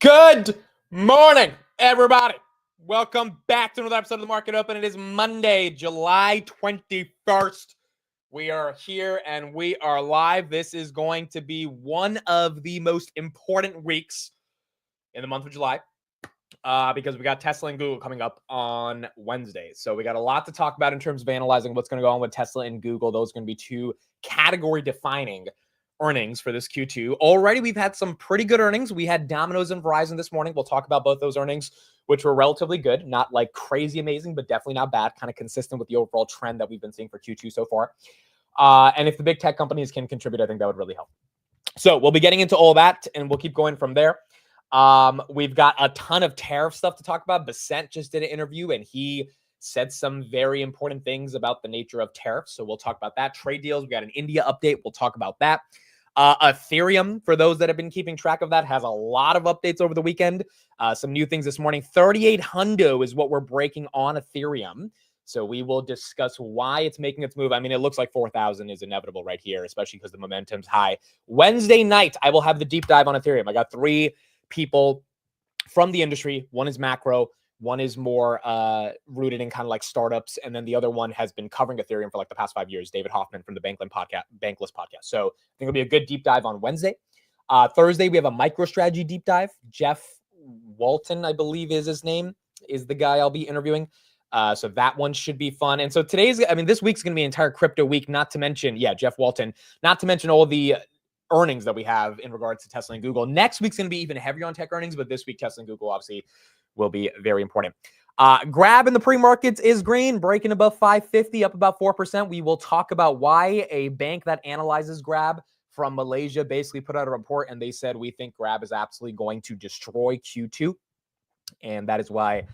Good morning, everybody. Welcome back to another episode of The Market Open. It is Monday, July 21st. We are here and we are live. This is going to be one of the most important weeks in the month of July because we got Tesla and Google coming up on Wednesday. So we got a lot to talk about in terms of analyzing what's going to go on with Tesla and Google. Those are going to be two category-defining earnings for this Q2. Already, we've had some pretty good earnings. We had Domino's and Verizon this morning. We'll talk about both those earnings, which were relatively good. Not like crazy amazing, but definitely not bad. Kind of consistent with the overall trend that we've been seeing for Q2 so far. And if the big tech companies can contribute, I think that would really help. So we'll be getting into all that, and we'll keep going from there. We've got a ton of tariff stuff to talk about. Bessent just did an interview, and he said some very important things about the nature of tariffs. So we'll talk about that. Trade deals. We got an India update. We'll talk about that. Ethereum, for those that have been keeping track of that, has a lot of updates over the weekend. Some new things this morning. 3,800 is what we're breaking on Ethereum. So we will discuss why it's making its move. I mean, it looks like 4,000 is inevitable right here, especially because the momentum's high. Wednesday night, I will have the deep dive on Ethereum. I got three people from the industry. One is macro. One is more rooted in kind of like startups. And then the other one has been covering Ethereum for like the past 5 years, David Hoffman from the Bankless podcast. So I think it'll be a good deep dive on Wednesday. Thursday, we have a MicroStrategy deep dive. Jeff Walton, I believe is his name, is the guy I'll be interviewing. So that one should be fun. And so this week's going to be an entire crypto week, not to mention, Jeff Walton, not to mention all the earnings that we have in regards to Tesla and Google. Next week's going to be even heavier on tech earnings, but this week, Tesla and Google obviously will be very important. Grab in the pre-markets is green, breaking above 550, up about 4%. We will talk about why a bank that analyzes Grab from Malaysia basically put out a report, and they said, we think Grab is absolutely going to destroy Q2. And that is why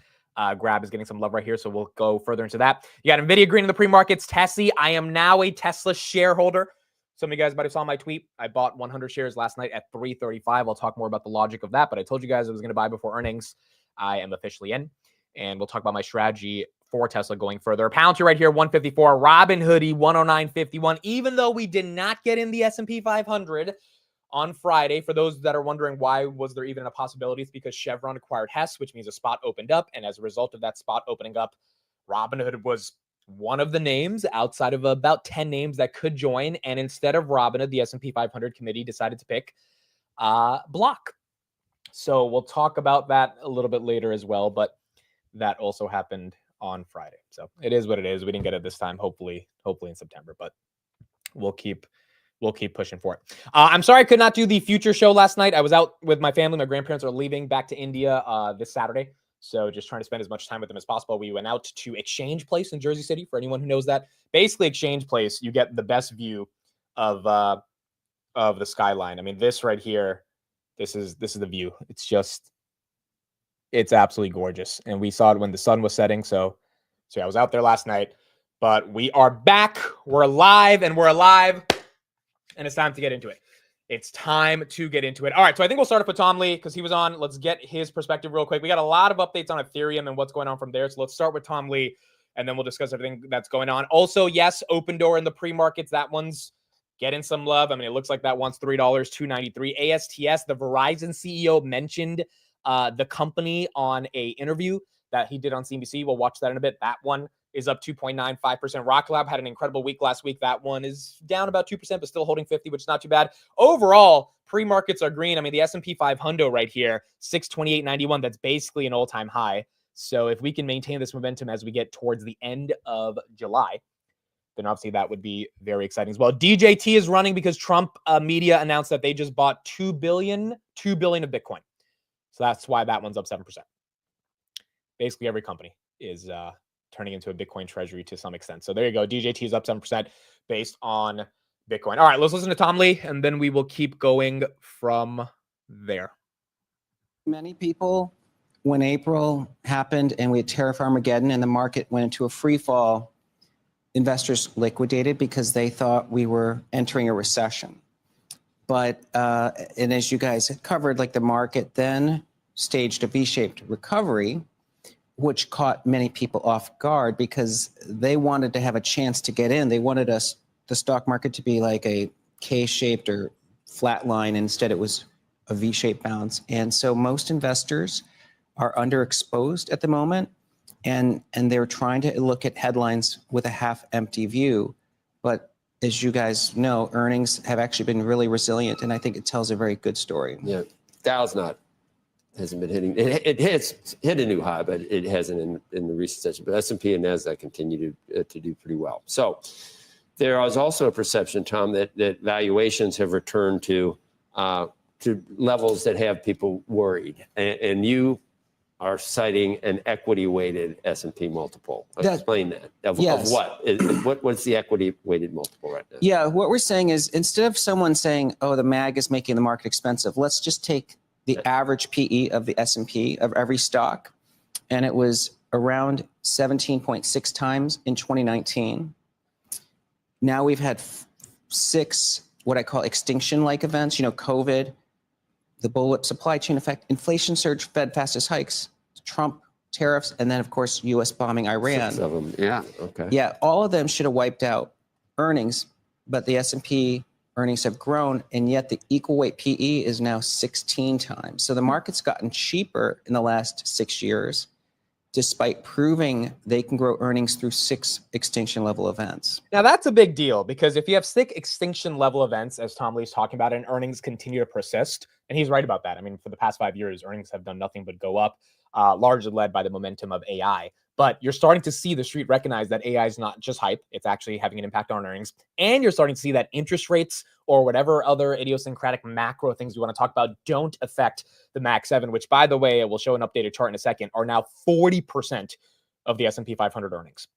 Grab is getting some love right here. So we'll go further into that. You got NVIDIA green in the pre-markets. Tesla, I am now a Tesla shareholder. Some of you guys might have saw my tweet. I bought 100 shares last night at $3.35. I'll talk more about the logic of that, but I told you guys I was going to buy before earnings. I am officially in, and we'll talk about my strategy for Tesla going further. Palantir right here, 154. Robin Hoodie, 109.51. Even though we did not get in the S&P 500 on Friday, for those that are wondering why was there even a possibility, it's because Chevron acquired Hess, which means a spot opened up, and as a result of that spot opening up, Robinhood was one of the names outside of about 10 names that could join, and instead of Robinhood, the S&P 500 committee decided to pick Block. So we'll talk about that a little bit later as well, but that also happened on Friday. So it is what it is. We didn't get it this time, hopefully in September, but we'll keep pushing for it. I'm sorry I could not do the future show last night. I was out with my family. My grandparents are leaving back to India this Saturday. So just trying to spend as much time with them as possible. We went out to Exchange Place in Jersey City. For anyone who knows that, basically Exchange Place, you get the best view of the skyline. I mean, this right here, this is the view. It's absolutely gorgeous. And we saw it when the sun was setting. So I was out there last night, but we are back. We're live and we're alive. And it's time to get into it. It's time to get into it. All right, so I think we'll start off with Tom Lee because he was on. Let's get his perspective real quick. We got a lot of updates on Ethereum and what's going on from there. So let's start with Tom Lee, and then we'll discuss everything that's going on. Also, yes, Open Door in the pre-markets. That one's getting some love. I mean, it looks like that one's $3, $2.93. ASTS, the Verizon CEO mentioned the company on a interview that he did on CNBC. We'll watch that in a bit. That one is up 2.95%. Rock Lab had an incredible week last week. That one is down about 2%, but still holding 50, which is not too bad. Overall, pre-markets are green. I mean, the S&P 500 right here, 628.91. That's basically an all-time high. So if we can maintain this momentum as we get towards the end of July, then obviously that would be very exciting as well. DJT is running because Trump media announced that they just bought $2 billion of Bitcoin. So that's why that one's up 7%. Basically, every company is turning into a Bitcoin treasury to some extent. So there you go. DJT is up 7% based on Bitcoin. All right, let's listen to Tom Lee, and then we will keep going from there. Many people, when April happened and we had Tariff Armageddon and the market went into a free fall, investors liquidated because they thought we were entering a recession. But, and as you guys had covered, like the market then staged a V-shaped recovery, which caught many people off guard because they wanted to have a chance to get in. They wanted the stock market to be like a K-shaped or flat line. Instead, it was a V-shaped bounce. And so most investors are underexposed at the moment, and they're trying to look at headlines with a half-empty view. But as you guys know, earnings have actually been really resilient, and I think it tells a very good story. Yeah, Dow's hasn't been hitting. It has hit a new high, but it hasn't in the recent session. But S&P and Nasdaq continue to do pretty well. So there is also a perception, Tom, that valuations have returned to levels that have people worried, and you are citing an equity-weighted S&P multiple. Explain that. Of what? What's the equity-weighted multiple right now? Yeah, what we're saying is, instead of someone saying, "Oh, the MAG is making the market expensive," let's just take the average PE of the S&P of every stock, and it was around 17.6 times in 2019. Now we've had 6 what I call extinction-like events. COVID, the bullwhip supply chain effect, inflation surge, Fed fastest hikes, Trump tariffs, and then, of course, U.S. bombing Iran. 6 of them, yeah, okay. Yeah, all of them should have wiped out earnings, but the S&P earnings have grown, and yet the equal weight PE is now 16 times. So the market's gotten cheaper in the last 6 years, despite proving they can grow earnings through 6 extinction level events. Now that's a big deal, because if you have 6 extinction level events, as Tom Lee's talking about, and earnings continue to persist, and he's right about that. I mean, for the past 5 years, earnings have done nothing but go up, largely led by the momentum of AI. But you're starting to see the street recognize that AI is not just hype, it's actually having an impact on earnings. And you're starting to see that interest rates or whatever other idiosyncratic macro things we want to talk about don't affect the Mag 7, which, by the way, we'll show an updated chart in a second, are now 40% of the S&P 500 earnings.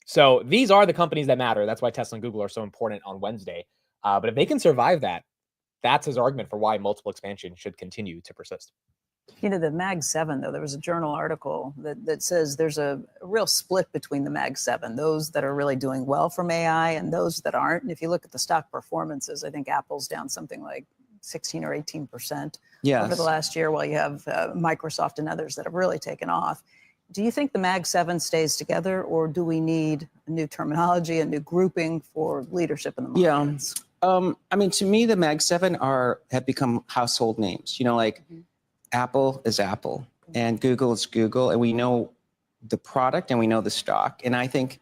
So these are the companies that matter. That's why Tesla and Google are so important on Wednesday. But if they can survive that, that's his argument for why multiple expansion should continue to persist. The Mag 7, though, there was a journal article that says there's a real split between the Mag 7, those that are really doing well from AI and those that aren't. And if you look at the stock performances, I think Apple's down something like 16 or 18% over the last year, while you have Microsoft and others that have really taken off. Do you think the Mag 7 stays together, or do we need a new terminology, a new grouping for leadership in the markets? I mean, to me, the Mag 7 have become household names. Apple is Apple and Google is Google, and we know the product and we know the stock. And I think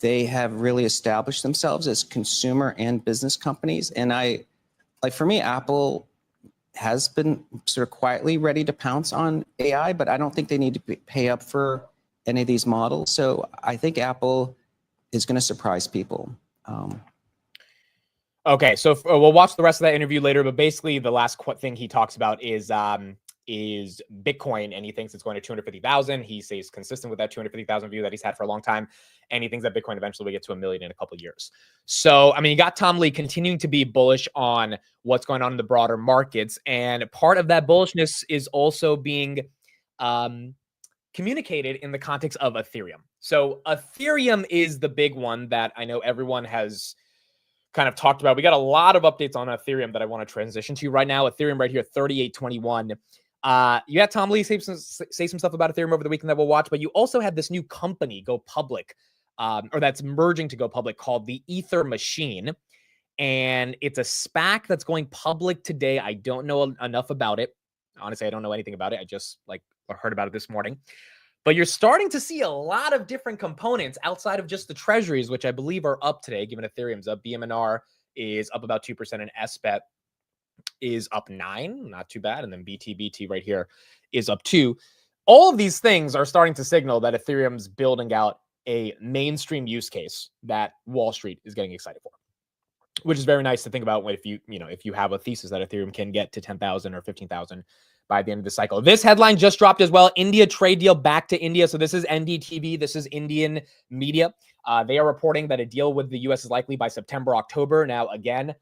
they have really established themselves as consumer and business companies. And for me, Apple has been sort of quietly ready to pounce on AI, but I don't think they need to pay up for any of these models. So I think Apple is going to surprise people. Okay, so we'll watch the rest of that interview later, but basically the last thing he talks about is Bitcoin, and he thinks it's going to 250,000. He stays consistent with that 250,000 view that he's had for a long time, and he thinks that Bitcoin eventually will get to 1 million in a couple of years. So, I mean, you got Tom Lee continuing to be bullish on what's going on in the broader markets, and part of that bullishness is also being communicated in the context of Ethereum. So Ethereum is the big one that I know everyone has kind of talked about. We got a lot of updates on Ethereum that I want to transition to right now. Ethereum right here, 3821. You had Tom Lee say some stuff about Ethereum over the weekend that we'll watch, but you also had this new company go public, or that's merging to go public, called the Ether Machine. And it's a SPAC that's going public today. I don't know enough about it. Honestly, I don't know anything about it. I just heard about it this morning. But you're starting to see a lot of different components outside of just the treasuries, which I believe are up today, given Ethereum's up. BMNR is up about 2%, and SBET is up 9%, not too bad. And then BTBT right here is up 2%. All of these things are starting to signal that Ethereum's building out a mainstream use case that Wall Street is getting excited for, which is very nice to think about if you have a thesis that Ethereum can get to 10,000 or 15,000 by the end of the cycle. This headline just dropped as well. India trade deal back to India. So this is NDTV. This is Indian media. They are reporting that a deal with the U.S. is likely by September, October. Now, again,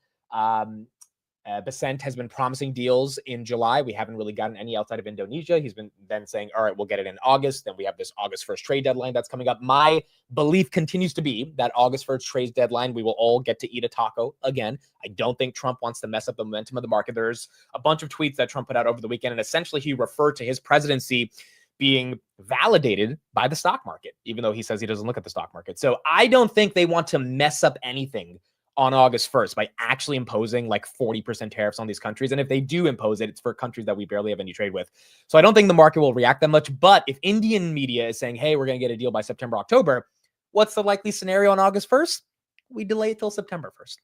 Bessent has been promising deals in July. We haven't really gotten any outside of Indonesia. He's been then saying, all right, we'll get it in August. Then we have this August 1st trade deadline that's coming up. My belief continues to be that August 1st trade deadline, we will all get to eat a taco again. I don't think Trump wants to mess up the momentum of the market. There's a bunch of tweets that Trump put out over the weekend, and essentially he referred to his presidency being validated by the stock market, even though he says he doesn't look at the stock market. So I don't think they want to mess up anything on August 1st by actually imposing like 40% tariffs on these countries. And if they do impose it, it's for countries that we barely have any trade with. So I don't think the market will react that much. But if Indian media is saying, hey, we're going to get a deal by September, October, what's the likely scenario on August 1st? We delay it till September 1st.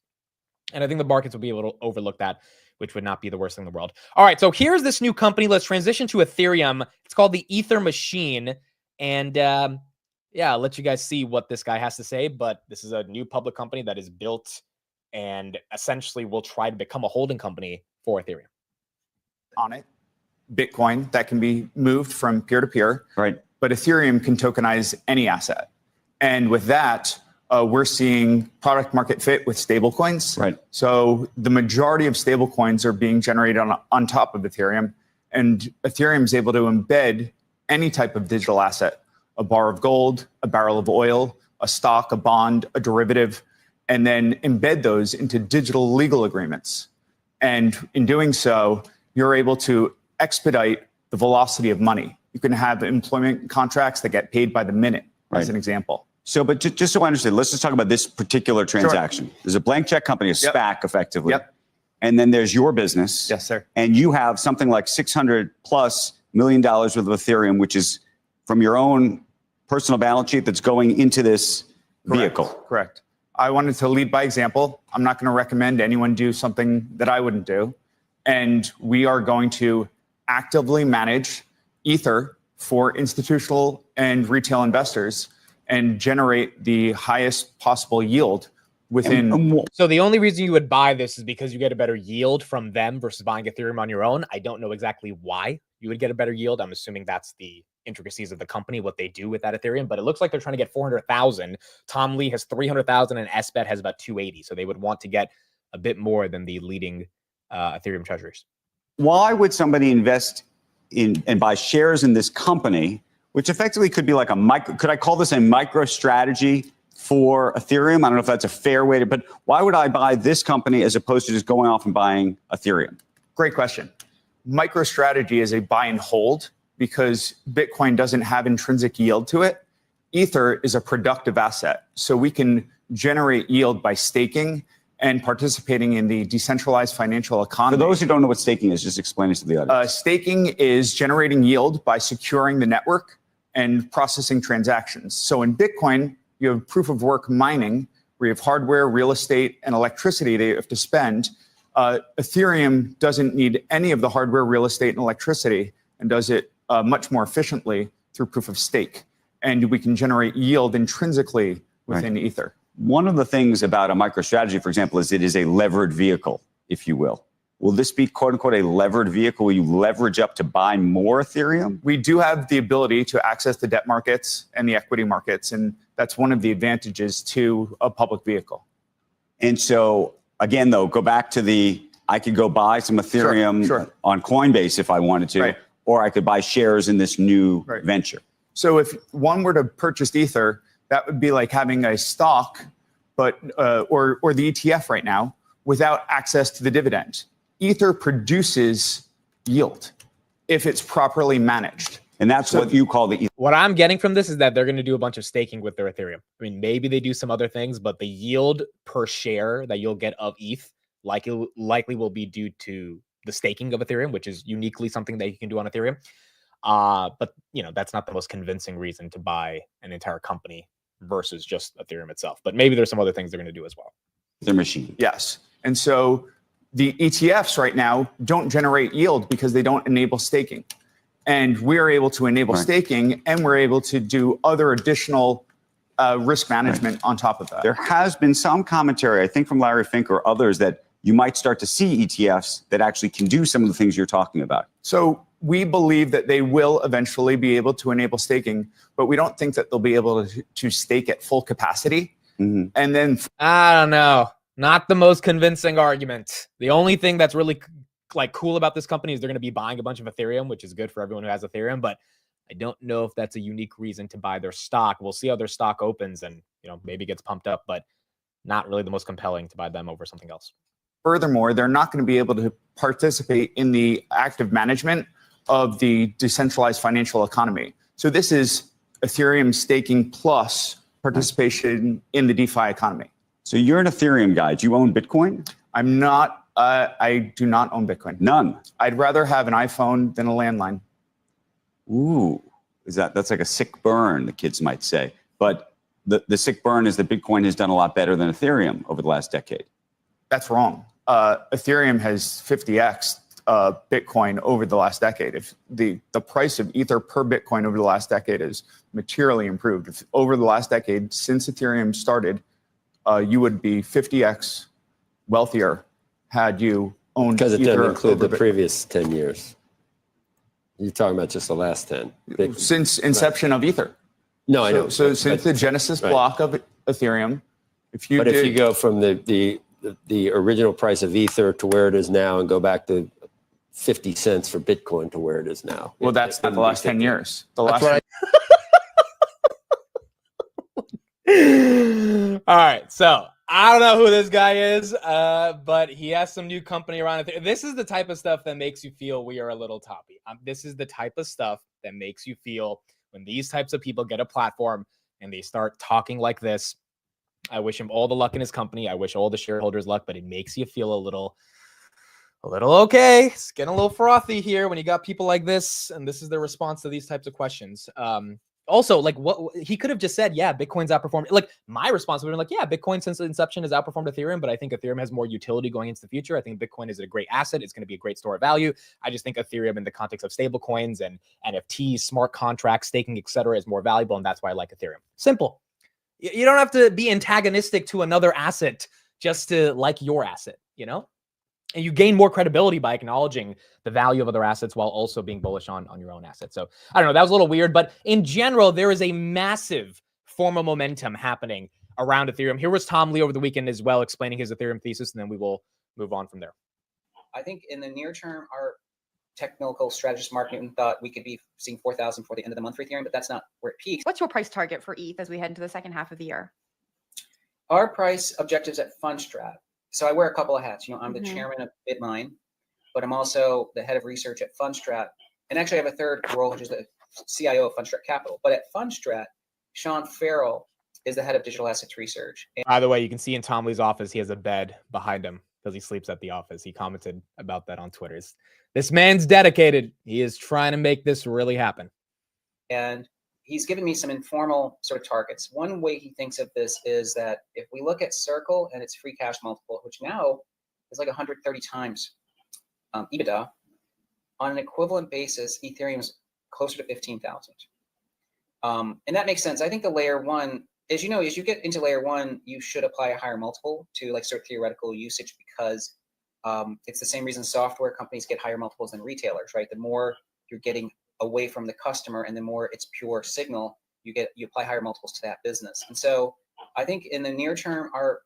And I think the markets will be able to overlook that, which would not be the worst thing in the world. All right, so here's this new company. Let's transition to Ethereum. It's called the Ether Machine. And yeah, I'll let you guys see what this guy has to say. But this is a new public company that is built and essentially will try to become a holding company for Ethereum. On it, Bitcoin that can be moved from peer to peer. Right. But Ethereum can tokenize any asset. And with that, we're seeing product market fit with stablecoins. Right. So the majority of stablecoins are being generated on top of Ethereum. And Ethereum is able to embed any type of digital asset, a bar of gold, a barrel of oil, a stock, a bond, a derivative, and then embed those into digital legal agreements. And in doing so, you're able to expedite the velocity of money. You can have employment contracts that get paid by the minute, as an example. So, but just so I understand, let's just talk about this particular transaction. Sure. There's a blank check company, a SPAC effectively. Yep. And then there's your business. Yes, sir. And you have something like $600+ million worth of Ethereum, which is from your own personal balance sheet that's going into this vehicle. Correct. I wanted to lead by example. I'm not going to recommend anyone do something that I wouldn't do. And we are going to actively manage Ether for institutional and retail investors and generate the highest possible yield within. So the only reason you would buy this is because you get a better yield from them versus buying Ethereum on your own. I don't know exactly why you would get a better yield. I'm assuming that's the intricacies of the company, what they do with that Ethereum, but it looks like they're trying to get 400,000. Tom Lee has 300,000 and SBET has about 280. So they would want to get a bit more than the leading Ethereum treasuries. Why would somebody invest in and buy shares in this company, which effectively could be like a micro, could I call this a micro strategy for Ethereum? I don't know if that's a fair way to, but why would I buy this company as opposed to just going off and buying Ethereum? Great question. MicroStrategy is a buy and hold because Bitcoin doesn't have intrinsic yield to it. Ether is a productive asset. So we can generate yield by staking and participating in the decentralized financial economy. For those who don't know what staking is, just explain it to the audience. Staking is generating yield by securing the network and processing transactions. So in Bitcoin, you have proof of work mining, where you have hardware, real estate, and electricity that you have to spend. Ethereum doesn't need any of the hardware, real estate, and electricity, and does it much more efficiently through proof of stake. And we can generate yield intrinsically within Ether. One of the things about a MicroStrategy, for example, is it is a levered vehicle, if you will. Will this be, quote unquote, a levered vehicle? Will you leverage up to buy more Ethereum? We do have the ability to access the debt markets and the equity markets, and that's one of the advantages to a public vehicle. And so, again, though, go back to I could go buy some Ethereum on Coinbase if I wanted to, or I could buy shares in this new venture. So if one were to purchase Ether, that would be like having a stock, but or the ETF right now, without access to the dividend. Ether produces yield if it's properly managed. And that's what you call the Ether. What I'm getting from this is that they're going to do a bunch of staking with their Ethereum. I mean, maybe they do some other things, but the yield per share that you'll get of ETH likely will be due to the staking of Ethereum, which is uniquely something that you can do on Ethereum. But that's not the most convincing reason to buy an entire company versus just Ethereum itself. But maybe there's some other things they're going to do as well. Their machine. Yes. And so the ETFs right now don't generate yield because they don't enable staking. And we're able to enable staking, and we're able to do other additional risk management on top of that. There has been some commentary, I think from Larry Fink or others, that you might start to see ETFs that actually can do some of the things you're talking about. So we believe that they will eventually be able to enable staking, but we don't think that they'll be able to stake at full capacity. Mm-hmm. And then I don't know. Not the most convincing argument. The only thing that's really cool about this company is they're going to be buying a bunch of Ethereum, which is good for everyone who has Ethereum, but I don't know if that's a unique reason to buy their stock. We'll see how their stock opens and, maybe gets pumped up, but not really the most compelling to buy them over something else. Furthermore, they're not going to be able to participate in the active management of the decentralized financial economy. So this is Ethereum staking plus participation in the DeFi economy. So you're an Ethereum guy. Do you own Bitcoin? I'm not. I do not own Bitcoin. None. I'd rather have an iPhone than a landline. Ooh, that's like a sick burn, the kids might say. But the sick burn is that Bitcoin has done a lot better than Ethereum over the last decade. That's wrong. Ethereum has 50x Bitcoin over the last decade. If the price of Ether per Bitcoin over the last decade is materially improved. If over the last decade, since Ethereum started, you would be 50x wealthier had you owned Because it Ether doesn't include over the previous 10 years. You're talking about just the last 10. since inception of Ether. No, I know. So since the Genesis block of Ethereum, if you go from the original price of Ether to where it is now and go back to 50 cents for Bitcoin to where it is now. Well, that's not the last 10 years. The last. All right, so I don't know who this guy is, but he has some new company around it. This is the type of stuff that makes you feel we are a little toppy. This is the type of stuff that makes you feel when these types of people get a platform and they start talking like this. I wish him all the luck in his company. I wish all the shareholders luck, but it makes you feel a little okay. It's getting a little frothy here when you got people like this, and this is their response to these types of questions. Also, like, what he could have just said, yeah, Bitcoin's outperformed. Like, my response would have been like, yeah, Bitcoin since inception has outperformed Ethereum, but I think Ethereum has more utility going into the future. I think Bitcoin is a great asset. It's going to be a great store of value. I just think Ethereum in the context of stable coins and NFTs, smart contracts, staking, etc., is more valuable, and that's why I like Ethereum. Simple. You don't have to be antagonistic to another asset just to like your asset, you know? And you gain more credibility by acknowledging the value of other assets while also being bullish on your own assets. So I don't know, that was a little weird, but in general, there is a massive form of momentum happening around Ethereum. Here was Tom Lee over the weekend as well, explaining his Ethereum thesis, and then we will move on from there. I think in the near term, our technical strategist Mark Newton thought we could be seeing 4,000 for the end of the month for Ethereum, but that's not where it peaks. What's your price target for ETH as we head into the second half of the year? Our price objectives at Fundstrat. So I wear a couple of hats. You know, I'm the chairman of BitMine, but I'm also the head of research at Fundstrat. And actually I have a third role, which is the CIO of Fundstrat Capital. But at Fundstrat, Sean Farrell is the head of digital assets research. And by the way, you can see in Tom Lee's office, he has a bed behind him because he sleeps at the office. He commented about that on Twitter. This man's dedicated. He is trying to make this really happen. And he's given me some informal sort of targets. One way he thinks of this is that if we look at Circle and its free cash multiple, which now is like 130 times EBITDA, on an equivalent basis, Ethereum's closer to 15,000. And that makes sense. I think the layer one, as you know, as you get into layer one, you should apply a higher multiple to like sort of theoretical usage because it's the same reason software companies get higher multiples than retailers, right? The more you're getting away from the customer and the more it's pure signal, you apply higher multiples to that business. And so I think in the near term, our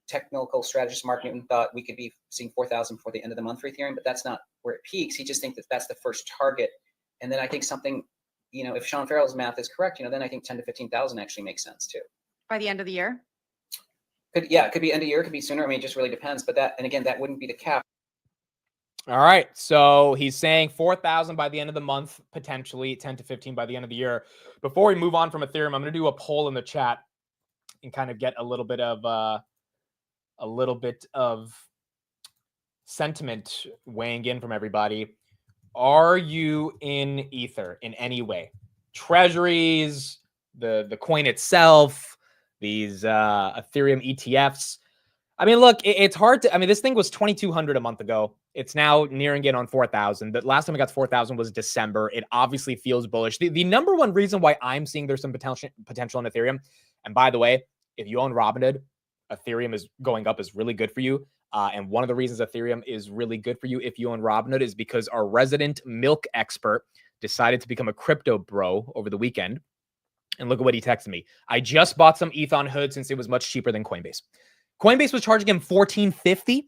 technical strategist Mark Newton thought we could be seeing 4,000 for the end of the month for Ethereum, but that's not where it peaks. He just thinks that that's the first target. And then I think something, you know, if Sean Farrell's math is correct, you know, then I think 10 to 15,000 actually makes sense too. By the end of the year? It could be end of year, it could be sooner. I mean, it just really depends. But that, and again, that wouldn't be the cap. All right. So he's saying 4,000 by the end of the month, potentially 10 to 15 by the end of the year. Before we move on from Ethereum, I'm going to do a poll in the chat and kind of get a little bit of sentiment weighing in from everybody. Are you in Ether in any way? Treasuries, the coin itself, these Ethereum ETFs. I mean, look, it's hard to, I mean, this thing was 2,200 a month ago. It's now nearing it on 4,000. The last time I got to 4,000 was December. It obviously feels bullish. The number one reason why I'm seeing there's some potential in Ethereum, and by the way, if you own Robinhood, Ethereum is going up is really good for you. And one of the reasons Ethereum is really good for you if you own Robinhood is because our resident milk expert decided to become a crypto bro over the weekend. And look at what he texted me. I just bought some ETH on Hood since it was much cheaper than Coinbase. Coinbase was charging him $14.50.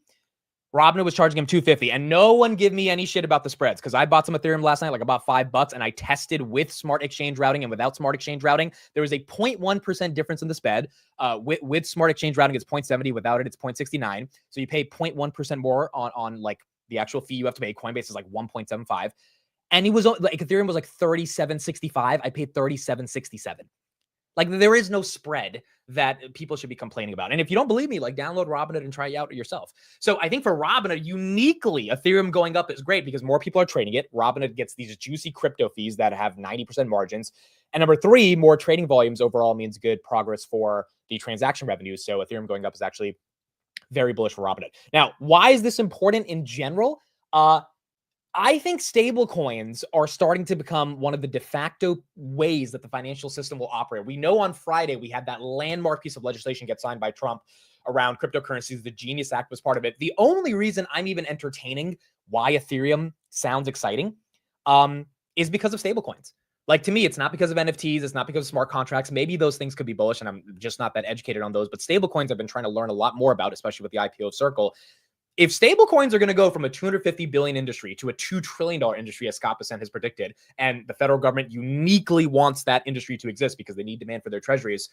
Robinhood was charging him $2.50. And no one give me any shit about the spreads because I bought some Ethereum last night, like about $5, and I tested with smart exchange routing and without smart exchange routing. There was a 0.1% difference in the spread. With smart exchange routing, it's 0.70. Without it, it's 0.69. So you pay 0.1% more on like the actual fee you have to pay. Coinbase is like 1.75. And it was like Ethereum was like 37.65. I paid 37.67. Like there is no spread that people should be complaining about. And if you don't believe me, like download Robinhood and try it out yourself. So I think for Robinhood, uniquely, Ethereum going up is great because more people are trading it. Robinhood gets these juicy crypto fees that have 90% margins. And number three, more trading volumes overall means good progress for the transaction revenues. So Ethereum going up is actually very bullish for Robinhood. Now, why is this important in general? I think stable coins are starting to become one of the de facto ways that the financial system will operate. We know on Friday we had that landmark piece of legislation get signed by Trump around cryptocurrencies. The Genius Act was part of it. The only reason I'm even entertaining why Ethereum sounds exciting is because of stablecoins. Like to me, it's not because of NFTs. It's not because of smart contracts. Maybe those things could be bullish, and I'm just not that educated on those. But stablecoins I've been trying to learn a lot more about, especially with the IPO of Circle. If stablecoins are going to go from a $250 billion industry to a $2 trillion industry, as Scott Bessent has predicted, and the federal government uniquely wants that industry to exist because they need demand for their treasuries,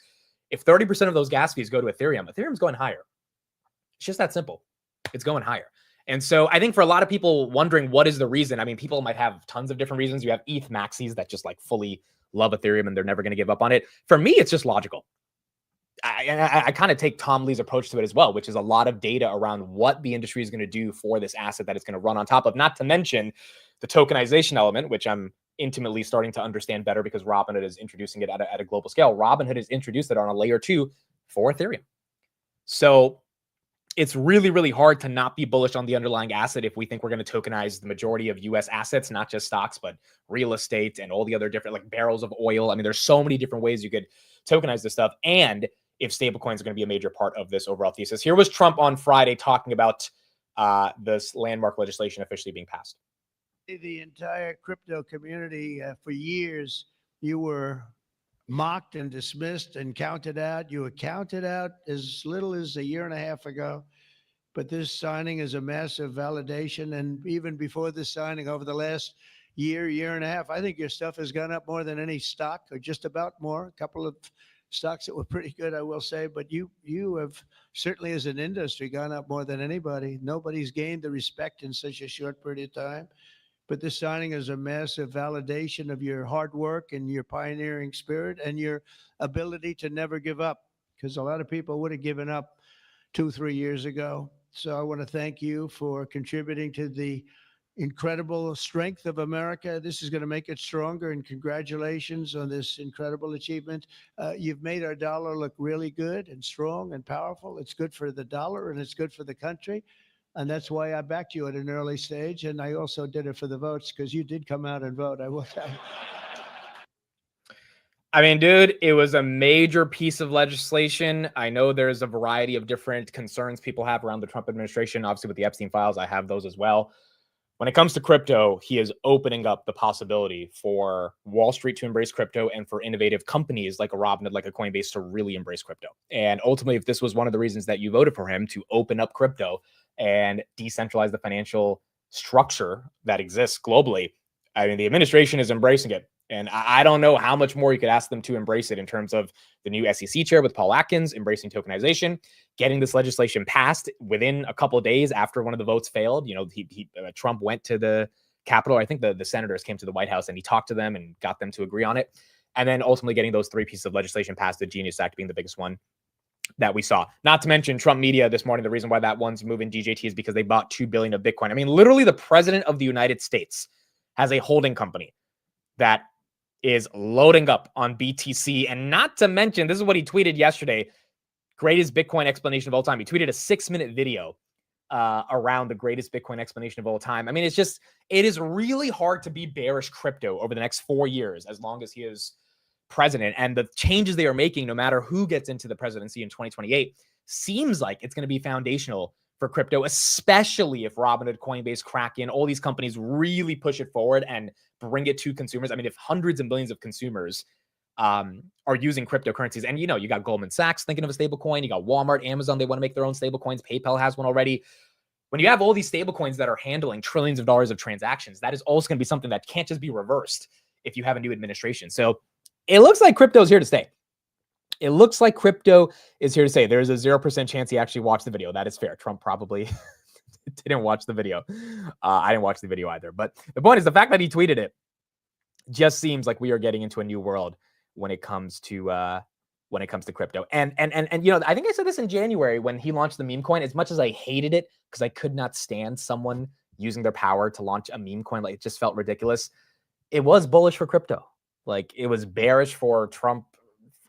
if 30% of those gas fees go to Ethereum, Ethereum's going higher. It's just that simple. It's going higher. And so I think for a lot of people wondering what is the reason, I mean, people might have tons of different reasons. You have ETH maxis that just like fully love Ethereum and they're never going to give up on it. For me, it's just logical. I kind of take Tom Lee's approach to it as well, which is a lot of data around what the industry is going to do for this asset that it's going to run on top of, not to mention the tokenization element, which I'm intimately starting to understand better because Robinhood is introducing it at a global scale. Robinhood has introduced it on a layer 2 for Ethereum. So it's really, really hard to not be bullish on the underlying asset if we think we're going to tokenize the majority of US assets, not just stocks, but real estate and all the other different like barrels of oil. I mean, there's so many different ways you could tokenize this stuff. And if stablecoins are going to be a major part of this overall thesis. Here was Trump on Friday talking about this landmark legislation officially being passed. The entire crypto community, for years, you were mocked and dismissed and counted out. You were counted out as little as a year and a half ago. But this signing is a massive validation. And even before this signing, over the last year and a half, I think your stuff has gone up more than any stock, or just about more. A couple of stocks that were pretty good, I will say, but you have certainly as an industry gone up more than anybody. Nobody's gained the respect in such a short period of time. But this signing is a massive validation of your hard work and your pioneering spirit and your ability to never give up, because a lot of people would have given up 2-3 years ago. So I want to thank you for contributing to the incredible strength of America. This is going to make it stronger, and congratulations on this incredible achievement. You've made our dollar look really good and strong and powerful. It's good for the dollar and it's good for the country. And that's why I backed you at an early stage. And I also did it for the votes, because you did come out and vote. I will tell you. I mean, dude, it was a major piece of legislation. I know there's a variety of different concerns people have around the Trump administration. Obviously, with the Epstein files, I have those as well. When it comes to crypto, he is opening up the possibility for Wall Street to embrace crypto and for innovative companies like a Robinhood, like a Coinbase, to really embrace crypto. And ultimately, if this was one of the reasons that you voted for him to open up crypto and decentralize the financial structure that exists globally, I mean, the administration is embracing it. And I don't know how much more you could ask them to embrace it in terms of the new SEC chair with Paul Atkins embracing tokenization, getting this legislation passed within a couple of days after one of the votes failed. You know, Trump went to the Capitol. I think the senators came to the White House and he talked to them and got them to agree on it. And then ultimately getting those 3 pieces of legislation passed, the Genius Act being the biggest one that we saw. Not to mention Trump media this morning. The reason why that one's moving DJT is because they bought $2 billion of Bitcoin. I mean, literally the president of the United States has a holding company that is loading up on BTC. And not to mention, this is what he tweeted yesterday, greatest Bitcoin explanation of all time. He tweeted a 6-minute video around the greatest Bitcoin explanation of all time. I mean, it is really hard to be bearish crypto over the next 4 years, as long as he is president. And the changes they are making, no matter who gets into the presidency in 2028, seems like it's going to be foundational for crypto, especially if Robinhood, Coinbase, Kraken, all these companies really push it forward and bring it to consumers. I mean, if hundreds of millions of consumers are using cryptocurrencies, and you know, you got Goldman Sachs thinking of a stable coin, you got Walmart, Amazon, they want to make their own stable coins, PayPal has one already. When you have all these stable coins that are handling trillions of dollars of transactions, that is also going to be something that can't just be reversed if you have a new administration. So it looks like crypto is here to stay. It looks like crypto is here to stay. There's a 0% chance he actually watched the video. That is fair. Trump probably didn't watch the video. I didn't watch the video either. But the point is, the fact that he tweeted it just seems like we are getting into a new world when it comes to when it comes to crypto. And you know, I think I said this in January when he launched the meme coin. As much as I hated it because I could not stand someone using their power to launch a meme coin, like it just felt ridiculous. It was bullish for crypto. Like it was bearish for Trump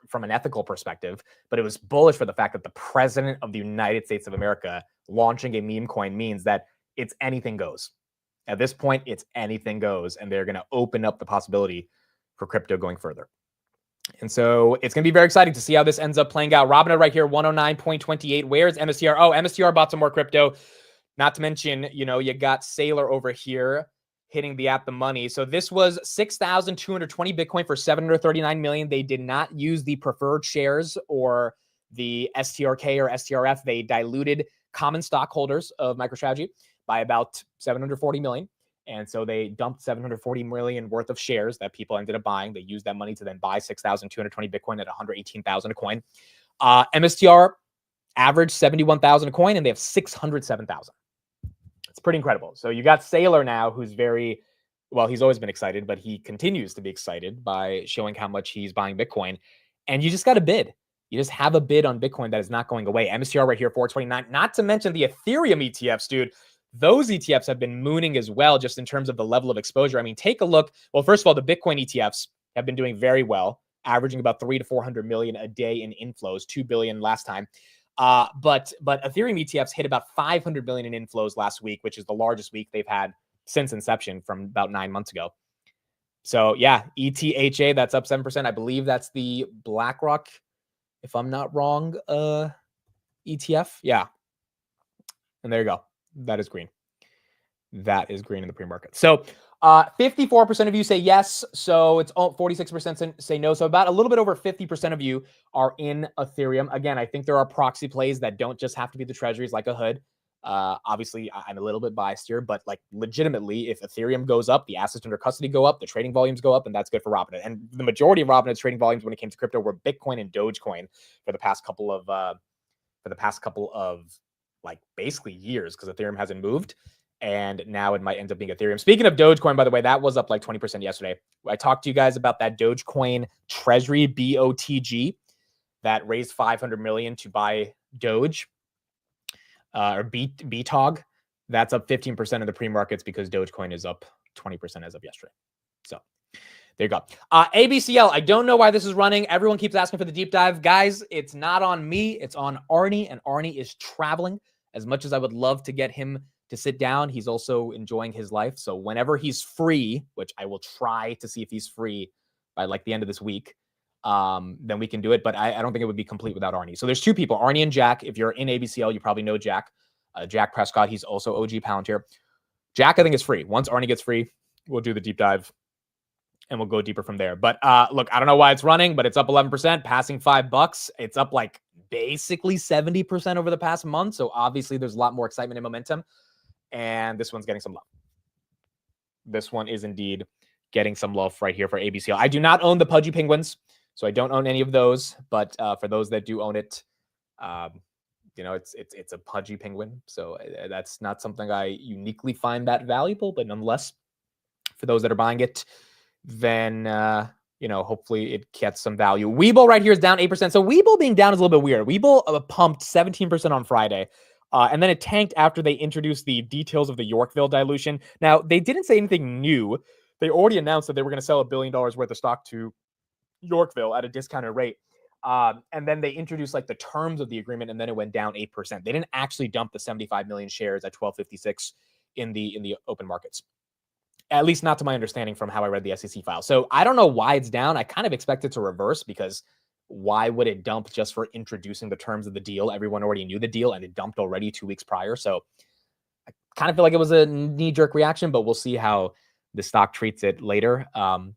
from an ethical perspective, but it was bullish for the fact that the president of the United States of America launching a meme coin means that it's anything goes. At this point, it's anything goes, and they're going to open up the possibility for crypto going further. And so it's going to be very exciting to see how this ends up playing out. Robinhood right here, 109.28. Where's MSTR? Oh, MSTR bought some more crypto. Not to mention, you know, you got Sailor over here hitting the at the money. So this was 6,220 Bitcoin for 739 million. They did not use the preferred shares or the STRK or STRF. They diluted common stockholders of MicroStrategy by about 740 million. And so they dumped 740 million worth of shares that people ended up buying. They used that money to then buy 6,220 Bitcoin at 118,000 a coin. MSTR averaged 71,000 a coin, and they have 607,000. It's pretty incredible. So you got Sailor now, who's very, well, he's always been excited, but he continues to be excited by showing how much he's buying Bitcoin. And you just got to bid. You just have a bid on Bitcoin that is not going away. MSTR right here, 429. Not to mention the Ethereum ETFs, dude. Those ETFs have been mooning as well, just in terms of the level of exposure. I mean, take a look. Well, first of all, the Bitcoin ETFs have been doing very well, averaging about 300 to 400 million a day in inflows, 2 billion last time. But Ethereum ETFs hit about 500 million in inflows last week, which is the largest week they've had since inception from about 9 months ago. So yeah, ETHA, that's up 7%. I believe that's the BlackRock, if I'm not wrong, ETF. Yeah. And there you go. That is green. That is green in the pre-market. So 54% of you say yes. So it's 46% say no. So about a little bit over 50% of you are in Ethereum. Again, I think there are proxy plays that don't just have to be the treasuries like a hood. Obviously, I'm a little bit biased here, but like legitimately, if Ethereum goes up, the assets under custody go up, the trading volumes go up, and that's good for Robinhood. And the majority of Robinhood's trading volumes when it came to crypto were Bitcoin and Dogecoin for the past couple of like basically years, because Ethereum hasn't moved. And now it might end up being Ethereum. Speaking of Dogecoin, by the way, that was up like 20% yesterday. I talked to you guys about that Dogecoin Treasury, BOTG, that raised 500 million to buy Doge, or BTOG. That's up 15% in the pre-markets because Dogecoin is up 20% as of yesterday. So there you go. ABCL, I don't know why this is running. Everyone keeps asking for the deep dive. Guys, it's not on me. It's on Arnie, and Arnie is traveling. As much as I would love to get him to sit down, he's also enjoying his life. So whenever he's free, which I will try to see if he's free by like the end of this week, then we can do it. But I don't think it would be complete without Arnie. So there's two people, Arnie and Jack. If you're in ABCL, you probably know Jack. Jack Prescott, he's also OG Palantir. Jack, I think, is free. Once Arnie gets free, we'll do the deep dive and we'll go deeper from there. But look, I don't know why it's running, but it's up 11%, passing $5. It's up like basically 70% over the past month. So obviously there's a lot more excitement and momentum. And this one's getting some love. This one is indeed getting some love right here for ABCL. I do not own the Pudgy Penguins, so I don't own any of those. But for those that do own it, you know, it's a Pudgy Penguin. So that's not something I uniquely find that valuable. But nonetheless, for those that are buying it, then you know, hopefully it gets some value. Webull right here is down 8%. So Webull being down is a little bit weird. Webull pumped 17% on Friday. And then it tanked after they introduced the details of the Yorkville dilution. Now, they didn't say anything new. They already announced that they were going to sell $1 billion worth of stock to Yorkville at a discounted rate. And then they introduced like the terms of the agreement, and then it went down 8%. They didn't actually dump the 75 million shares at 12.56 in the open markets. At least not to my understanding from how I read the SEC file. So I don't know why it's down. I kind of expect it to reverse, because why would it dump just for introducing the terms of the deal? Everyone already knew the deal, and it dumped already 2 weeks prior. So I kind of feel like it was a knee-jerk reaction, but we'll see how the stock treats it later. And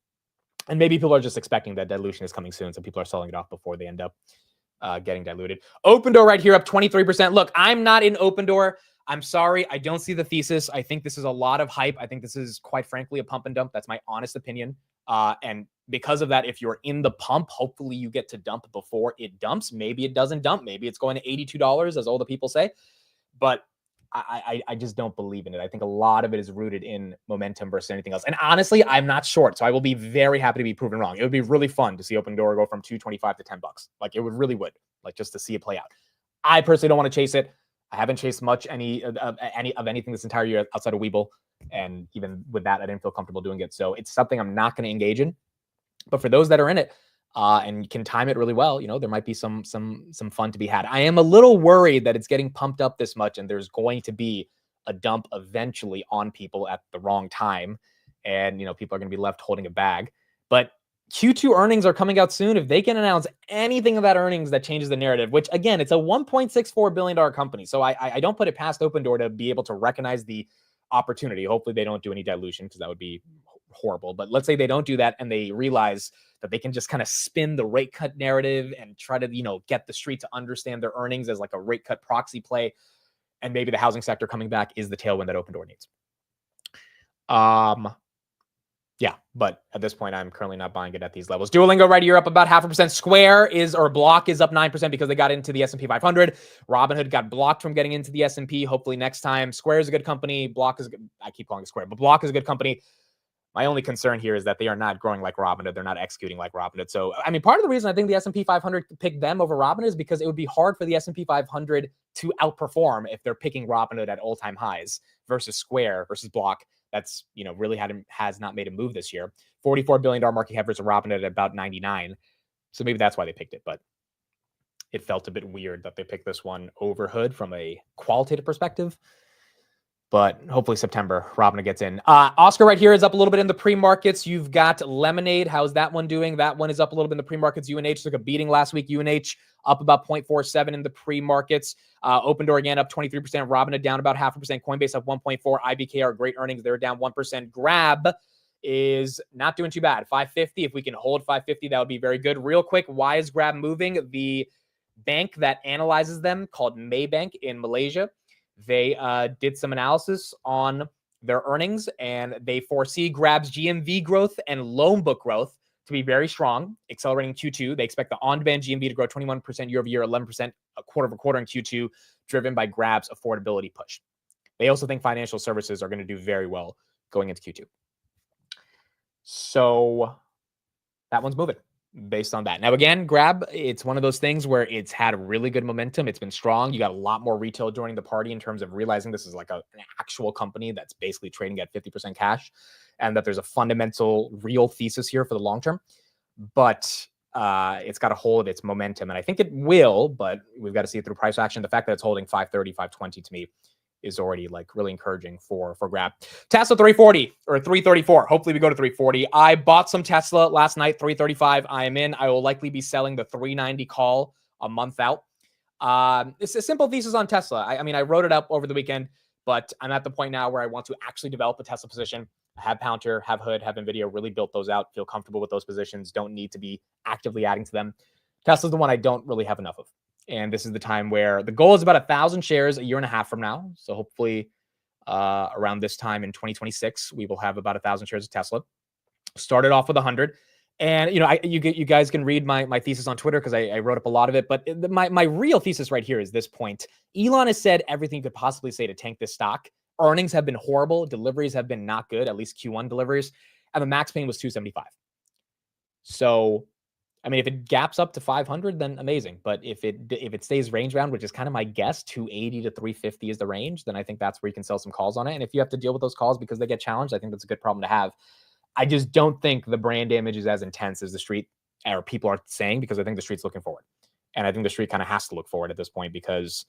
maybe people are just expecting that dilution is coming soon, so people are selling it off before they end up getting diluted. Open Door right here up 23%. Look, I'm not in Open Door. I'm sorry. I don't see the thesis. I think this is a lot of hype. I think this is, quite frankly, a pump and dump. That's my honest opinion. And because of that, if you're in the pump, hopefully you get to dump before it dumps. Maybe it doesn't dump. Maybe it's going to $82, as all the people say. But I just don't believe in it. I think a lot of it is rooted in momentum versus anything else. And honestly, I'm not short, so I will be very happy to be proven wrong. It would be really fun to see Open Door go from $2.25 to $10. Like, it would really would, like, just to see it play out. I personally don't want to chase it. I haven't chased much any of anything this entire year outside of Weeble, and even with that, I didn't feel comfortable doing it. So it's something I'm not going to engage in. But for those that are in it, and can time it really well, there might be some fun to be had. I am a little worried that it's getting pumped up this much, and there's going to be a dump eventually on people at the wrong time, and people are going to be left holding a bag. But Q2 earnings are coming out soon. If they can announce anything of that earnings that changes the narrative, which again, it's a $1.64 billion company, so I don't put it past Open Door to be able to recognize the opportunity. Hopefully, they don't do any dilution, because that would be horrible. But let's say they don't do that, and they realize that they can just kind of spin the rate cut narrative and try to get the street to understand their earnings as like a rate cut proxy play, and maybe the housing sector coming back is the tailwind that Open Door needs. Yeah, but at this point, I'm currently not buying it at these levels. Duolingo right here up about 0.5%. Square Block is up 9% because they got into the S&P 500. Robinhood got blocked from getting into the S&P. Hopefully next time. Square is a good company. Block is good. I keep calling it Square, but Block is a good company. My only concern here is that they are not growing like Robinhood. They're not executing like Robinhood. So, I mean, part of the reason I think the S&P 500 picked them over Robinhood is because it would be hard for the S&P 500 to outperform if they're picking Robinhood at all-time highs versus Square versus Block. That's, really has not made a move this year. $44 billion market cap versus Robinhood at about 99. So maybe that's why they picked it. But it felt a bit weird that they picked this one over Hood from a qualitative perspective. But hopefully September, Robinhood gets in. Oscar right here is up a little bit in the pre-markets. You've got Lemonade. How's that one doing? That one is up a little bit in the pre-markets. UNH took a beating last week. UNH up about 0.47 in the pre-markets. Open Door again up 23%. Robinhood down about 0.5%. Coinbase up 1.4. IBK are great earnings. They're down 1%. Grab is not doing too bad. 550. If we can hold 550, that would be very good. Real quick, why is Grab moving? The bank that analyzes them, called Maybank in Malaysia, they did some analysis on their earnings, and they foresee Grab's GMV growth and loan book growth to be very strong, accelerating Q2. They expect the on-demand GMV to grow 21% year over year, 11% quarter over quarter in Q2, driven by Grab's affordability push. They also think financial services are going to do very well going into Q2. So that one's moving based on that. Now, again, Grab, it's one of those things where it's had really good momentum. It's been strong. You got a lot more retail joining the party in terms of realizing this is like an actual company that's basically trading at 50% cash, and that there's a fundamental real thesis here for the long term. But it's got to hold its momentum, and I think it will, but we've got to see it through price action. The fact that it's holding 530, 520 to me is already like really encouraging for Grab. Tesla 340 or 334. Hopefully we go to 340. I bought some Tesla last night, 335. I am in. I will likely be selling the 390 call a month out. It's a simple thesis on Tesla. I mean, I wrote it up over the weekend, but I'm at the point now where I want to actually develop a Tesla position. I have Palantir, have Hood, have NVIDIA, really built those out, feel comfortable with those positions, don't need to be actively adding to them. Tesla's the one I don't really have enough of. And this is the time where the goal is about 1,000 shares a year and a half from now. So hopefully around this time in 2026, we will have about 1,000 shares of Tesla. Started off with 100. And, you guys can read my thesis on Twitter because I wrote up a lot of it. But my real thesis right here is this point. Elon has said everything you could possibly say to tank this stock. Earnings have been horrible. Deliveries have been not good, at least Q1 deliveries. And the max pain was 275. So, I mean, if it gaps up to 500, then amazing. But if it stays range bound, which is kind of my guess, 280 to 350 is the range, then I think that's where you can sell some calls on it. And if you have to deal with those calls because they get challenged, I think that's a good problem to have. I just don't think the brand damage is as intense as the street or people are saying, because I think the street's looking forward. And I think the street kind of has to look forward at this point because,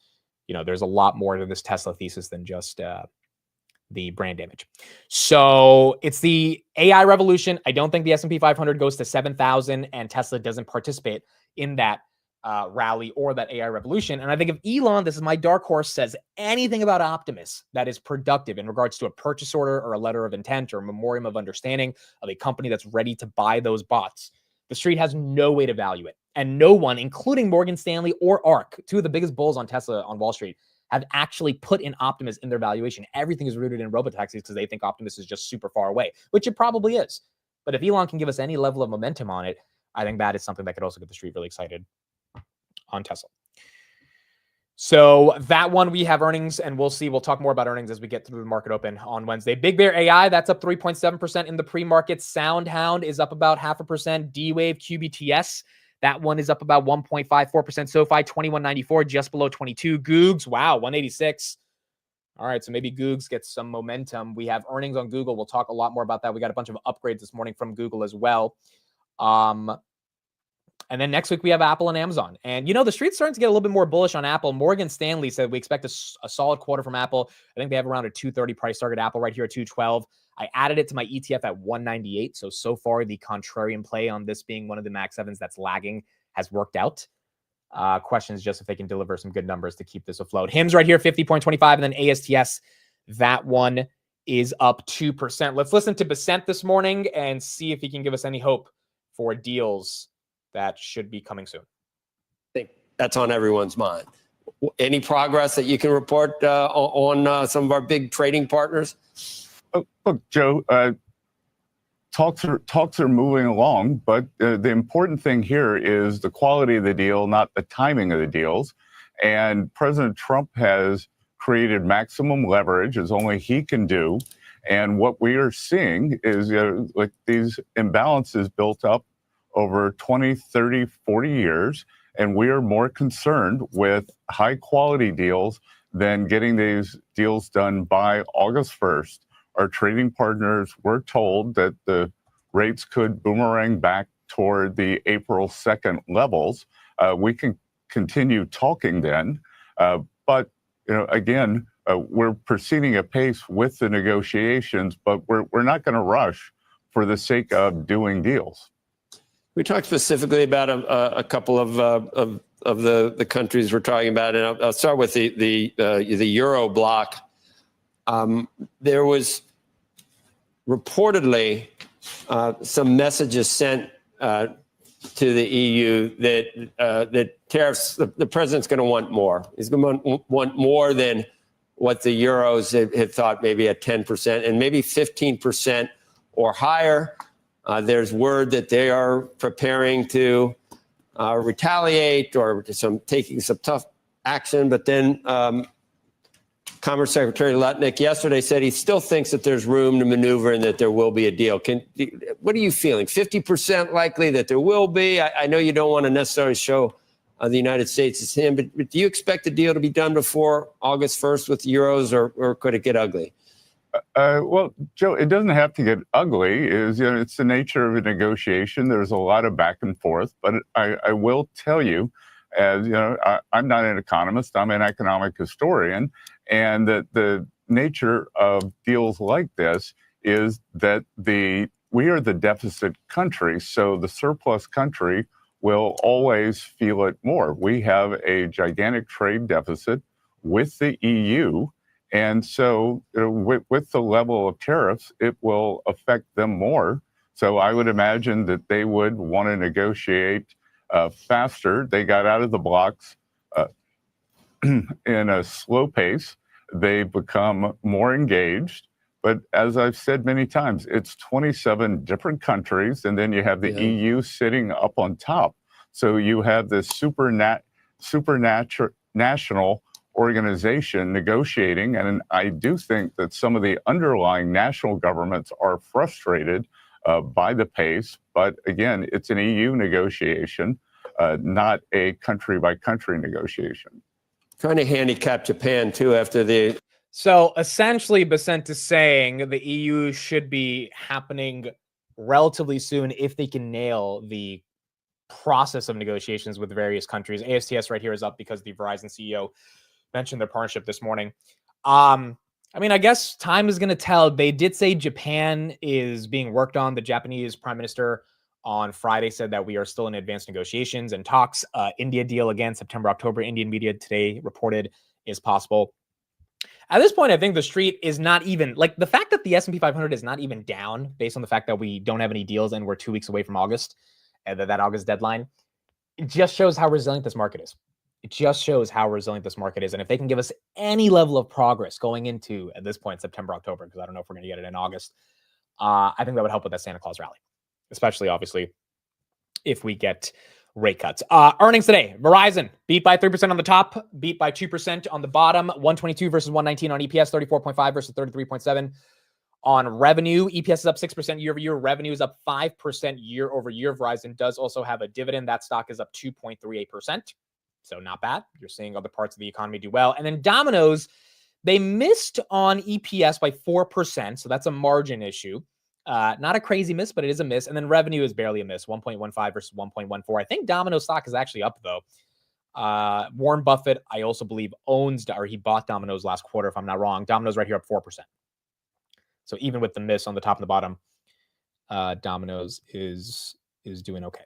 there's a lot more to this Tesla thesis than just the brand damage. So it's the AI revolution. I don't think the S&P 500 goes to 7,000 and Tesla doesn't participate in that rally or that AI revolution. And I think if Elon, this is my dark horse, says anything about Optimus that is productive in regards to a purchase order or a letter of intent or a memorandum of understanding of a company that's ready to buy those bots, the street has no way to value it. And no one, including Morgan Stanley or ARK, two of the biggest bulls on Tesla on Wall Street, have actually put in Optimus in their valuation. Everything is rooted in robotaxis because they think Optimus is just super far away, which it probably is. But if Elon can give us any level of momentum on it, I think that is something that could also get the street really excited on Tesla. So that one, we have earnings, and we'll see. We'll talk more about earnings as we get through the market open on Wednesday. Big Bear AI, that's up 3.7% in the pre-market. SoundHound is up about 0.5%. D-Wave QBTS, that one is up about 1.54%. SoFi 21.94, just below 22. Googs, wow, 186. All right, so maybe Googs gets some momentum. We have earnings on Google. We'll talk a lot more about that. We got a bunch of upgrades this morning from Google as well. And then next week we have Apple and Amazon. And, the street's starting to get a little bit more bullish on Apple. Morgan Stanley said we expect a solid quarter from Apple. I think they have around a 230 price target. Apple right here at 212. I added it to my ETF at 198. So far, the contrarian play on this being one of the Max 7s that's lagging has worked out. Question is just if they can deliver some good numbers to keep this afloat. HIMS right here, 50.25. And then ASTS, that one is up 2%. Let's listen to Bessent this morning and see if he can give us any hope for deals that should be coming soon. I think that's on everyone's mind. Any progress that you can report on some of our big trading partners? Look, Joe, talks are moving along, but the important thing here is the quality of the deal, not the timing of the deals. And President Trump has created maximum leverage, as only he can do. And what we are seeing is like these imbalances built up over 20, 30, 40 years. And we are more concerned with high quality deals than getting these deals done by August 1st. Our trading partners were told that the rates could boomerang back toward the April 2nd levels. We can continue talking then. But again, we're proceeding at pace with the negotiations, but we're not going to rush for the sake of doing deals. We talked specifically about a couple of the countries we're talking about, and I'll start with the Euro bloc. There was reportedly some messages sent to the EU that tariffs, the president's going to want more. He's going to want more than what the Euros had thought, maybe at 10% and maybe 15% or higher. There's word that they are preparing to retaliate or taking some tough action. But then Commerce Secretary Lutnick yesterday said he still thinks that there's room to maneuver and that there will be a deal. What are you feeling? 50% likely that there will be? I know you don't want to necessarily show the United States as him, but do you expect the deal to be done before August 1st with Euros, or could it get ugly? Well, Joe, it doesn't have to get ugly. It's the nature of a negotiation. There's a lot of back and forth, but I will tell you, as I'm not an economist, I'm an economic historian, and that the nature of deals like this is that we are the deficit country, so the surplus country will always feel it more. We have a gigantic trade deficit with the EU. And so with the level of tariffs, it will affect them more. So I would imagine that they would want to negotiate faster. They got out of the blocks in a slow pace. They've become more engaged. But as I've said many times, it's 27 different countries, and then you have the EU sitting up on top. So you have this national organization negotiating, and I do think that some of the underlying national governments are frustrated by the pace. But again, it's an EU negotiation, not a country-by-country negotiation. Trying to handicap Japan too after the. So essentially, Bessent is saying the EU should be happening relatively soon if they can nail the process of negotiations with various countries. ASTS right here is up because the Verizon CEO mentioned their partnership this morning. I guess time is going to tell. They did say Japan is being worked on. The Japanese Prime Minister on Friday said that we are still in advanced negotiations and talks. India deal again, September, October. Indian media today reported is possible. At this point, I think the street is not even, like, the fact that the S&P 500 is not even down based on the fact that we don't have any deals and we're 2 weeks away from August, and that August deadline, it just shows how resilient this market is. It just shows how resilient this market is. And if they can give us any level of progress going into, at this point, September, October, because I don't know if we're going to get it in August, I think that would help with that Santa Claus rally, especially, obviously, if we get rate cuts. Earnings today. Verizon beat by 3% on the top, beat by 2% on the bottom. 122 versus 119 on EPS, 34.5 versus 33.7 on revenue. EPS is up 6% year over year. Revenue is up 5% year over year. Verizon does also have a dividend. That stock is up 2.38%. So not bad. You're seeing other parts of the economy do well. And then Domino's, they missed on EPS by 4%. So that's a margin issue. Not a crazy miss, but it is a miss. And then revenue is barely a miss, 1.15 versus 1.14. I think Domino's stock is actually up, though. Warren Buffett, I also believe, he bought Domino's last quarter, if I'm not wrong. Domino's right here up 4%. So even with the miss on the top and the bottom, Domino's is doing okay.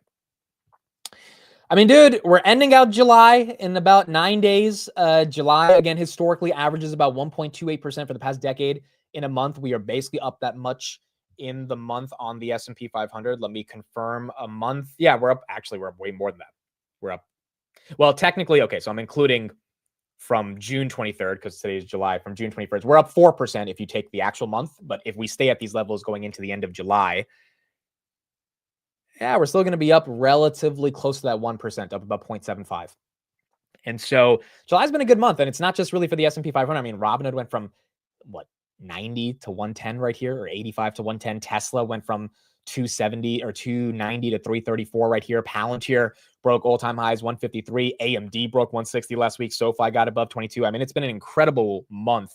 I mean, dude, we're ending out July in about 9 days. July, again, historically averages about 1.28% for the past decade. In a month, we are basically up that much in the month on the S&P 500. Let me confirm a month. Yeah, we're up. Actually, we're up way more than that. We're up. Well, technically, okay, so I'm including from June 23rd, because today is July, from June 21st. We're up 4% if you take the actual month. But if we stay at these levels going into the end of July, yeah, we're still going to be up relatively close to that 1%, up about 0.75. And so July's been a good month. And it's not just really for the S&P 500. I mean, Robinhood went from, 90 to 110 right here, or 85 to 110. Tesla went from 270 or 290 to 334 right here. Palantir broke all-time highs, 153. AMD broke 160 last week. SoFi got above 22. I mean, it's been an incredible month.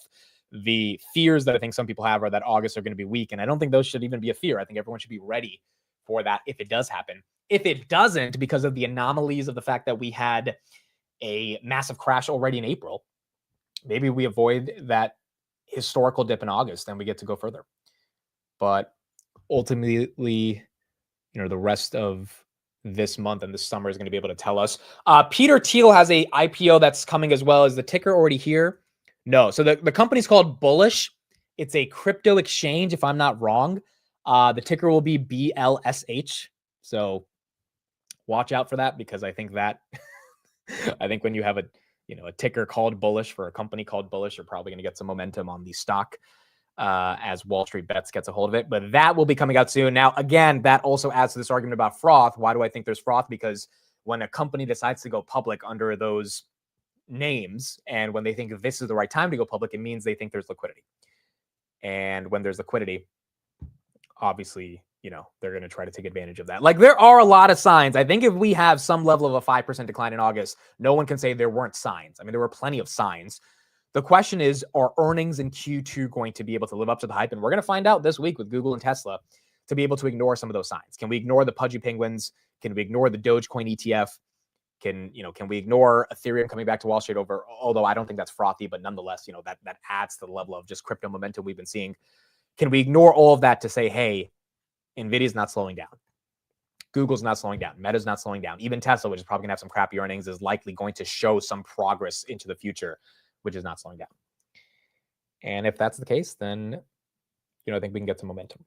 The fears that I think some people have are that August are going to be weak, and I don't think those should even be a fear. I think everyone should be ready for that if it does happen. If it doesn't, because of the anomalies of the fact that we had a massive crash already in April, maybe we avoid that historical dip in August and we get to go further. But ultimately, the rest of this month and this summer is going to be able to tell us. Peter Thiel has a IPO that's coming as well. Is the ticker already here? No. So the company's called Bullish. It's a crypto exchange, if I'm not wrong. The ticker will be BLSH. So watch out for that, because I think that I think when you have a ticker called Bullish for a company called Bullish, you're probably going to get some momentum on the stock as Wall Street Bets gets a hold of it. But that will be coming out soon. Now, again, that also adds to this argument about froth. Why do I think there's froth? Because when a company decides to go public under those names, and when they think this is the right time to go public, it means they think there's liquidity. And when there's liquidity, obviously, they're going to try to take advantage of that. Like, there are a lot of signs. I think if we have some level of a 5% decline in August, no one can say there weren't signs. I mean, there were plenty of signs. The question is, are earnings in Q2 going to be able to live up to the hype? And we're going to find out this week with Google and Tesla to be able to ignore some of those signs. Can we ignore the pudgy penguins? Can we ignore the Dogecoin ETF? Can we ignore Ethereum coming back to Wall Street although I don't think that's frothy, but nonetheless, that adds to the level of just crypto momentum we've been seeing. Can we ignore all of that to say, hey, NVIDIA's not slowing down, Google's not slowing down, Meta's not slowing down, even Tesla, which is probably gonna have some crappy earnings, is likely going to show some progress into the future, which is not slowing down. And if that's the case, then I think we can get some momentum.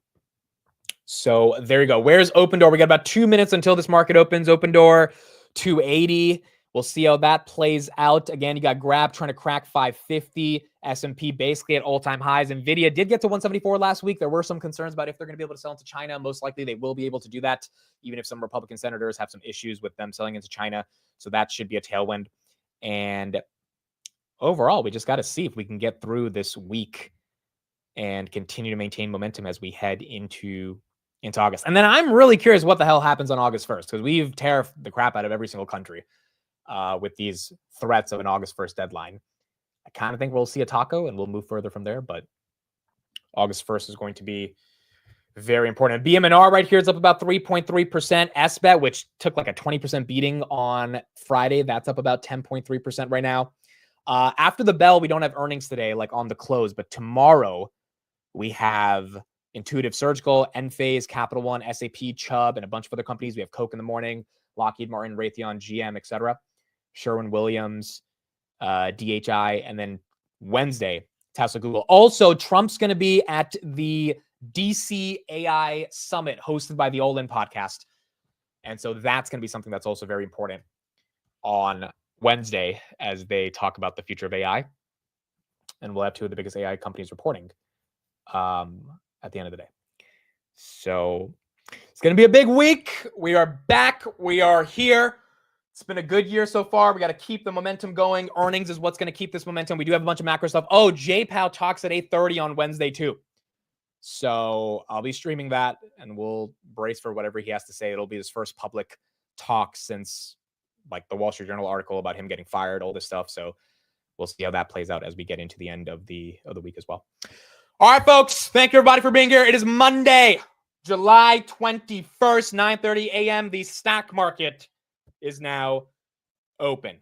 So there you go. Where's Open Door? We got about 2 minutes until this market opens. Open Door 280. We'll see how that plays out. Again, you got Grab trying to crack 550. S&P basically at all-time highs. NVIDIA did get to 174 last week. There were some concerns about if they're going to be able to sell into China. Most likely they will be able to do that, even if some Republican senators have some issues with them selling into China. So that should be a tailwind. And overall, we just got to see if we can get through this week and continue to maintain momentum as we head into August. And then I'm really curious what the hell happens on August 1st, because we've tariffed the crap out of every single country with these threats of an August 1st deadline. I kind of think we'll see a taco and we'll move further from there, but August 1st is going to be very important. BMNR right here is up about 3.3%. SBET, which took like a 20% beating on Friday, that's up about 10.3% right now. After the bell, we don't have earnings today, like on the close, but tomorrow we have Intuitive Surgical, Enphase, Capital One, SAP, Chubb, and a bunch of other companies. We have Coke in the morning, Lockheed Martin, Raytheon, GM, etc. Sherwin-Williams, DHI, and then Wednesday, Tesla, Google. Also, Trump's going to be at the DC AI Summit hosted by the All In podcast. And so that's going to be something that's also very important on Wednesday as they talk about the future of AI. And we'll have two of the biggest AI companies reporting at the end of the day. So It's going to be a big week. We are back. We are here. It's been a good year so far. We got to keep the momentum going. Earnings is what's going to keep this momentum. We do have a bunch of macro stuff. Oh, J-Pow talks at 8:30 on Wednesday too. So I'll be streaming that, and we'll brace for whatever he has to say. It'll be his first public talk since like the Wall Street Journal article about him getting fired, all this stuff. So we'll see how that plays out as we get into the end of the week as well. All right, folks. Thank you, everybody, for being here. It is Monday, July 21st, 9:30 a.m. The stock market is now open.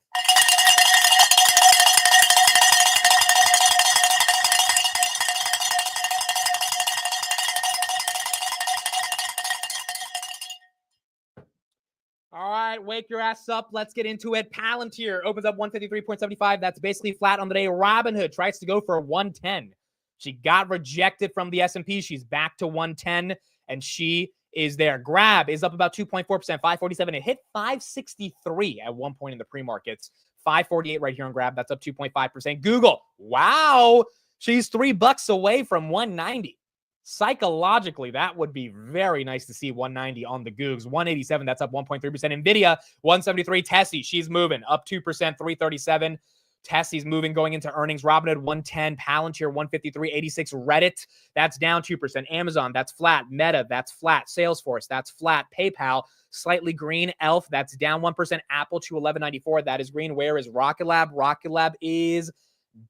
All right, wake your ass up. Let's get into it. Palantir opens up 153.75. That's basically flat on the day. Robinhood tries to go for 110. She got rejected from the S&P. She's back to 110, and she is there. Grab is up about 2.4%, 547. It hit 563 at one point in the pre-markets. 548 right here on Grab. That's up 2.5%. Google, wow, she's $3 away from 190. Psychologically, that would be very nice to see 190 on the Googs. 187, that's up 1.3%. NVIDIA, 173. Tessie, she's moving up 2%, 337. Tessie's moving going into earnings. Robinhood, 110. Palantir, 153. 86. Reddit, that's down 2%. Amazon, that's flat. Meta, that's flat. Salesforce, that's flat. PayPal, slightly green. Elf, that's down 1%. Apple, to 1194. That is green. Where is Rocket Lab? Rocket Lab is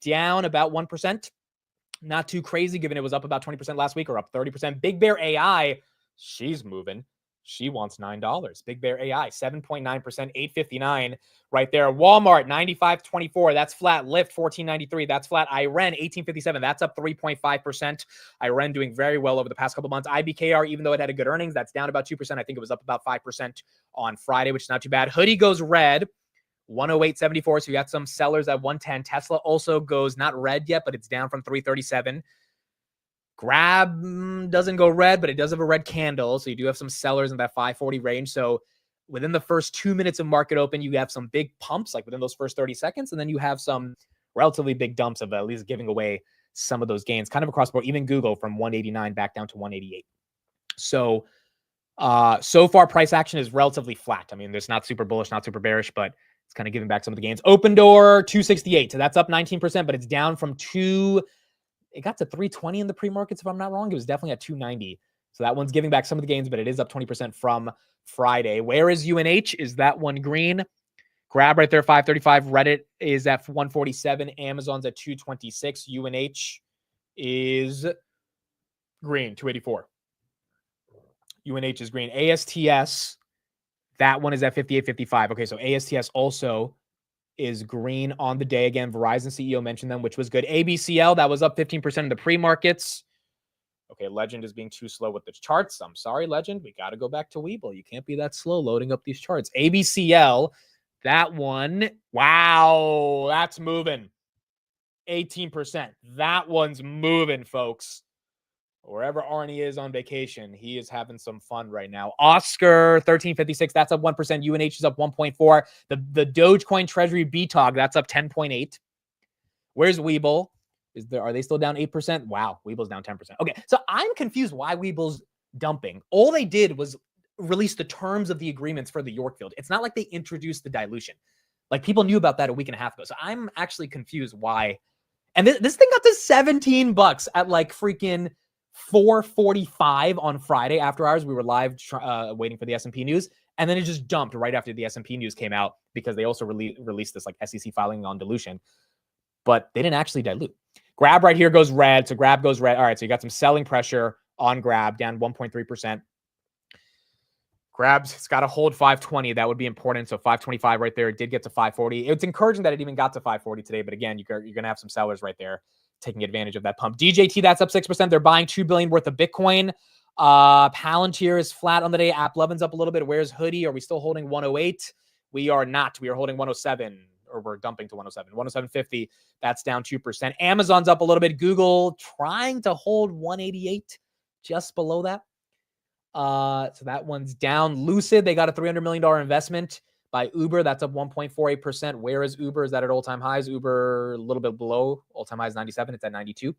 down about 1%. Not too crazy, given it was up about 20% last week, or up 30%. Big Bear AI, she's moving. She wants $9. Big Bear AI, 7.9%, 859 right there. Walmart, 95.24. That's flat. Lyft, 14.93. That's flat. IREN, 18.57. That's up 3.5%. IREN doing very well over the past couple months. IBKR, even though it had a good earnings, that's down about 2%. I think it was up about 5% on Friday, which is not too bad. Hoodie goes red. 108.74. So you got some sellers at 110. Tesla also goes not red yet, but it's down from 337. Grab doesn't go red, but it does have a red candle. So you do have some sellers in that 540 range. So within the first 2 minutes of market open, you have some big pumps, like within those first 30 seconds. And then you have some relatively big dumps of at least giving away some of those gains, kind of across the board. Even Google from 189 back down to 188. So so far price action is relatively flat. I mean, there's not super bullish, not super bearish, but it's kind of giving back some of the gains. Open Door, 268. So that's up 19%, but it's down from it got to 320 in the pre-markets, if I'm not wrong. It was definitely at 290. So that one's giving back some of the gains, but it is up 20% from Friday. Where is UNH? Is that one green? Grab right there, 535. Reddit is at 147. Amazon's at 226. UNH is green, 284. UNH is green. ASTS, that one is at 58.55. Okay, so ASTS also is green on the day. Again, Verizon CEO mentioned them, which was good. ABCL, that was up 15% in the pre-markets. Okay, Legend is being too slow with the charts. I'm sorry, Legend. We got to go back to Webull. You can't be that slow loading up these charts. ABCL, that one, wow, that's moving. 18%. That one's moving, folks. Wherever Arnie is on vacation, he is having some fun right now. Oscar, 1356, that's up 1%. UNH is up 1.4. The Dogecoin Treasury BTOG, that's up 10.8. Where's Webull? Are they still down 8%? Wow, Webull's down 10%. Okay, so I'm confused why Webull's dumping. All they did was release the terms of the agreements for the Yorkfield. It's not like they introduced the dilution. Like, people knew about that a week and a half ago. So I'm actually confused why. And this thing got to $17 at like freaking 4:45 on Friday after hours. We were live waiting for the S&P news, and then it just dumped right after the S&P news came out, because they also released this like SEC filing on dilution, but they didn't actually dilute. Grab right here goes red, so Grab goes red. All right, so you got some selling pressure on Grab, down 1.3%. Grab's, it's got to hold 520. That would be important. So 525 right there. It did get to 540. It's encouraging that it even got to 540 today, but again, you're going to have some sellers right there taking advantage of that pump. DJT, that's up 6%. They're buying $2 billion worth of Bitcoin. Palantir is flat on the day. AppLovin's up a little bit. Where's Hoodie? Are we still holding 108? We are not. We are holding 107, or we're dumping to 107. 107.50. That's down 2%. Amazon's up a little bit. Google trying to hold 188, just below that. So that one's down. Lucid, they got a $300 million investment by Uber. That's up 1.48%. Where is Uber? Is that at all-time highs? Uber a little bit below. All-time highs 97. It's at 92.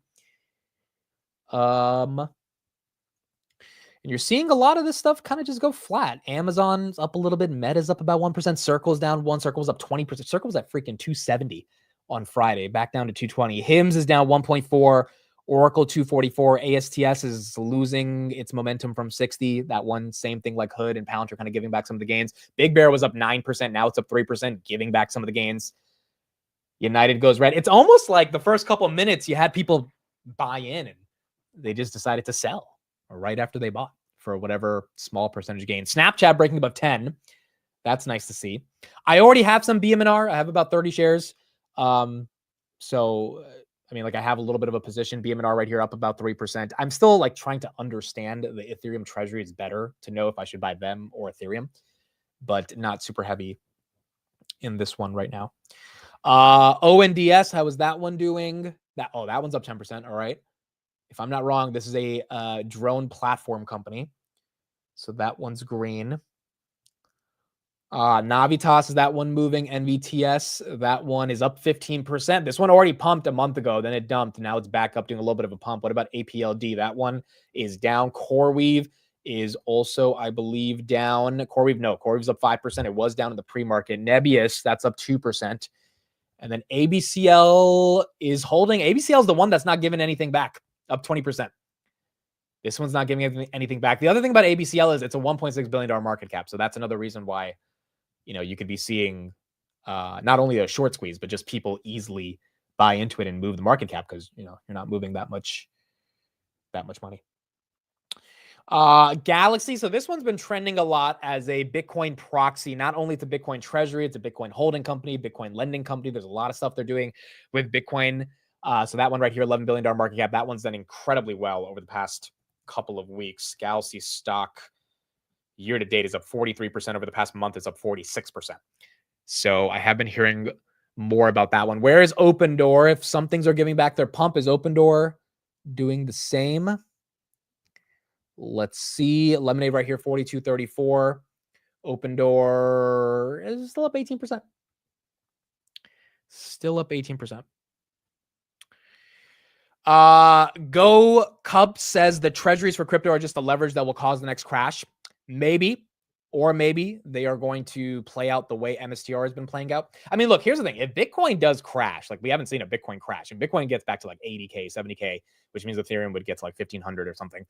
And you're seeing a lot of this stuff kind of just go flat. Amazon's up a little bit. Meta's up about 1%. Circle's down 1%. Circle's up 20%. Circle's at freaking 270 on Friday, back down to 220. HIMS is down 1.4. Oracle 244. ASTS is losing its momentum from 60. That one, same thing like Hood and Palantir kind of giving back some of the gains. Big Bear was up 9%. Now it's up 3%, giving back some of the gains. United goes red. It's almost like the first couple of minutes you had people buy in and they just decided to sell right after they bought for whatever small percentage gain. Snapchat breaking above 10. That's nice to see. I already have some BMNR. I have about 30 shares. So, I mean, like I have a little bit of a position. BMNR right here up about 3%. I'm still like trying to understand the Ethereum treasury. It's better to know if I should buy them or Ethereum, but not super heavy in this one right now. ONDS, how is that one doing? That one's up 10%. All right. If I'm not wrong, this is a drone platform company. So that one's green. Navitas, is that one moving? NVTS, that one is up 15%. This one already pumped a month ago, then it dumped. Now it's back up doing a little bit of a pump. What about APLD? That one is down. CoreWeave is also, I believe, down. CoreWeave's up 5%. It was down in the pre-market. Nebius, that's up 2%. And then ABCL is holding. ABCL is the one that's not giving anything back, up 20%. This one's not giving anything back. The other thing about ABCL is it's a $1.6 billion market cap. So that's another reason why, you could be seeing not only a short squeeze, but just people easily buy into it and move the market cap because, you're not moving that much money. Galaxy. So this one's been trending a lot as a Bitcoin proxy, not only to Bitcoin treasury, it's a Bitcoin holding company, Bitcoin lending company. There's a lot of stuff they're doing with Bitcoin. So that one right here, $11 billion market cap, that one's done incredibly well over the past couple of weeks. Galaxy stock year to date is up 43%. Over the past month, it's up 46%. So I have been hearing more about that one. Where is Open Door? If some things are giving back their pump, is Open Door doing the same? Let's see. Lemonade right here, 42.34. Open Door is still up 18%. Still up 18%. Go Cub says the treasuries for crypto are just a leverage that will cause the next crash. Maybe, or maybe they are going to play out the way MSTR has been playing out. I mean, look, here's the thing. If Bitcoin does crash, like we haven't seen a Bitcoin crash, and Bitcoin gets back to like 80K, 70K, which means Ethereum would get to like 1,500 or something,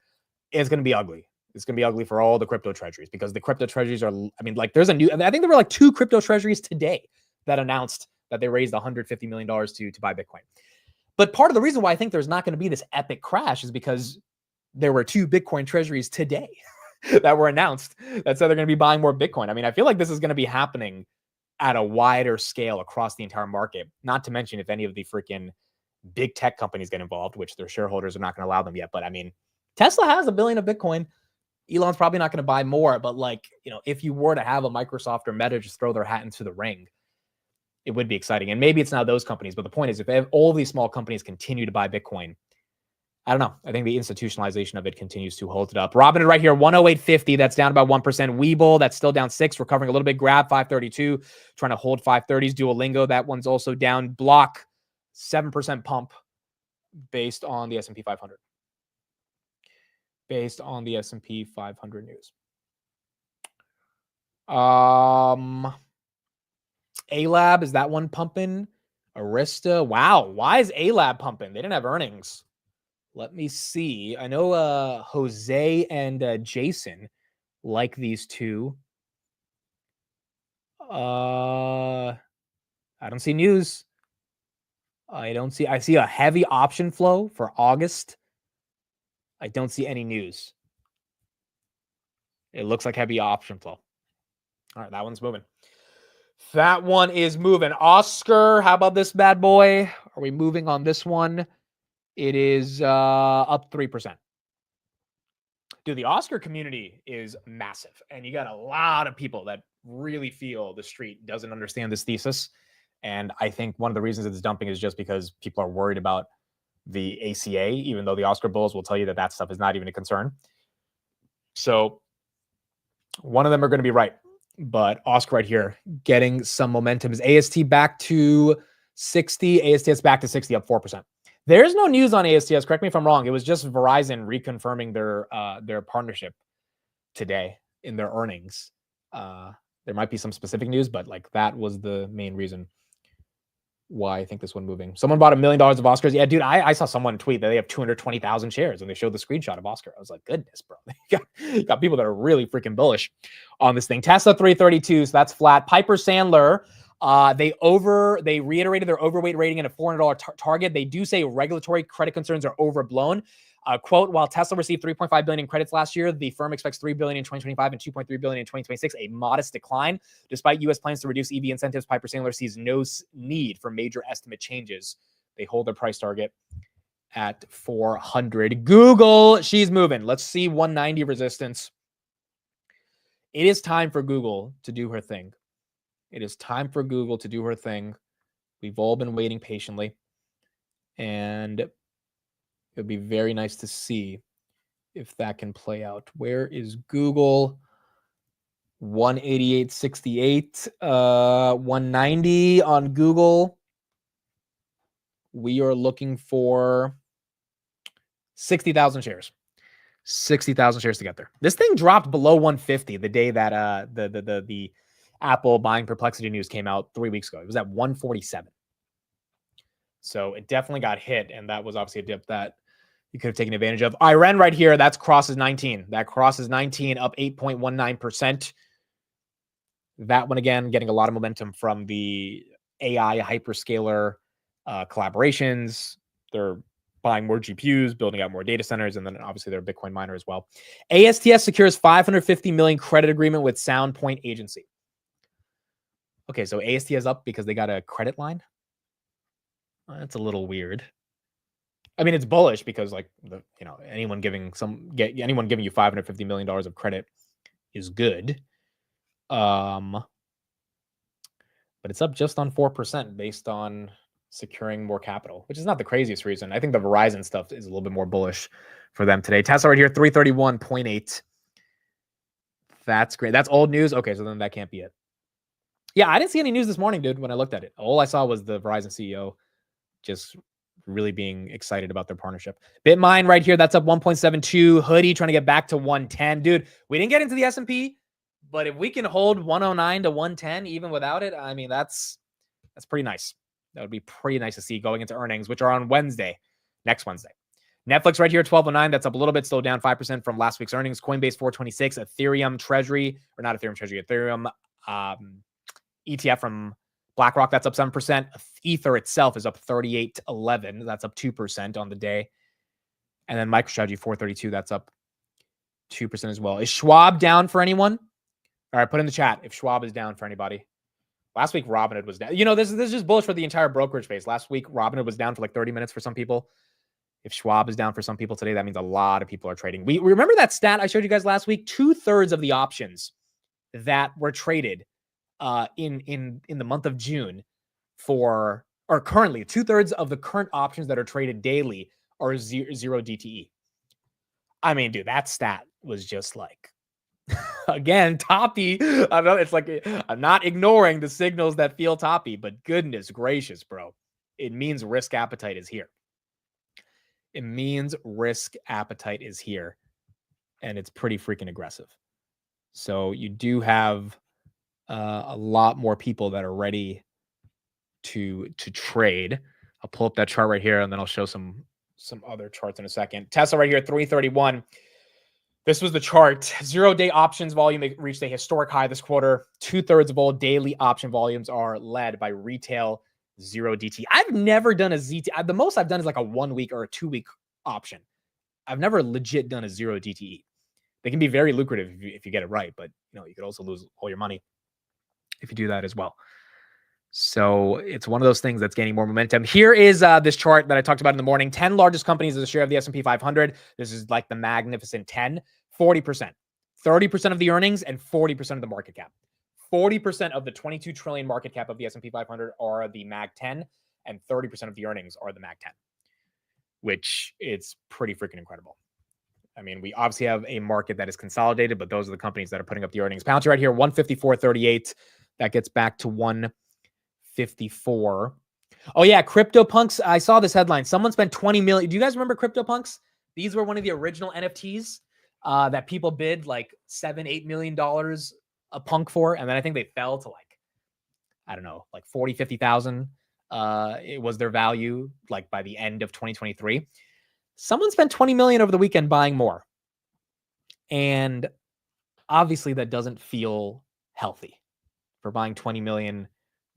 it's going to be ugly. It's going to be ugly for all the crypto treasuries because the crypto treasuries are, I mean, like there's I think there were like 2 crypto treasuries today that announced that they raised $150 million to buy Bitcoin. But part of the reason why I think there's not going to be this epic crash is because there were 2 Bitcoin treasuries today that were announced that said they're going to be buying more Bitcoin. I mean, I feel like this is going to be happening at a wider scale across the entire market, not to mention if any of the freaking big tech companies get involved, which their shareholders are not going to allow them yet. But I mean, Tesla has $1 billion of Bitcoin. Elon's probably not going to buy more, but like, if you were to have a Microsoft or Meta just throw their hat into the ring, it would be exciting. And maybe it's not those companies, but the point is if all these small companies continue to buy Bitcoin, I don't know. I think the institutionalization of it continues to hold it up. Robinhood right here, 108.50. That's down about 1%. Webull, that's still down 6, recovering a little bit. Grab 532, trying to hold 530s. Duolingo, that one's also down. Block, 7% pump based on the S&P 500. Based on the S&P 500 news. A-Lab, is that one pumping? Arista, wow. Why is A-Lab pumping? They didn't have earnings. Let me see. I know Jose and Jason like these two. I don't see news. I see a heavy option flow for August. I don't see any news. It looks like heavy option flow. All right, that one's moving. That one is moving. Oscar, how about this bad boy? Are we moving on this one? It is up 3%. Dude, the Oscar community is massive. And you got a lot of people that really feel the street doesn't understand this thesis. And I think one of the reasons it's dumping is just because people are worried about the ACA, even though the Oscar bulls will tell you that stuff is not even a concern. So one of them are going to be right. But Oscar right here getting some momentum. Is AST back to 60? AST's back to 60, up 4%. There's no news on ASTS. Correct me if I'm wrong. It was just Verizon reconfirming their partnership today in their earnings. There might be some specific news, but like that was the main reason why I think this one moving. Someone bought $1 million of Oscars. Yeah, dude, I saw someone tweet that they have 220,000 shares and they showed the screenshot of Oscar. I was like, goodness, bro. You got people that are really freaking bullish on this thing. Tesla 332, so that's flat. Piper Sandler, they reiterated their overweight rating at a $400 target. They do say regulatory credit concerns are overblown. Quote, while Tesla received $3.5 billion in credits last year, the firm expects $3 billion in 2025 and $2.3 billion in 2026, a modest decline. Despite U.S. plans to reduce EV incentives, Piper Sandler sees no need for major estimate changes. They hold their price target at 400. Google, she's moving. Let's see 190 resistance. It is time for Google to do her thing. It is time for Google to do her thing. We've all been waiting patiently. And it would be very nice to see if that can play out. Where is Google? 188.68, 190 on Google. We are looking for 60,000 shares. 60,000 shares to get there. This thing dropped below 150 the day that the Apple buying Perplexity news came out 3 weeks ago. It was at 147. So it definitely got hit, and that was obviously a dip that you could have taken advantage of. Iran right here, that's crosses 19. That crosses 19, up 8.19%. That one, again, getting a lot of momentum from the AI hyperscaler collaborations. They're buying more GPUs, building out more data centers, and then obviously they're a Bitcoin miner as well. ASTS secures $550 million credit agreement with Sound Point Agency. Okay, so ASTS up because they got a credit line? Well, that's a little weird. I mean, it's bullish because, like, anyone giving you $550 million of credit is good. But it's up just on 4% based on securing more capital, which is not the craziest reason. I think the Verizon stuff is a little bit more bullish for them today. Tesla right here, 331.8. That's great. That's old news. Okay, so then that can't be it. Yeah, I didn't see any news this morning, dude, when I looked at it. All I saw was the Verizon CEO just really being excited about their partnership. BitMine right here, that's up 1.72. Hoodie trying to get back to 110. Dude, we didn't get into the S&P, but if we can hold 109 to 110 even without it, I mean, that's pretty nice. That would be pretty nice to see going into earnings, which are on Wednesday, next Wednesday. Netflix right here, 1209. That's up a little bit, still down 5% from last week's earnings. Coinbase 426. Ethereum Treasury, or not Ethereum Treasury, Ethereum ETF from BlackRock, that's up 7%. Ether itself is up 38.11. That's up 2% on the day. And then MicroStrategy 432, that's up 2% as well. Is Schwab down for anyone? All right, put in the chat if Schwab is down for anybody. Last week, Robinhood was down. This is just bullish for the entire brokerage space. Last week, Robinhood was down for like 30 minutes for some people. If Schwab is down for some people today, that means a lot of people are trading. We remember that stat I showed you guys last week? 2/3 of the options that were traded in the month of June currently 2/3 of the current options that are traded daily are zero DTE. I mean, dude, that stat was just like, again, toppy. I know it's like, I'm not ignoring the signals that feel toppy, but goodness gracious, bro. It means risk appetite is here. It means risk appetite is here. And it's pretty freaking aggressive. So you do have a lot more people that are ready to trade. I'll pull up that chart right here, and then I'll show some other charts in a second. Tesla right here, 331. This was the chart. 0-day options volume reached a historic high this quarter. 2/3 of all daily option volumes are led by retail 0 DT. I've never done a ZT. The most I've done is like a 1 week or a 2 week option. I've never legit done a 0 DTE. They can be very lucrative if you get it right, but you could also lose all your money if you do that as well. So it's one of those things that's gaining more momentum. Here is this chart that I talked about in the morning. 10 largest companies as a share of the S&P 500. This is like the magnificent 10. 40%. 30% of the earnings and 40% of the market cap. 40% of the 22 trillion market cap of the S&P 500 are the Mag 10, and 30% of the earnings are the Mag 10, which is pretty freaking incredible. I mean, we obviously have a market that is consolidated, but those are the companies that are putting up the earnings. Pounce right here, 154.38. That gets back to 154. Oh yeah, CryptoPunks. I saw this headline. Someone spent 20 million. Do you guys remember CryptoPunks? These were one of the original NFTs that people bid like $7-8 million a punk for, and then I think they fell to like, I don't know, like 40,000-50,000. It was their value like by the end of 2023. Someone spent 20 million over the weekend buying more, and obviously that doesn't feel healthy for buying 20 million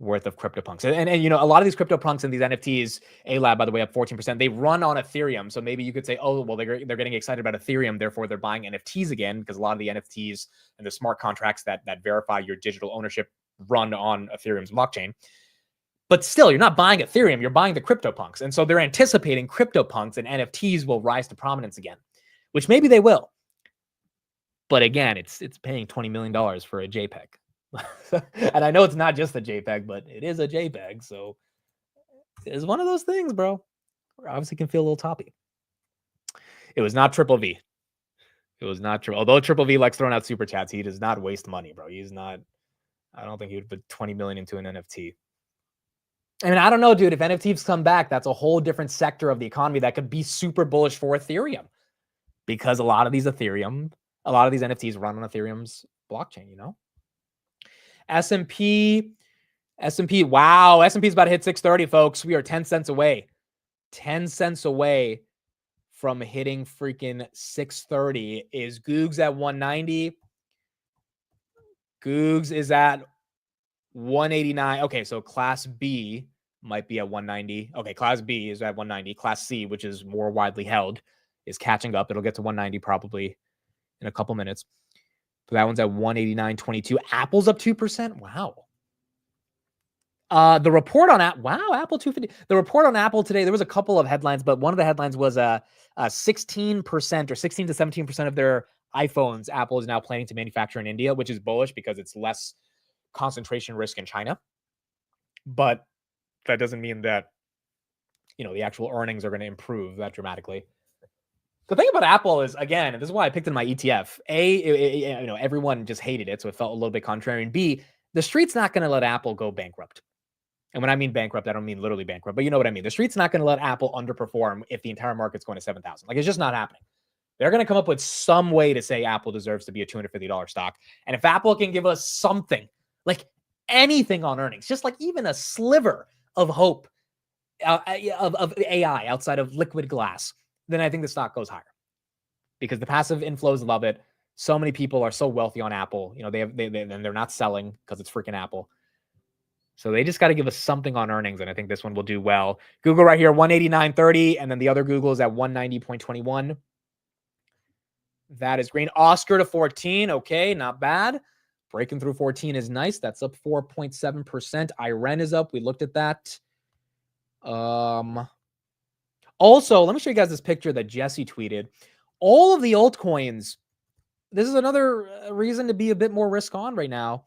worth of CryptoPunks. And you know, a lot of these CryptoPunks and these NFTs, A-Lab, by the way, up 14%, they run on Ethereum. So maybe you could say, oh, well, they're getting excited about Ethereum, therefore they're buying NFTs again, because a lot of the NFTs and the smart contracts that verify your digital ownership run on Ethereum's blockchain. But still, you're not buying Ethereum, you're buying the CryptoPunks. And so they're anticipating CryptoPunks and NFTs will rise to prominence again, which maybe they will. But again, it's paying $20 million for a JPEG. And I know it's not just a JPEG, but it is a JPEG. So it's one of those things, bro. Obviously can feel a little toppy. It was not Triple V. It was not true. Although Triple V likes throwing out super chats, he does not waste money, bro. He's not, I don't think he would put 20 million into an NFT. I mean, I don't know, dude. If NFTs come back, that's a whole different sector of the economy that could be super bullish for Ethereum, because a lot of these NFTs run on Ethereum's blockchain, you know? S&P, wow. S&P's about to hit 630, folks. We are 10 cents away. 10 cents away from hitting freaking 630. Is Googs at 190? Googs is at 189. Okay, so Class B might be at 190. Okay, Class B is at 190. Class C, which is more widely held, is catching up. It'll get to 190 probably in a couple minutes. So that one's at 189.22. Apple's up 2%. Wow. The report on Apple, wow, Apple 250. The report on Apple today, there was a couple of headlines, but one of the headlines was 16% or 16 to 17% of their iPhones, Apple is now planning to manufacture in India, which is bullish because it's less concentration risk in China. But that doesn't mean that, you know, the actual earnings are going to improve that dramatically. The thing about Apple is, again, and this is why I picked in my ETF. A, you know, everyone just hated it, so it felt a little bit contrary. And B, the street's not going to let Apple go bankrupt. And when I mean bankrupt, I don't mean literally bankrupt, but you know what I mean. The street's not going to let Apple underperform if the entire market's going to 7,000. Like, it's just not happening. They're going to come up with some way to say Apple deserves to be a $250 stock. And if Apple can give us something, like anything on earnings, just like even a sliver of hope of AI outside of liquid glass, then I think the stock goes higher, because the passive inflows love it. So many people are so wealthy on Apple. You know, they're not selling because it's freaking Apple. So they just got to give us something on earnings, and I think this one will do well. Google right here, 189.30, and then the other Google is at 190.21. That is green. Oscar to 14. Okay, not bad. Breaking through 14 is nice. That's up 4.7%. Iren is up. We looked at that. Also, let me show you guys this picture that Jesse tweeted. All of the altcoins, this is another reason to be a bit more risk on right now.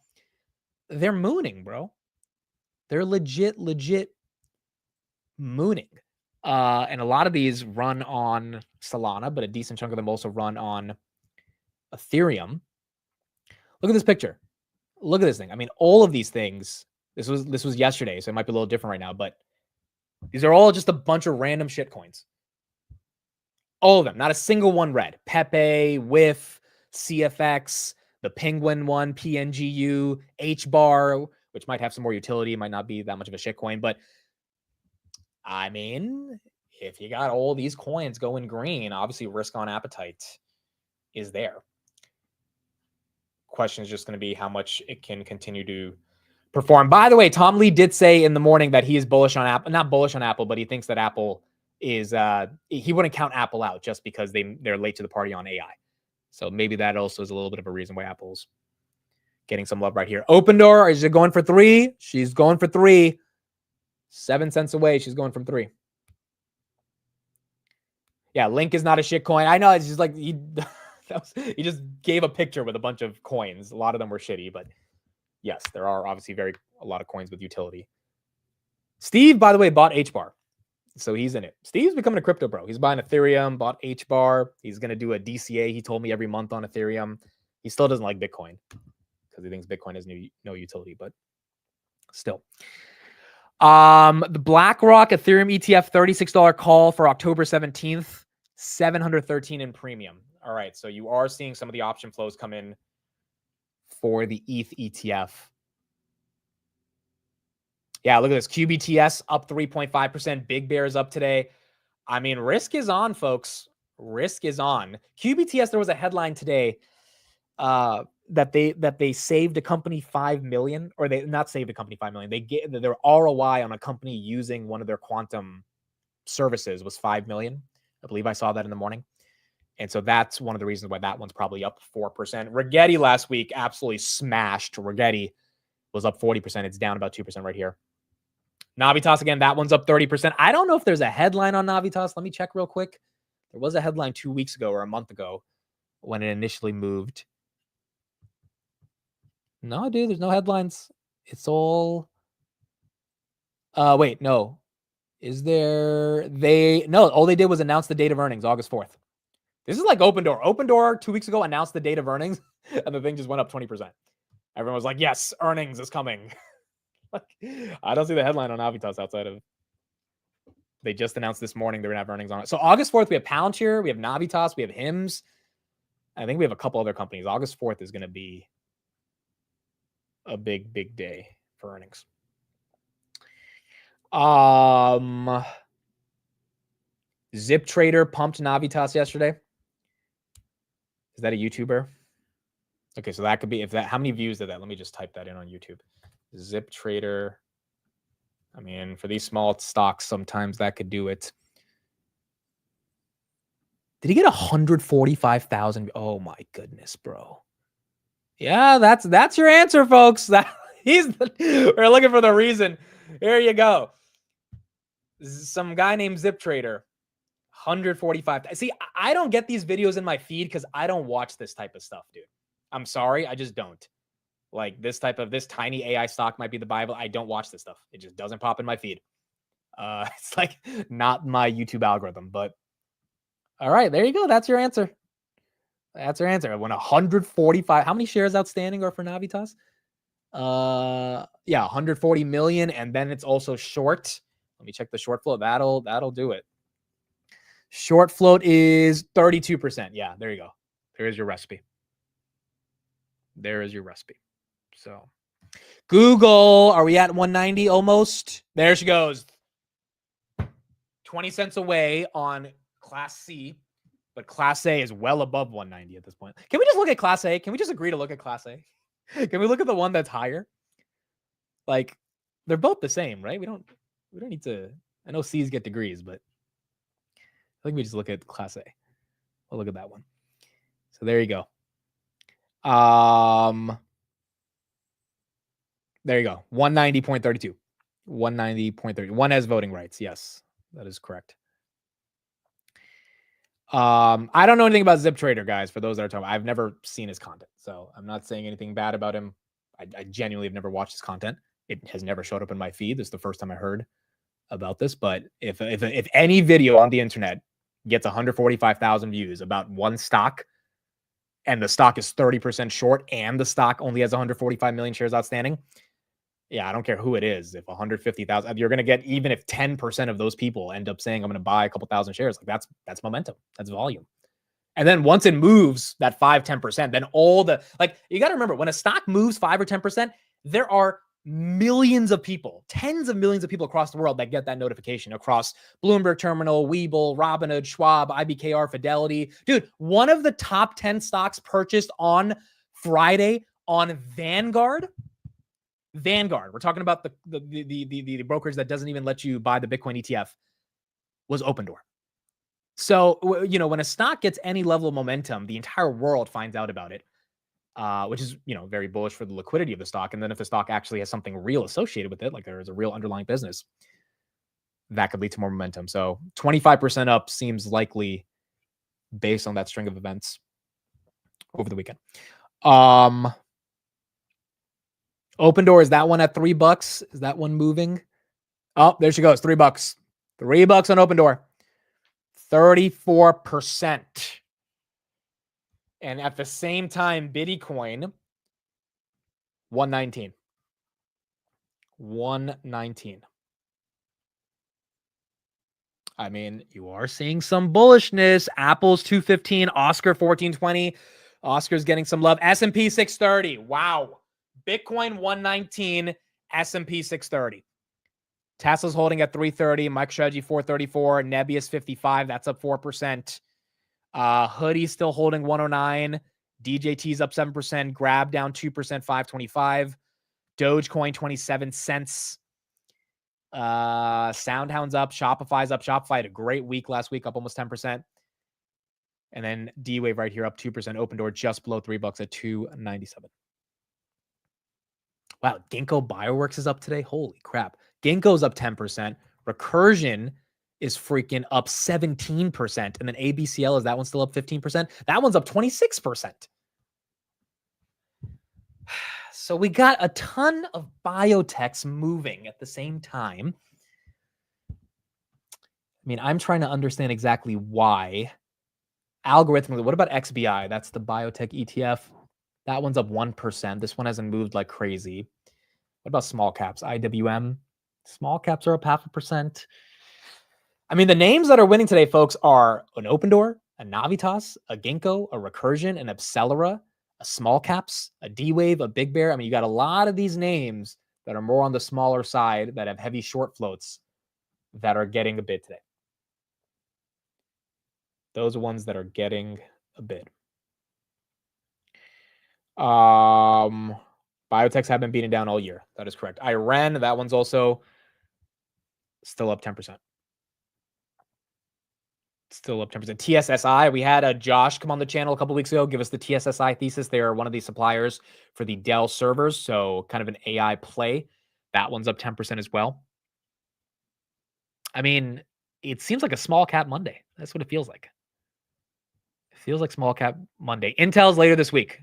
They're mooning, bro. They're legit mooning. And a lot of these run on Solana, but a decent chunk of them also run on Ethereum. Look at this picture. Look at this thing. I mean, all of these things, this was yesterday, so it might be a little different right now, but these are all just a bunch of random shit coins. All of them, not a single one red. Pepe, WIF, CFX, the Penguin one, PNGU, HBAR, which might have some more utility, might not be that much of a shit coin. But I mean, if you got all these coins going green, obviously risk on appetite is there. Question is just going to be how much it can continue to perform. By the way, Tom Lee did say in the morning that he is bullish on Apple, not bullish on Apple, but he thinks that Apple is, he wouldn't count Apple out just because they're late to the party on AI. So maybe that also is a little bit of a reason why Apple's getting some love right here. Open Door, is she going for 3? She's going for 3. 7 cents away. She's going from 3. Yeah, Link is not a shit coin. I know, it's just like he he just gave a picture with a bunch of coins. A lot of them were shitty, but yes, there are obviously a lot of coins with utility. Steve, by the way, bought HBAR. So he's in it. Steve's becoming a crypto bro. He's buying Ethereum, bought HBAR. He's going to do a DCA, he told me, every month on Ethereum. He still doesn't like Bitcoin because he thinks Bitcoin has no utility, but still. The BlackRock Ethereum ETF $36 call for October 17th, 713 in premium. All right, so you are seeing some of the option flows come in for the ETH ETF. Yeah, look at this. QBTS up 3.5%. Big Bear is up today. I mean, risk is on, folks. Risk is on. QBTS, there was a headline today that they saved a company 5 million, or they not saved a company 5 million. They get their ROI on a company using one of their quantum services was 5 million. I believe I saw that in the morning. And so that's one of the reasons why that one's probably up 4%. Rigetti last week absolutely smashed. Rigetti was up 40%. It's down about 2% right here. Navitas, again, that one's up 30%. I don't know if there's a headline on Navitas. Let me check real quick. There was a headline 2 weeks ago or a month ago when it initially moved. No, dude, there's no headlines. It's all... wait, no. Is there... No, all they did was announce the date of earnings, August 4th. This is like Open Door. Open Door 2 weeks ago announced the date of earnings, and the thing just went up 20%. Everyone was like, yes, earnings is coming. I don't see the headline on Navitas outside of they just announced this morning they're gonna have earnings on it. So August 4th, we have Palantir, we have Navitas, we have HIMS. I think we have a couple other companies. August 4th is gonna be a big, big day for earnings. Zip Trader pumped Navitas yesterday. Is that a YouTuber? Okay, so that could be if that. How many views did that? Let me just type that in on YouTube. Zip Trader. I mean, for these small stocks, sometimes that could do it. Did he get 145,000? Oh my goodness, bro. Yeah, that's your answer, folks. We're looking for the reason. Here you go. Some guy named Zip Trader. 145. See, I don't get these videos in my feed because I don't watch this type of stuff, dude. I'm sorry, I just don't. Like this tiny AI stock might be the Bible. I don't watch this stuff. It just doesn't pop in my feed. It's like not my YouTube algorithm, but all right, there you go. That's your answer. That's your answer. When 145, how many shares outstanding are for Navitas? Yeah, 140 million, and then it's also short. Let me check the short float. That'll do it. Short float is 32%. Yeah, there you go. There is your recipe. There is your recipe. So, Google, are we at 190 almost? There she goes. 20 cents away on Class C, but Class A is well above 190 at this point. Can we just look at Class A? Can we just agree to look at Class A? Can we look at the one that's higher? Like, they're both the same, right? We don't need to. I know C's get degrees, but I think we just look at Class A. We'll look at that one. So there you go. There you go. 190.32. 190.30. One has voting rights. Yes, that is correct. I don't know anything about Zip Trader, guys, for those that are talking. I've never seen his content, so I'm not saying anything bad about him. I genuinely have never watched his content. It has never showed up in my feed. This is the first time I heard about this. But if any video on the internet gets 145,000 views about one stock, and the stock is 30% short, and the stock only has 145 million shares outstanding, yeah, I don't care who it is. If 150,000, you're going to get, even if 10% of those people end up saying, I'm going to buy a couple thousand shares, like that's momentum. That's volume. And then once it moves that 5-10%, then all the, like, you got to remember, when a stock moves 5 or 10%, there are millions of people, tens of millions of people across the world that get that notification across Bloomberg Terminal, Webull, Robinhood, Schwab, IBKR, Fidelity. Dude, one of the top 10 stocks purchased on Friday on Vanguard. We're talking about the brokerage that doesn't even let you buy the Bitcoin ETF, was Open Door. So, when a stock gets any level of momentum, the entire world finds out about it, which is, very bullish for the liquidity of the stock. And then if the stock actually has something real associated with it, like there is a real underlying business, that could lead to more momentum. So 25% up seems likely based on that string of events over the weekend. Open Door, is that one at $3? Is that one moving? Oh, there she goes. $3. $3 on Open Door. 34%. And at the same time, Bitcoin, 119. 119. I mean, you are seeing some bullishness. Apple's 215, Oscar 1420. Oscar's getting some love. S&P 630. Wow. Bitcoin 119, S&P 630. Tesla's holding at 330, MicroStrategy 434, Nebius 55. That's up 4%. Hoodie's still holding 109. DJT's up 7%. Grab down 2%, 525. Dogecoin 27 cents. SoundHound's up. Shopify's up. Shopify had a great week last week, up almost 10%. And then D-Wave right here up 2%. Open Door just below $3 at 297. Wow, Ginkgo Bioworks is up today. Holy crap. Ginkgo's up 10%. Recursion is freaking up 17%. And then ABCL, is that one still up 15%? That one's up 26%. So we got a ton of biotechs moving at the same time. I mean, I'm trying to understand exactly why. Algorithmically, what about XBI? That's the biotech ETF. That one's up 1%. This one hasn't moved like crazy. What about small caps? IWM. Small caps are up 0.5%. I mean, the names that are winning today, folks, are an Open Door, a Navitas, a Ginkgo, a Recursion, an Accelera, a small caps, a D-Wave, a Big Bear. I mean, you got a lot of these names that are more on the smaller side that have heavy short floats that are getting a bid today. Those are ones that are getting a bid. Biotechs have been beaten down all year. That is correct. Iran, that one's also still up 10%. Still up 10%. TSSI, we had Josh come on the channel a couple weeks ago, give us the TSSI thesis. They are one of the suppliers for the Dell servers, so kind of an AI play. That one's up 10% as well. I mean, it seems like a small cap Monday. That's what it feels like. It feels like small cap Monday. Intel's later this week.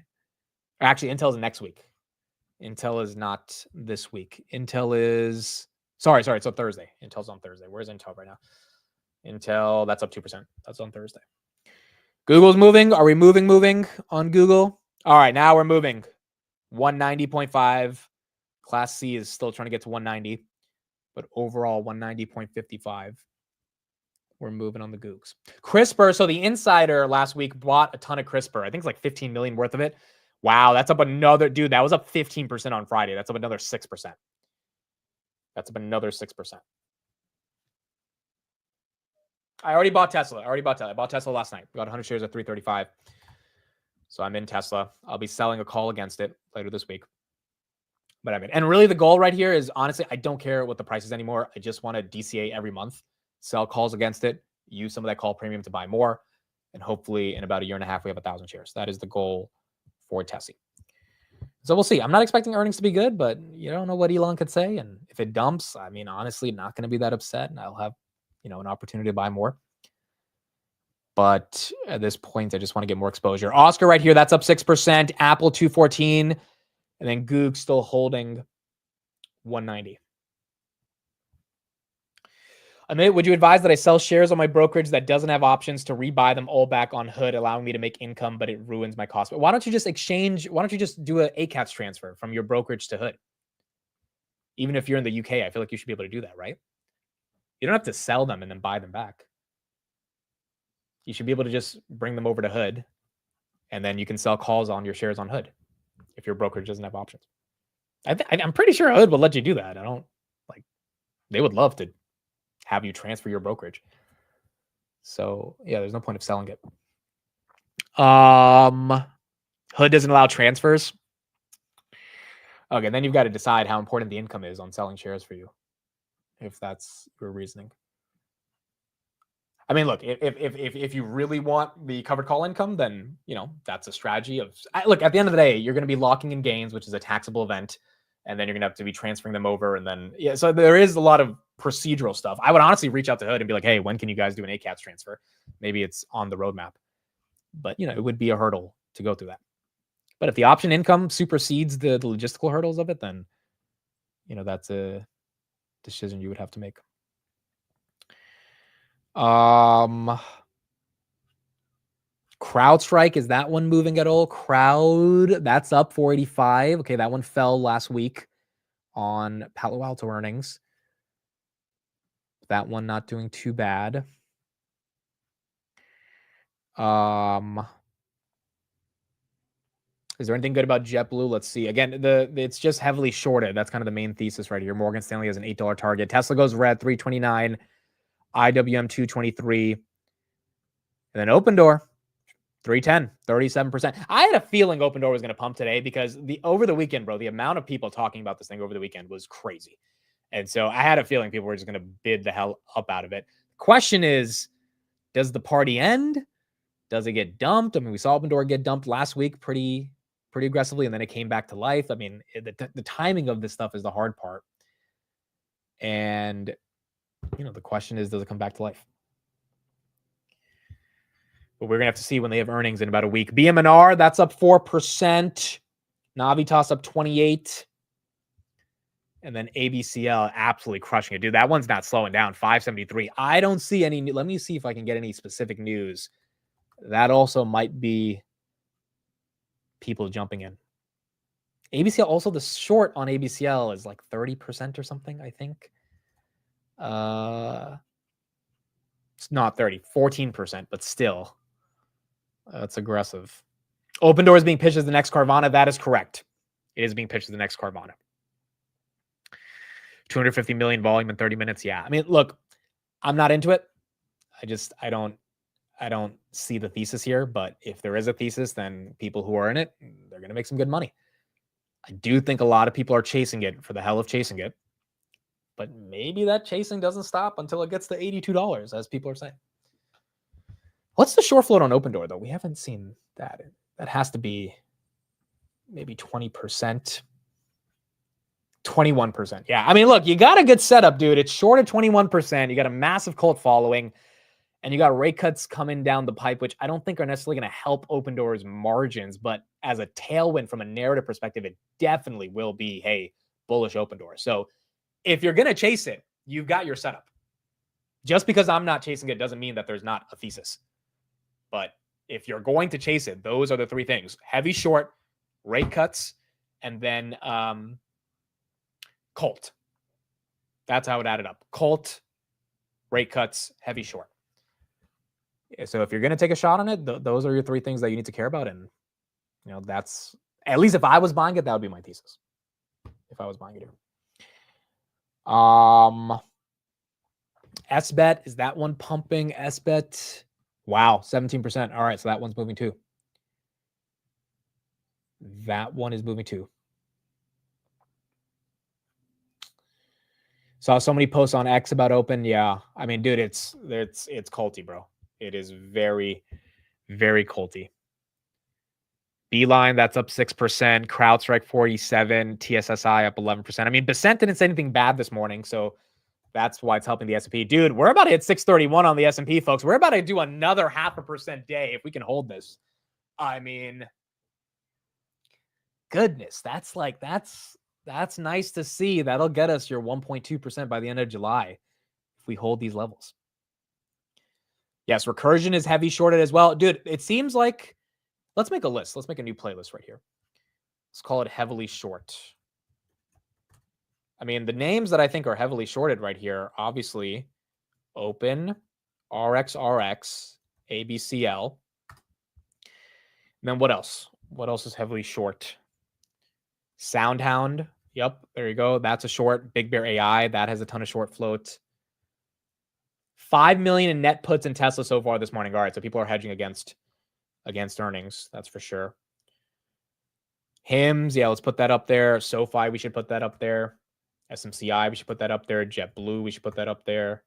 Or actually, Intel's next week. Intel is not this week. Intel is... Sorry, it's on Thursday. Intel's on Thursday. Where's Intel right now? Intel, that's up 2%. That's on Thursday. Google's moving. Are we moving on Google? All right, now we're moving. 190.5. Class C is still trying to get to 190. But overall, 190.55. We're moving on the Googs. CRISPR, so the insider last week bought a ton of CRISPR. I think it's like 15 million worth of it. Wow, that's up another... Dude, that was up 15% on Friday. That's up another 6%. That's up another 6%. I already bought Tesla. I bought Tesla last night. Got 100 shares at 335. So I'm in Tesla. I'll be selling a call against it later this week. But I mean, and really the goal right here is, honestly, I don't care what the price is anymore. I just want to DCA every month, sell calls against it, use some of that call premium to buy more. And hopefully in about a year and a half, we have 1,000 shares. That is the goal for Tessie. So we'll see. I'm not expecting earnings to be good, but you don't know what Elon could say. And if it dumps, I mean, honestly, not going to be that upset. And I'll have, an opportunity to buy more. But at this point, I just want to get more exposure. Oscar right here, that's up 6%. Apple 214. And then Goog still holding 190. Amit, would you advise that I sell shares on my brokerage that doesn't have options to rebuy them all back on Hood, allowing me to make income, but it ruins my cost? But why don't you just do a ACATS transfer from your brokerage to Hood? Even if you're in the UK, I feel like you should be able to do that, right? You don't have to sell them and then buy them back. You should be able to just bring them over to Hood, and then you can sell calls on your shares on Hood if your brokerage doesn't have options. I'm pretty sure Hood would let you do that. They would love to have you transfer your brokerage. So yeah, there's no point of selling it. Hood doesn't allow transfers. Okay, then you've got to decide how important the income is on selling shares for you, if that's your reasoning. I mean, look, if you really want the covered call income, then that's a strategy of look. At the end of the day, you're going to be locking in gains, which is a taxable event, and then you're going to have to be transferring them over, and then so there is a lot of procedural stuff. I would honestly reach out to Hood and be like, hey, when can you guys do an ACATS transfer? Maybe it's on the roadmap, but it would be a hurdle to go through that. But if the option income supersedes the logistical hurdles of it, then that's a decision you would have to make. CrowdStrike, is that one moving at all? That's up 485. Okay, that one fell last week on Palo Alto earnings. That one not doing too bad. Is there anything good about JetBlue? Let's see. Again, it's just heavily shorted. That's kind of the main thesis right here. Morgan Stanley has an $8 target. Tesla goes red, 329. IWM 223. And then Open Door, 310, 37%. I had a feeling Open Door was going to pump today because over the weekend, bro, the amount of people talking about this thing over the weekend was crazy. And so I had a feeling people were just going to bid the hell up out of it. Question is, does the party end? Does it get dumped? I mean, we saw Open Door get dumped last week pretty aggressively, and then it came back to life. I mean, the timing of this stuff is the hard part. And, the question is, does it come back to life? But we're going to have to see when they have earnings in about a week. BMNR, that's up 4%. Navitas up 28%. And then ABCL absolutely crushing it. Dude, that one's not slowing down. 573. I don't see any. Let me see if I can get any specific news. That also might be people jumping in. ABCL, also the short on ABCL is like 30% or something, I think. It's not 30, 14%, but still. That's aggressive. Open Door is being pitched as the next Carvana. That is correct. It is being pitched as the next Carvana. 250 million volume in 30 minutes. Yeah. I mean, look, I'm not into it. I don't see the thesis here, but if there is a thesis, then people who are in it, they're going to make some good money. I do think a lot of people are chasing it for the hell of chasing it, but maybe that chasing doesn't stop until it gets to $82, as people are saying. What's the short float on Open Door, though? We haven't seen that. That has to be maybe 20%. 21%. Yeah. I mean, look, you got a good setup, dude. It's short at 21%. You got a massive cult following, and you got rate cuts coming down the pipe, which I don't think are necessarily going to help Open Door's margins, but as a tailwind from a narrative perspective, it definitely will be, hey, bullish Open Door. So if you're going to chase it, you've got your setup. Just because I'm not chasing it doesn't mean that there's not a thesis. But if you're going to chase it, those are the three things: heavy short, rate cuts, and then cult. That's how it added up. Cult, rate cuts, heavy short. So if you're going to take a shot on it, those are your three things that you need to care about. And, that's, at least if I was buying it, that would be my thesis. If I was buying it here. SBET, is that one pumping? SBET, wow, 17%. All right, so that one's moving too. That one is moving too. Saw so many posts on X about Open. Yeah, I mean, dude, it's culty, bro. It is very, very culty. Beeline, that's up 6%. CrowdStrike 47. TSSI up 11%. I mean, Bessent didn't say anything bad this morning, so that's why it's helping the S&P. Dude, we're about to hit 631 on the S&P, folks. We're about to do another 0.5% day if we can hold this. I mean, goodness, that's nice to see. That'll get us your 1.2% by the end of July if we hold these levels. Yes, Recursion is heavy shorted as well. Dude, it seems like, let's make a list. Let's make a new playlist right here. Let's call it heavily short. I mean, the names that I think are heavily shorted right here, obviously, Open, RXRX, ABCL. And then what else? What else is heavily short? SoundHound. Yep, there you go. That's a short. Big Bear AI. That has a ton of short float. 5 million in net puts in Tesla so far this morning. All right, so people are hedging against earnings. That's for sure. HIMS, yeah, let's put that up there. SoFi, we should put that up there. SMCI, we should put that up there. JetBlue, we should put that up there.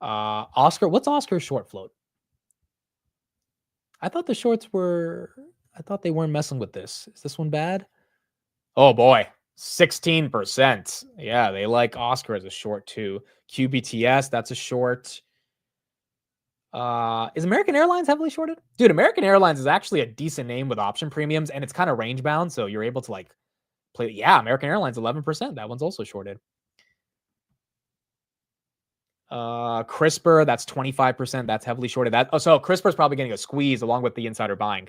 Oscar, what's Oscar's short float? I thought the shorts I thought they weren't messing with this. Is this one bad? Oh boy, 16%. Yeah, they like Oscar as a short too. QBTS, that's a short. Is American Airlines heavily shorted? Dude, American Airlines is actually a decent name with option premiums, and it's kind of range bound, so you're able to play. Yeah, American Airlines 11%. That one's also shorted. CRISPR, that's 25%. That's heavily shorted. So CRISPR is probably getting a squeeze along with the insider buying.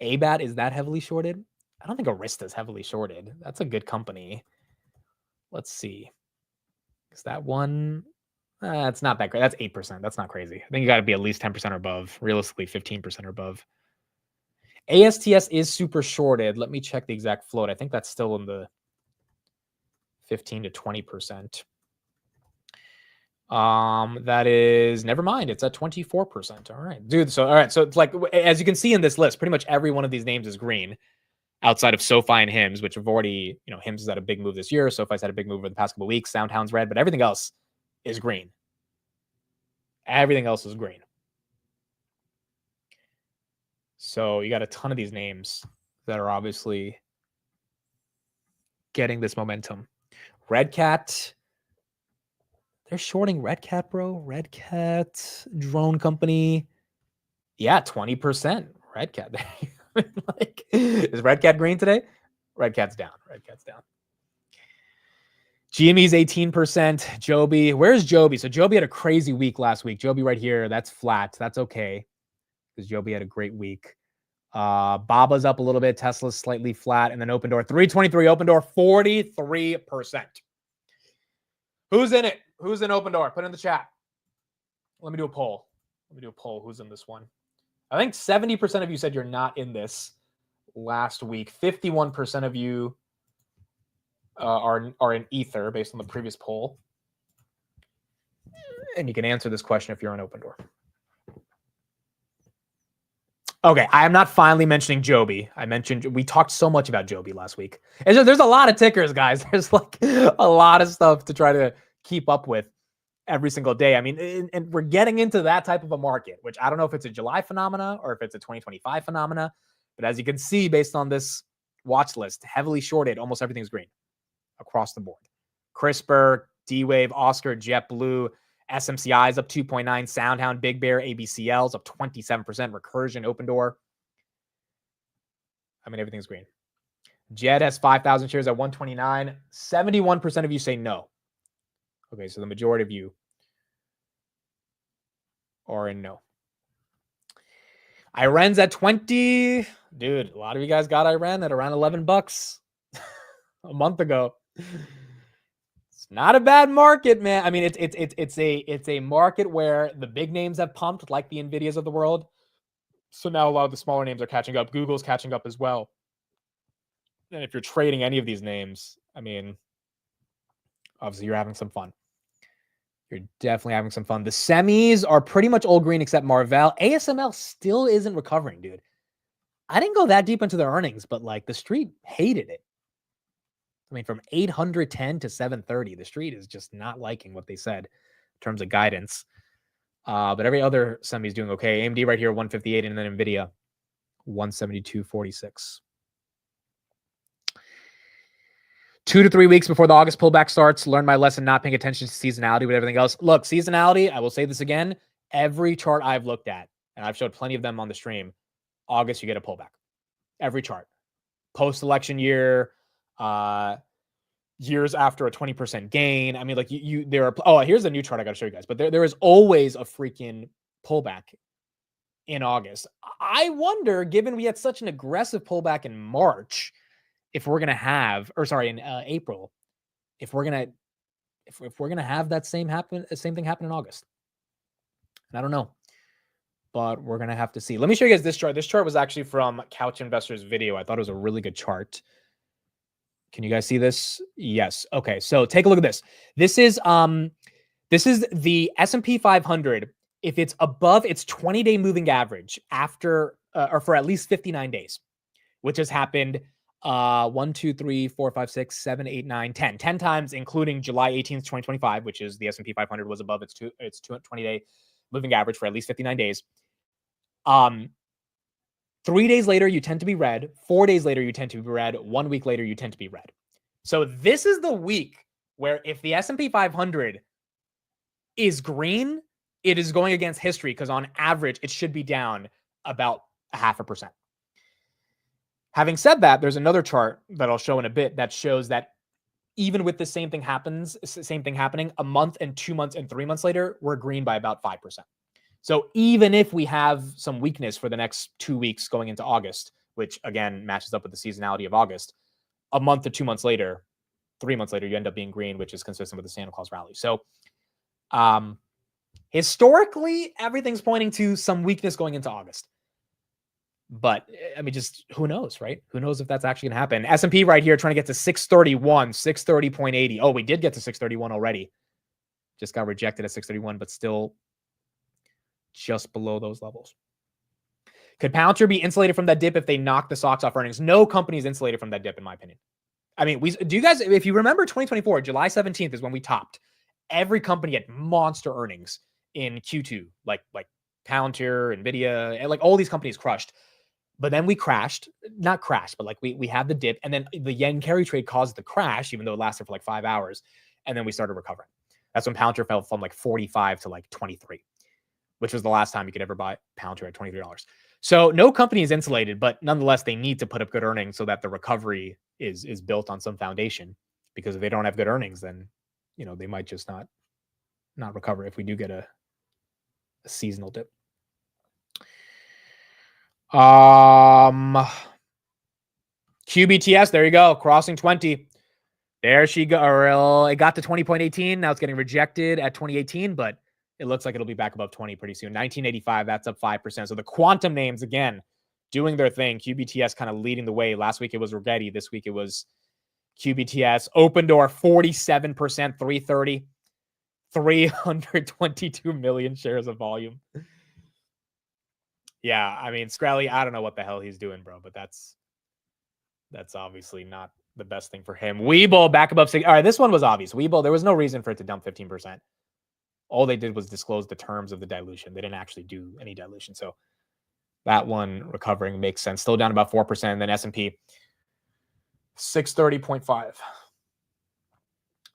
ABAT, is that heavily shorted? I don't think Arista is heavily shorted. That's a good company. Let's see. Is that one? It's not that great. That's 8%. That's not crazy. I think you got to be at least 10% or above. Realistically, 15% or above. ASTS is super shorted. Let me check the exact float. I think that's still in the 15 to 20%. That is, never mind. It's at 24%. All right, dude. So, all right. So it's like, as you can see in this list, pretty much every one of these names is green outside of SoFi and HIMS, which have already, HIMS has had a big move this year. SoFi's had a big move over the past couple of weeks. SoundHound's red, but everything else is green. Everything else is green. So you got a ton of these names that are obviously getting this momentum. Red Cat. They're shorting Red Cat, bro. Red Cat drone company. Yeah, 20%. Red Cat. Like, is Red Cat green today? Red Cat's down. Red Cat's down. GME's 18%. Joby. Where's Joby? So Joby had a crazy week last week. Joby right here. That's flat. That's okay. Because Joby had a great week. Baba's up a little bit. Tesla's slightly flat. And then Open Door. 323. Open Door. 43%. Who's in it? Who's in Open Door? Put it in the chat. Let me do a poll. Who's in this one? I think 70% of you said you're not in this last week. 51% of you are in Ether based on the previous poll. And you can answer this question if you're on Open Door. Okay, I am not finally mentioning Joby. We talked so much about Joby last week. There's a lot of tickers, guys. There's like a lot of stuff to try to keep up with every single day. I mean, and we're getting into that type of a market, which I don't know if it's a July phenomena or if it's a 2025 phenomena. But as you can see, based on this watch list, heavily shorted, almost everything's green across the board. CRISPR, D-Wave, Oscar, JetBlue, SMCI is up 2.9, SoundHound, Big Bear, ABCL is up 27%, Recursion, Open Door. I mean, everything's green. Jed has 5,000 shares at 129. 71% of you say no. Okay, so the majority of you are in no. Iren's at 20. Dude, a lot of you guys got Iren at around $11 a month ago. It's not a bad market, man. I mean, it's a market where the big names have pumped, like the Nvidias of the world. So now a lot of the smaller names are catching up. Google's catching up as well. And if you're trading any of these names, I mean, obviously you're having some fun. You're definitely having some fun. The semis are pretty much all green except Marvell. ASML still isn't recovering, dude. I didn't go that deep into their earnings, but like the street hated it. I mean, from 810 to 730, the street is just not liking what they said in terms of guidance. But every other semi is doing okay. AMD right here, 158, and then NVIDIA, 172.46. 2 to 3 weeks before the August pullback starts, learn my lesson, not paying attention to seasonality with everything else. Look, seasonality, I will say this again, every chart I've looked at, and I've showed plenty of them on the stream, August, you get a pullback. Every chart. Post-election year, years after a 20% gain. I mean, like there are, here's a new chart I got to show you guys, but there is always a freaking pullback in August. I wonder, given we had such an aggressive pullback in March, if we're going to have, in April, if we're going to have that same thing happen in August. And I don't know, but we're going to have to see. Let me show you guys this chart. This chart was actually from Couch Investors video. I thought it was a really good chart. Can you guys see this? Yes. Okay. So take a look at this. This is the S&P 500. If it's above its 20-day moving average after, or for at least 59 days, which has happened 1, 2, 3, 4, 5, 6, 7, 8, 9, 10. 10 times, including July 18th, 2025, which is the S&P 500 was above its 20-day moving average for at least 59 days. 3 days later, you tend to be red. 4 days later, you tend to be red. 1 week later, you tend to be red. So this is the week where if the S&P 500 is green, it is going against history because on average, it should be down about 0.5%. Having said that, there's another chart that I'll show in a bit that shows that even with the same thing happening a month and 2 months and 3 months later, we're green by about 5%. So even if we have some weakness for the next 2 weeks going into August, which again matches up with the seasonality of August, a month or 2 months later, 3 months later, you end up being green, which is consistent with the Santa Claus rally. So historically, everything's pointing to some weakness going into August. But I mean, just who knows, right? Who knows if that's actually going to happen? S&P right here trying to get to 631, 630.80. Oh, we did get to 631 already. Just got rejected at 631, but still just below those levels. Could Palantir be insulated from that dip if they knock the socks off earnings? No company is insulated from that dip, in my opinion. I mean, do you guys, if you remember 2024, July 17th is when we topped. Every company had monster earnings in Q2, like Palantir, Nvidia, and like all these companies crushed. But then we crashed, not crashed, but like we had the dip, and then the yen carry trade caused the crash, even though it lasted for like 5 hours, and then we started recovering. That's when Palantir fell from like 45 to like 23, which was the last time you could ever buy Palantir at $23. So no company is insulated, but nonetheless, they need to put up good earnings so that the recovery is built on some foundation. Because if they don't have good earnings, then they might just not recover if we do get a seasonal dip. QBTS, there you go, crossing 20. There she go. It got to 20.18. Now it's getting rejected at 2018, but it looks like it'll be back above 20 pretty soon. 1985, that's up 5%. So the quantum names, again, doing their thing. QBTS kind of leading the way. Last week it was Rigetti. This week it was QBTS. Open Door, 47%, 330. 322 million shares of volume. Yeah, I mean, Scrally, I don't know what the hell he's doing, bro, but that's obviously not the best thing for him. Webull back above 6. All right, this one was obvious. Webull, there was no reason for it to dump 15%. All they did was disclose the terms of the dilution. They didn't actually do any dilution. So that one recovering makes sense. Still down about 4%. And then S&P, 630.5.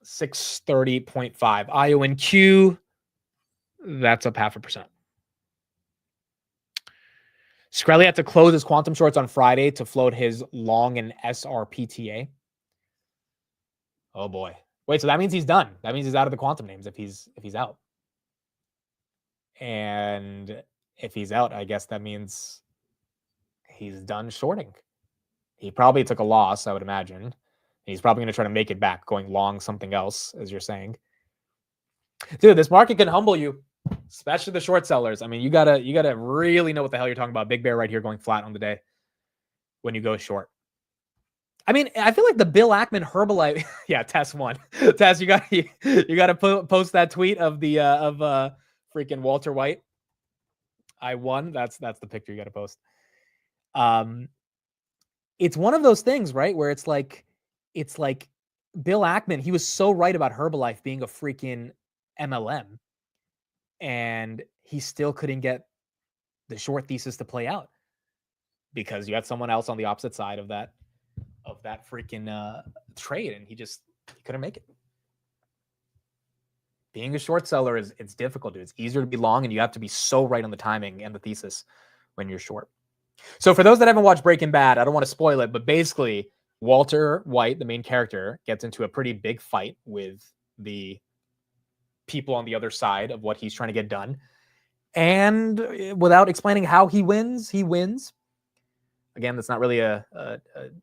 630.5. IONQ, that's up 0.5%. Screlly had to close his quantum shorts on Friday to float his long and SRPTA. Oh boy. Wait, so that means he's done. That means he's out of the quantum names if he's out. And if he's out, I guess that means he's done shorting. He probably took a loss, I would imagine. He's probably going to try to make it back, going long something else, as you're saying. Dude, this market can humble you, especially the short sellers. I mean, you gotta really know what the hell you're talking about. Big Bear right here going flat on the day when you go short. I mean, I feel like the Bill Ackman Herbalife. Yeah, Tess won. Tess, you got to post that tweet of the freaking Walter White. I won. That's the picture you got to post. It's one of those things, right, where it's like Bill Ackman. He was so right about Herbalife being a freaking MLM, and he still couldn't get the short thesis to play out because you had someone else on the opposite side of that freaking trade, and he couldn't make it. Being a short seller it's difficult, dude. It's easier to be long, and you have to be so right on the timing and the thesis when you're short. So for those that haven't watched Breaking Bad, I don't want to spoil it, but basically Walter White, the main character, gets into a pretty big fight with the people on the other side of what he's trying to get done. And without explaining how he wins, Again, that's not really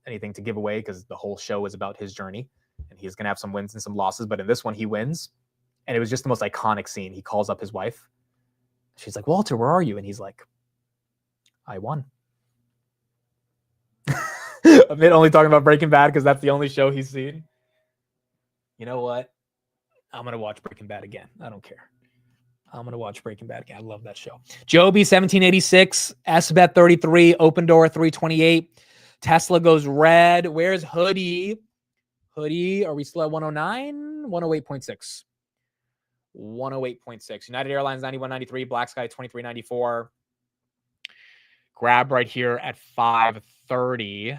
anything to give away because the whole show is about his journey, and he's going to have some wins and some losses. But in this one, he wins. And it was just the most iconic scene. He calls up his wife. She's like, "Walter, where are you?" And he's like, "I won." I'm only talking about Breaking Bad because that's the only show he's seen. You know what? I'm going to watch Breaking Bad again. I don't care. I'm going to watch Breaking Bad again. I love that show. Joby, 1786. SBET, 33. Open Door, 328. Tesla goes red. Where's Hoodie? Hoodie, are we still at 109? 108.6. 108.6. United Airlines, 91.93. Black Sky, 23.94. Grab right here at 530.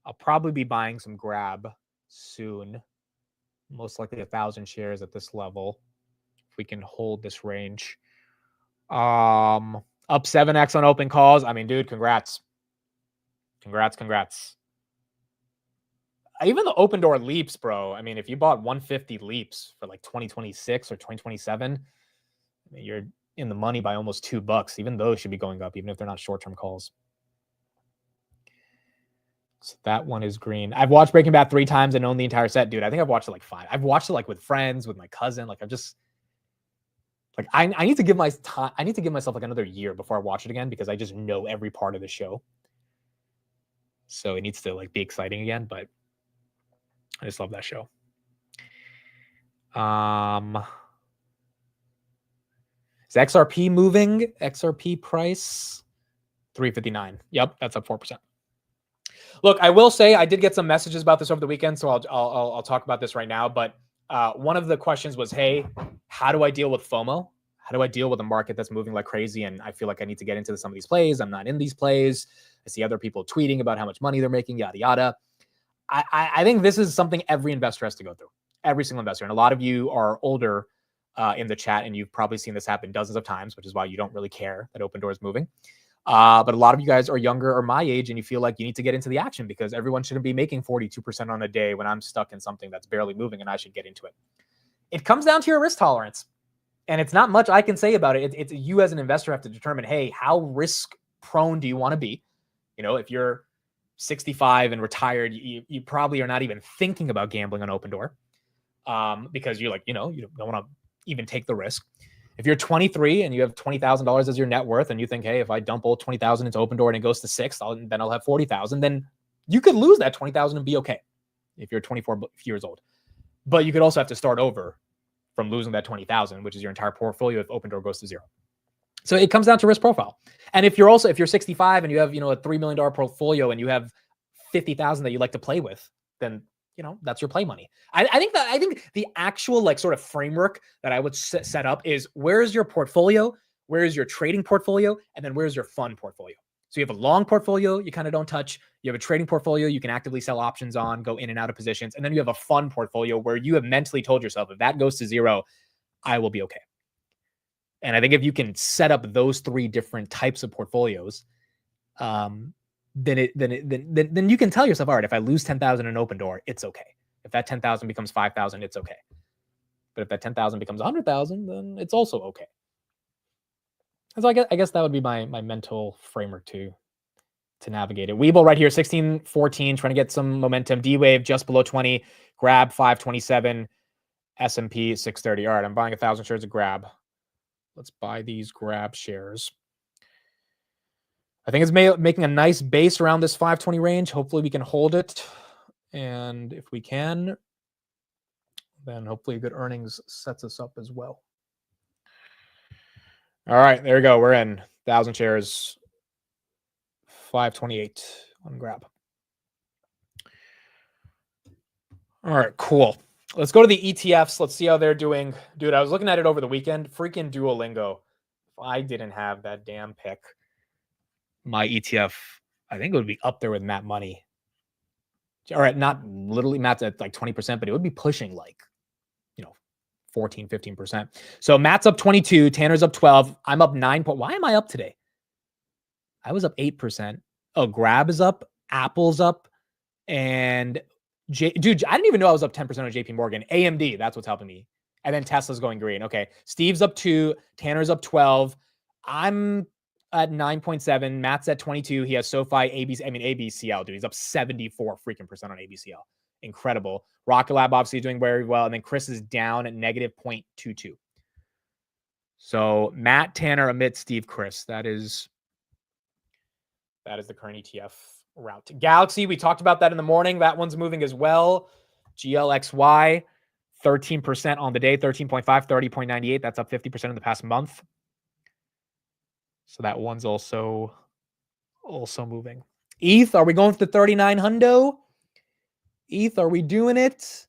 I'll probably be buying some Grab soon. Most likely 1,000 shares at this level. If we can hold this range. Up 7x on open calls. I mean, dude, congrats. Congrats. Even the Open Door leaps, bro. I mean, if you bought 150 leaps for like 2026 or 2027, I mean, you're in the money by almost $2. Even those should be going up, even if they're not short-term calls. So that one is green. I've watched Breaking Bad 3 times and owned the entire set, dude. I think I've watched it like 5. I've watched it like with friends, with my cousin. Like I've just like I need to give my time. I need to give myself like another year before I watch it again because I just know every part of the show. So it needs to like be exciting again. But I just love that show. Is XRP moving? XRP price 359. Yep, that's up 4%. Look, I will say I did get some messages about this over the weekend, so I'll talk about this right now. But one of the questions was, hey, how do I deal with FOMO? How do I deal with a market that's moving like crazy? And I feel like I need to get into some of these plays. I'm not in these plays. I see other people tweeting about how much money they're making, yada, yada. I think this is something every investor has to go through. Every single investor. And a lot of you are older in the chat, and you've probably seen this happen dozens of times, which is why you don't really care that Open Door is moving. But a lot of you guys are younger or my age, and you feel like you need to get into the action because everyone shouldn't be making 42% on a day when I'm stuck in something that's barely moving and I should get into it. It comes down to your risk tolerance. And it's not much I can say about it. It's you as an investor have to determine, hey, how risk prone do you want to be? You know, if you're 65 and retired, you probably are not even thinking about gambling on Open Door because you're like, you don't want to even take the risk. If you're 23 and you have $20,000 as your net worth and you think, hey, if I dump all 20,000 into Open Door and it goes to 6, then I'll have 40,000, then you could lose that 20,000 and be okay if you're 24 years old. But you could also have to start over from losing that 20,000, which is your entire portfolio if Open Door goes to 0. So it comes down to risk profile. And if you're 65 and you have, a $3 million portfolio and you have 50,000 that you like to play with, then that's your play money. I think the actual like sort of framework that I would set up is where is your portfolio, where is your trading portfolio, and then where's your fund portfolio. So you have a long portfolio, you kind of don't touch. You have a trading portfolio, you can actively sell options on, go in and out of positions. And then you have a fund portfolio where you have mentally told yourself, if that goes to 0, I will be okay. And I think if you can set up those 3 different types of portfolios, then you can tell yourself, all right, if I lose 10,000 in Open Door, it's okay. If that 10,000 becomes 5,000, it's okay. But if that 10,000 becomes 100,000, then it's also okay. So I guess that would be my mental framework to navigate it. Weeble right here, 1614, trying to get some momentum. D-Wave just below 20. Grab 527. S&P 630. All right, I'm buying 1,000 shares of Grab. Let's buy these Grab shares. I think it's making a nice base around this 520 range. Hopefully we can hold it. And if we can, then hopefully good earnings sets us up as well. All right, there we go. We're in 1,000 shares, 528 on Grab. All right, cool. Let's go to the ETFs. Let's see how they're doing. Dude, I was looking at it over the weekend. Freaking Duolingo. If I didn't have that damn pick, my ETF, I think it would be up there with Matt Money. All right, not literally Matt's at like 20%, but it would be pushing like, 14, 15%. So Matt's up 22, Tanner's up 12. I'm up 9. Why am I up today? I was up 8%. Oh, Grab is up, Apple's up, and dude, I didn't even know I was up 10% on JP Morgan. AMD, that's what's helping me. And then Tesla's going green. Okay, Steve's up 2, Tanner's up 12. I'm at 9.7. Matt's at 22. He has SoFi, ABCL, dude. He's up 74 freaking % on ABCL. Incredible. Rocket Lab obviously doing very well. And then Chris is down at negative 0.22. So Matt, Tanner, Amit, Steve, Chris. That is the current ETF route. Galaxy, we talked about that in the morning. That one's moving as well. GLXY, 13% on the day, 13.5, 30.98. That's up 50% in the past month. So that one's also moving. ETH, are we going for the 39 hundo? ETH, are we doing it?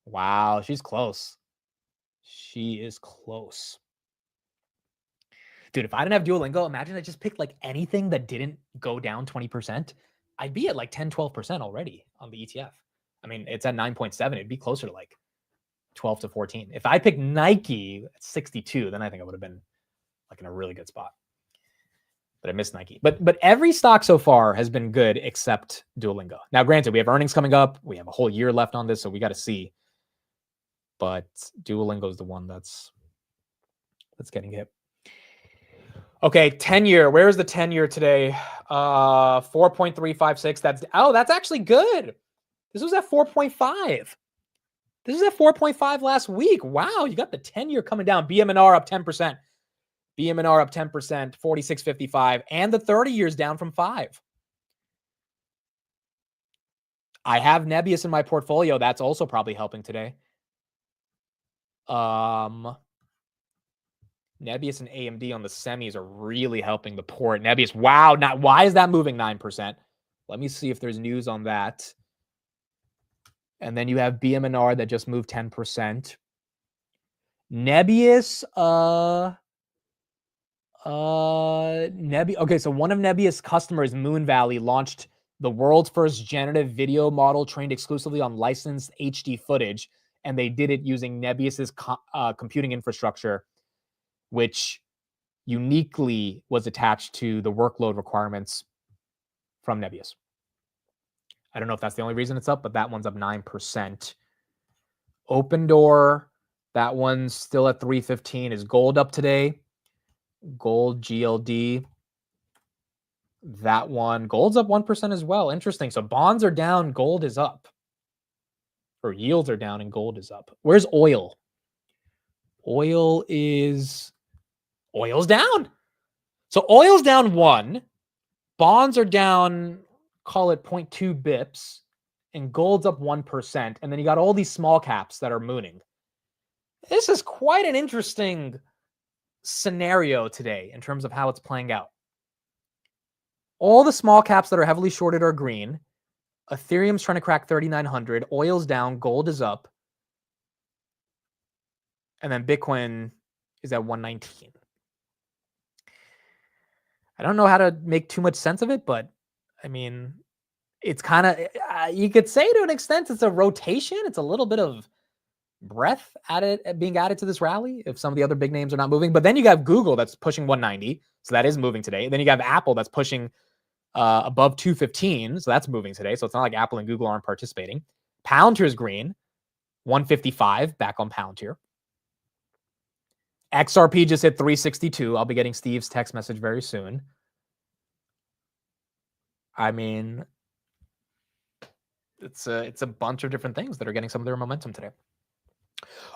Wow, she's close. She is close. Dude, if I didn't have Duolingo, imagine I just picked like anything that didn't go down 20%. I'd be at like 10, 12% already on the ETF. I mean, it's at 9.7. It'd be closer to like 12 to 14. If I picked Nike at 62, then I think I would have been like in a really good spot. But I missed Nike. But every stock so far has been good except Duolingo. Now, granted, we have earnings coming up. We have a whole year left on this, so we got to see. But Duolingo is the one that's getting hit. Okay, 10-year. Where's the 10-year today? 4.356. That's actually good. This was at 4.5. This was at 4.5 last week. Wow, you got the 10-year coming down. BM&R up 10%. BM&R up 10%, 46.55. And the 30 years down from 5. I have Nebius in my portfolio. That's also probably helping today. Nebius and AMD on the semis are really helping the port. Nebius, wow. Why is that moving 9%? Let me see if there's news on that. And then you have BM&R that just moved 10%. Nebius, okay, so one of Nebius' customers, Moon Valley, launched the world's first generative video model trained exclusively on licensed HD footage, and they did it using Nebius's computing infrastructure, which uniquely was attached to the workload requirements from Nebius. I don't know if that's the only reason it's up, but that one's up 9%. Open Door, that one's still at 315. Is gold up today? Gold, GLD. That one, gold's up 1% as well. Interesting. So bonds are down, gold is up. Or yields are down and gold is up. Where's oil? Oil's down. So oil's down 1. Bonds are down, call it 0.2 bips. And gold's up 1%. And then you got all these small caps that are mooning. This is quite an interesting scenario today in terms of how it's playing out. All the small caps that are heavily shorted are green. Ethereum's trying to crack 3,900. Oil's down. Gold is up. And then Bitcoin is at 119. I don't know how to make too much sense of it, but I mean, it's kind of, you could say to an extent, it's a rotation. It's a little bit of breath being added to this rally if some of the other big names are not moving. But then you got Google that's pushing 190. So that is moving today. Then you got Apple that's pushing above 215. So that's moving today. So it's not like Apple and Google aren't participating. Palantir is green, 155 back on Palantir. XRP just hit 362. I'll be getting Steve's text message very soon. I mean, it's a bunch of different things that are getting some of their momentum today.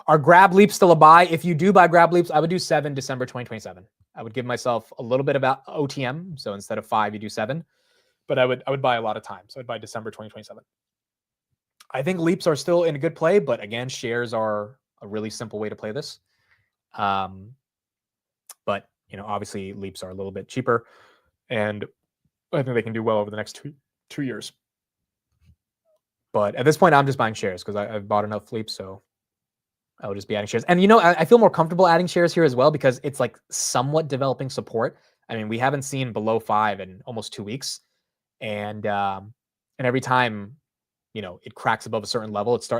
Are Grab Leaps still a buy? If you do buy Grab Leaps, I would do 7 December 2027. I would give myself a little bit about OTM. So instead of 5, you do 7. But I would buy a lot of time. So I'd buy December 2027. I think Leaps are still in a good play, but again, shares are a really simple way to play this. But obviously Leaps are a little bit cheaper, and I think they can do well over the next two years. But at this point, I'm just buying shares because I've bought enough Leaps, so I would just be adding shares. And I feel more comfortable adding shares here as well because it's like somewhat developing support. I mean, we haven't seen below 5 in almost 2 weeks, and every time it cracks above a certain level, it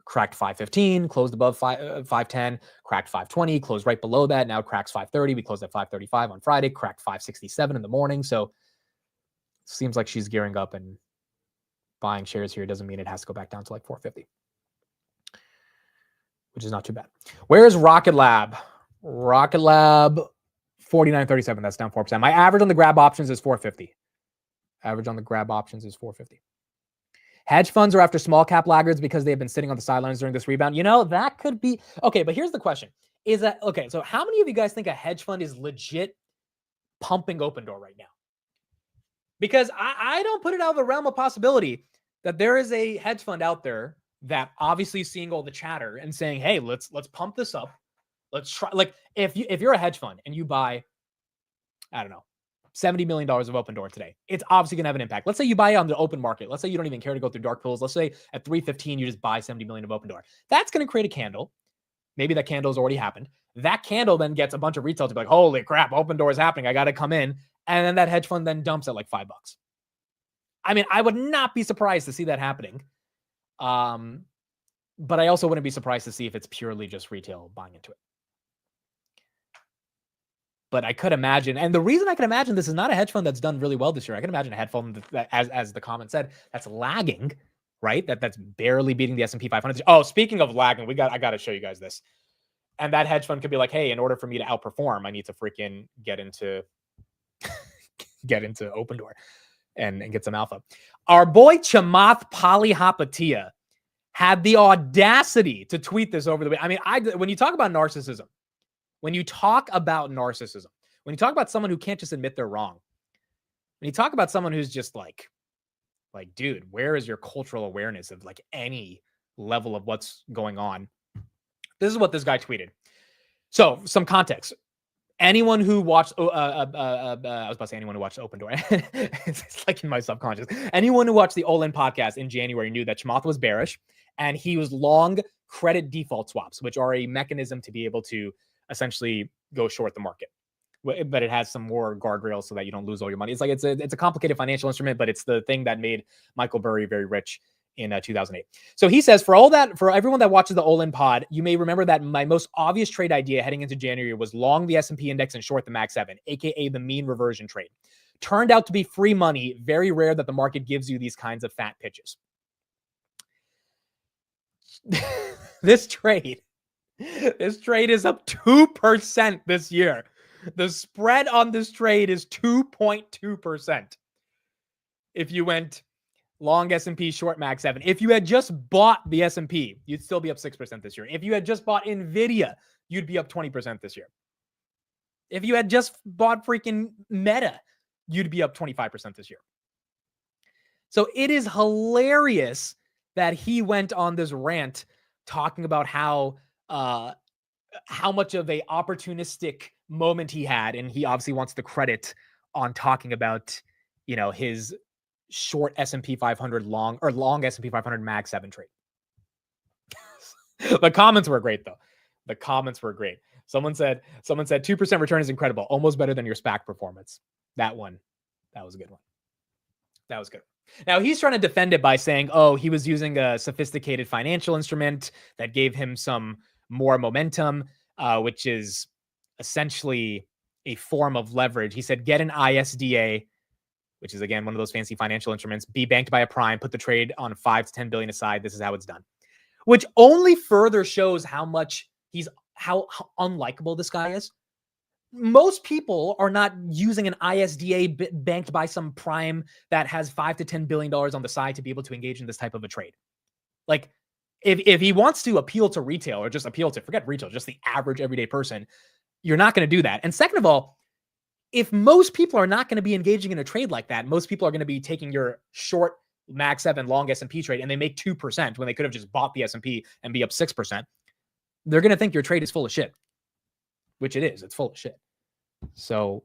cracked 515, closed above 510, cracked 520, closed right below that. Now it cracks 530. We closed at 535 on Friday, cracked 567 in the morning. So it seems like she's gearing up, and buying shares here doesn't mean it has to go back down to like 450, which is not too bad. Where is Rocket Lab? Rocket Lab, 49.37. That's down 4%. My average on the grab options is 450. Average on the grab options is 450. Hedge funds are after small cap laggards because they've been sitting on the sidelines during this rebound. That could be okay. But here's the question: is that okay? So how many of you guys think a hedge fund is legit pumping Open Door right now? Because I don't put it out of the realm of possibility that there is a hedge fund out there that obviously is seeing all the chatter and saying, "Hey, let's pump this up. Let's try." Like if you're a hedge fund and you buy, I don't know, $70 million of Open Door today, it's obviously going to have an impact. Let's say you buy it on the open market. Let's say you don't even care to go through dark pools. Let's say at 315, you just buy 70 million of Open Door. That's going to create a candle. Maybe that candle has already happened. That candle then gets a bunch of retail to be like, holy crap, Open Door is happening. I got to come in. And then that hedge fund then dumps at like $5. I mean, I would not be surprised to see that happening. But I also wouldn't be surprised to see if it's purely just retail buying into it. But I could imagine, and the reason I can imagine this is not a hedge fund that's done really well this year. I can imagine a hedge fund that, as the comment said, that's lagging, right? That's barely beating the S&P 500. Oh, speaking of lagging, I got to show you guys this. And that hedge fund could be like, hey, in order for me to outperform, I need to freaking get into Open Door and get some alpha. Our boy Chamath Palihapitiya had the audacity to tweet this over the way. I mean, when you talk about narcissism, when you talk about someone who can't just admit they're wrong, when you talk about someone who's just like, dude, where is your cultural awareness of like any level of what's going on? This is what this guy tweeted. So some context. Anyone who watched, I was about to say anyone who watched Open Door. It's like in my subconscious. Anyone who watched the Olin podcast in January knew that Chamath was bearish and he was long credit default swaps, which are a mechanism to be able to essentially go short the market. But it has some more guardrails so that you don't lose all your money. It's like it's a complicated financial instrument, but it's the thing that made Michael Burry very rich in 2008. So he says, for everyone that watches the Olin pod, you may remember that my most obvious trade idea heading into January was long the S&P index and short the Mag 7, aka the mean reversion trade. Turned out to be free money. Very rare that the market gives you these kinds of fat pitches. This trade is up 2% this year. The spread on this trade is 2.2%. If you went long S&P, short Mag 7. If you had just bought the S&P, you'd still be up 6% this year. If you had just bought NVIDIA, you'd be up 20% this year. If you had just bought freaking Meta, you'd be up 25% this year. So it is hilarious that he went on this rant talking about how much of a opportunistic moment he had, and he obviously wants the credit on talking about, his short S&P 500 long S&P 500 Mag 7 trade. The comments were great though. The comments were great. Someone said 2% return is incredible, almost better than your SPAC performance. That was a good one. That was good. Now he's trying to defend it by saying, oh, he was using a sophisticated financial instrument that gave him some more momentum, which is essentially a form of leverage. He said, get an ISDA, which is again one of those fancy financial instruments, be banked by a prime, put the trade on 5 to 10 billion aside. This is how it's done. Which only further shows how unlikable this guy is. Most people are not using an ISDA banked by some prime that has 5 to 10 billion dollars on the side to be able to engage in this type of a trade. Like if he wants to appeal to retail or just forget retail, just the average everyday person, you're not going to do that. And second of all, if most people are not going to be engaging in a trade like that, most people are going to be taking your short Mag 7 long S&P trade and they make 2% when they could have just bought the S&P and be up 6%. They're going to think your trade is full of shit, which it is. It's full of shit. So,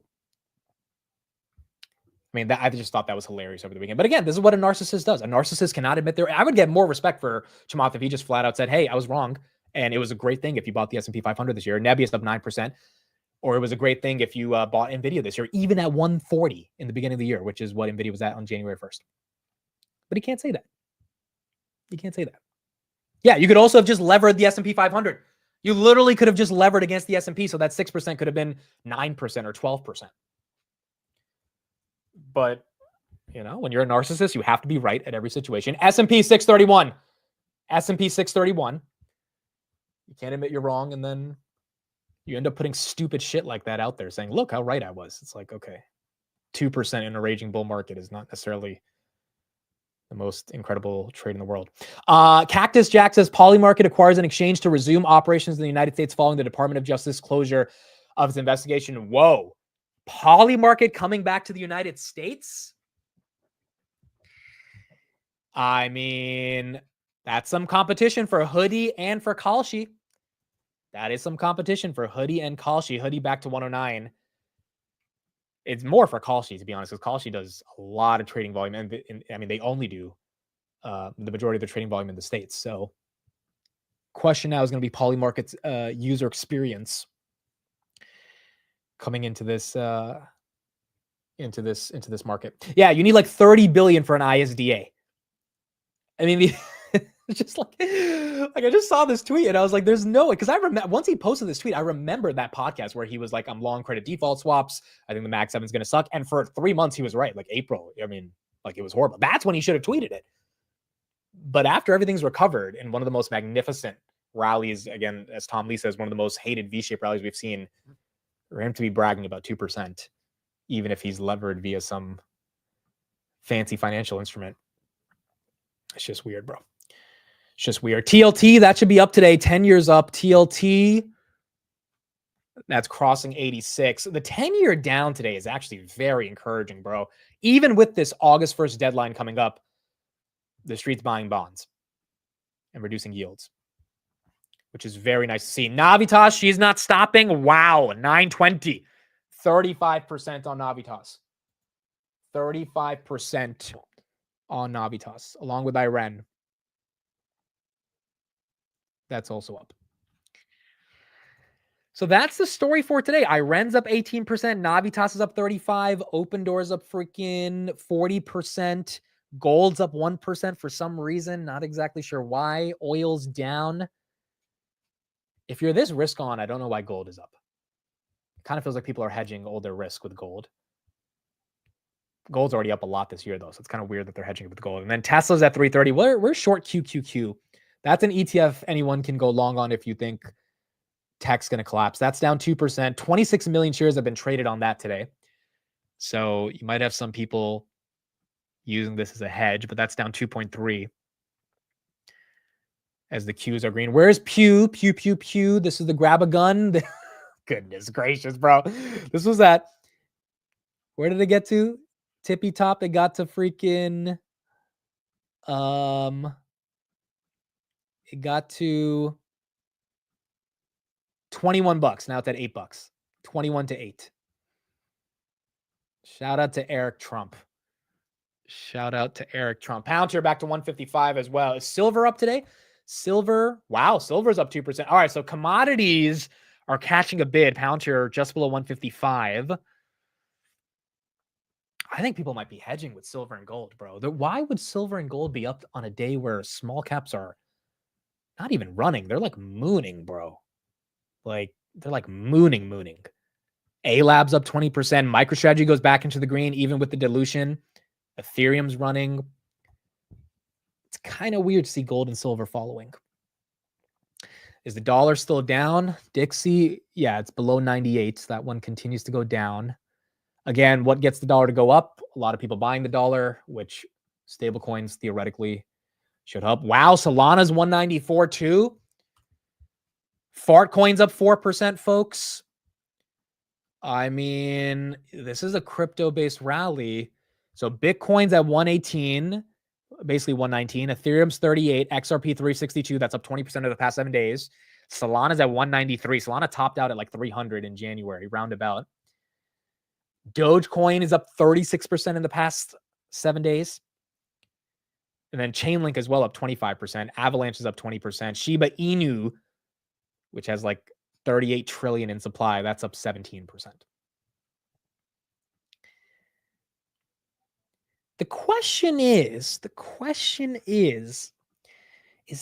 I mean, I just thought that was hilarious over the weekend. But again, this is what a narcissist does. A narcissist cannot admit I would get more respect for Chamath if he just flat out said, hey, I was wrong. And it was a great thing if you bought the S&P 500 this year. Nebius up 9%. Or it was a great thing if you bought NVIDIA this year, even at 140 in the beginning of the year, which is what NVIDIA was at on January 1st. But he can't say that. He can't say that. Yeah, you could also have just levered the S&P 500. You literally could have just levered against the S&P, so that 6% could have been 9% or 12%. But, when you're a narcissist, you have to be right at every situation. S&P 631. S&P 631. You can't admit you're wrong, and then you end up putting stupid shit like that out there saying, look how right I was. It's like, okay, 2% in a raging bull market is not necessarily the most incredible trade in the world. Cactus Jack says Polymarket acquires an exchange to resume operations in the United States following the Department of Justice closure of its investigation. Whoa. Polymarket coming back to the United States? I mean, that's some competition for Hoodie and for Kalshi. That is some competition for Hoodie and Kalshi. Hoodie back to 109. It's more for Kalshi, to be honest, because Kalshi does a lot of trading volume. And I mean, they only do the majority of the trading volume in the States. So question now is going to be Polymarket's user experience coming into this market. Yeah, you need like 30 billion for an ISDA. I mean, it's just like I just saw this tweet and I was like, there's no way. Because I remember once he posted this tweet, I remember that podcast where he was like, I'm long credit default swaps. I think the Mag 7 is going to suck. And for 3 months, he was right. Like April. I mean, like it was horrible. That's when he should have tweeted it. But after everything's recovered in one of the most magnificent rally is, again, as Tom Lee says, one of the most hated V-shaped rallies we've seen. For him to be bragging about 2%, even if he's levered via some fancy financial instrument, it's just weird, bro. It's just weird. TLT, that should be up today. 10 years up. TLT, that's crossing 86. The 10-year down today is actually very encouraging, bro. Even with this August 1st deadline coming up, the street's buying bonds and reducing yields, which is very nice to see. Navitas, she's not stopping. Wow, 920. 35% on Navitas. 35% on Navitas, along with Iren. That's also up. So that's the story for today. Iren's up 18%. Navitas is up 35%. Open Doors up freaking 40%. Gold's up 1% for some reason. Not exactly sure why. Oil's down. If you're this risk on, I don't know why gold is up. It kind of feels like people are hedging all their risk with gold. Gold's already up a lot this year, though, so it's kind of weird that they're hedging with gold. And then Tesla's at 330. We're short QQQ. That's an ETF anyone can go long on if you think tech's going to collapse. That's down 2%. 26 million shares have been traded on that today. So you might have some people using this as a hedge, but that's down 2.3 as the Qs are green. Where's Pew? Pew, Pew, Pew. This is the grab a gun. Goodness gracious, bro. This was at, where did it get to? Tippy top. It got to freaking, it got to $21. Now it's at $8. 21 to 8. Shout out to Eric Trump. Shout out to Eric Trump. Palantir back to 155 as well. Is silver up today? Silver. Wow, silver's up 2%. All right, so commodities are catching a bid. Palantir just below 155. I think people might be hedging with silver and gold, bro. Why would silver and gold be up on a day where small caps are not even running? They're like mooning, bro. Like, they're like mooning. A-Lab's up 20%. MicroStrategy goes back into the green, even with the dilution. Ethereum's running. It's kind of weird to see gold and silver following. Is the dollar still down? Dixie, yeah, it's below 98. So that one continues to go down. Again, what gets the dollar to go up? A lot of people buying the dollar, which stablecoins theoretically should help. Wow, Solana's 194 too. Fartcoin's up 4%, folks. I mean, this is a crypto-based rally. So Bitcoin's at 118, basically 119. Ethereum's 38, XRP 362. That's up 20% of the past 7 days. Solana's at 193. Solana topped out at like 300 in January, roundabout. Dogecoin is up 36% in the past 7 days. And then Chainlink as well, up 25%. Avalanche is up 20%. Shiba Inu, which has like 38 trillion in supply, that's up 17%. The question is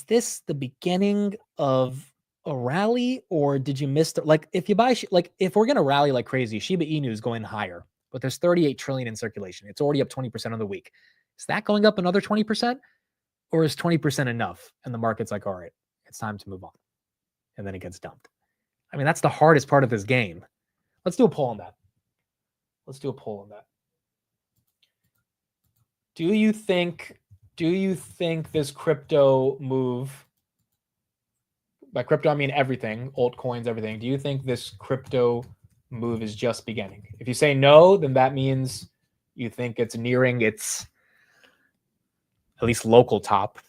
this the beginning of a rally, or did you miss like if you buy, like if we're going to rally like crazy, Shiba Inu is going higher, but there's 38 trillion in circulation. It's already up 20% on the week. Is that going up another 20%, or is 20% enough? And the market's like, all right, it's time to move on. And then it gets dumped. I mean, that's the hardest part of this game. Let's do a poll on that. Do you think this crypto move, by crypto I mean everything, altcoins, everything, do you think this crypto move is just beginning? If you say no, then that means you think it's nearing its at least local top.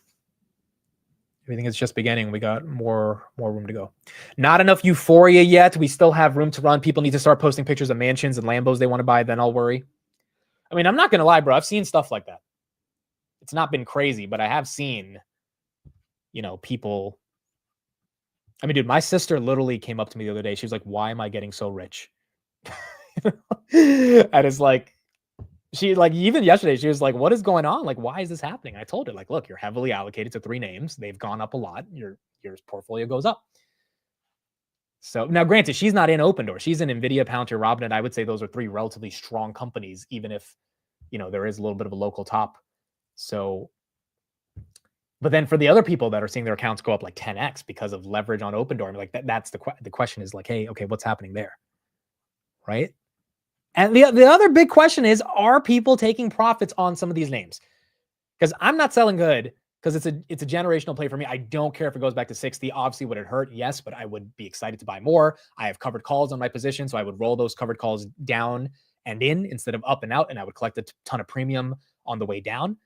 If you think it's just beginning, we got more room to go. Not enough euphoria yet. We still have room to run. People need to start posting pictures of mansions and Lambos they want to buy, then I'll worry. I mean, I'm not going to lie, bro. I've seen stuff like that. It's not been crazy, but I have seen, people. I mean, dude, my sister literally came up to me the other day. She was like, why am I getting so rich? And it's like, even yesterday, she was like, what is going on? Like, why is this happening? I told her, like, look, you're heavily allocated to 3 names. They've gone up a lot. Your portfolio goes up. So now, granted, she's not in Open Door. She's in NVIDIA, Palantir, Robinhood. I would say those are 3 relatively strong companies, even if, there is a little bit of a local top. So But then for the other people that are seeing their accounts go up like 10x because of leverage on Open Door, I mean, like that's the question is like, hey, okay, what's happening there, right? And the other big question is, are people taking profits on some of these names? Because I'm not selling good because it's a generational play for me. I don't care if it goes back to 60. Obviously, would it hurt? Yes, but I would be excited to buy more. I have covered calls on my position, so I would roll those covered calls down and in instead of up and out, and I would collect a ton of premium on the way down.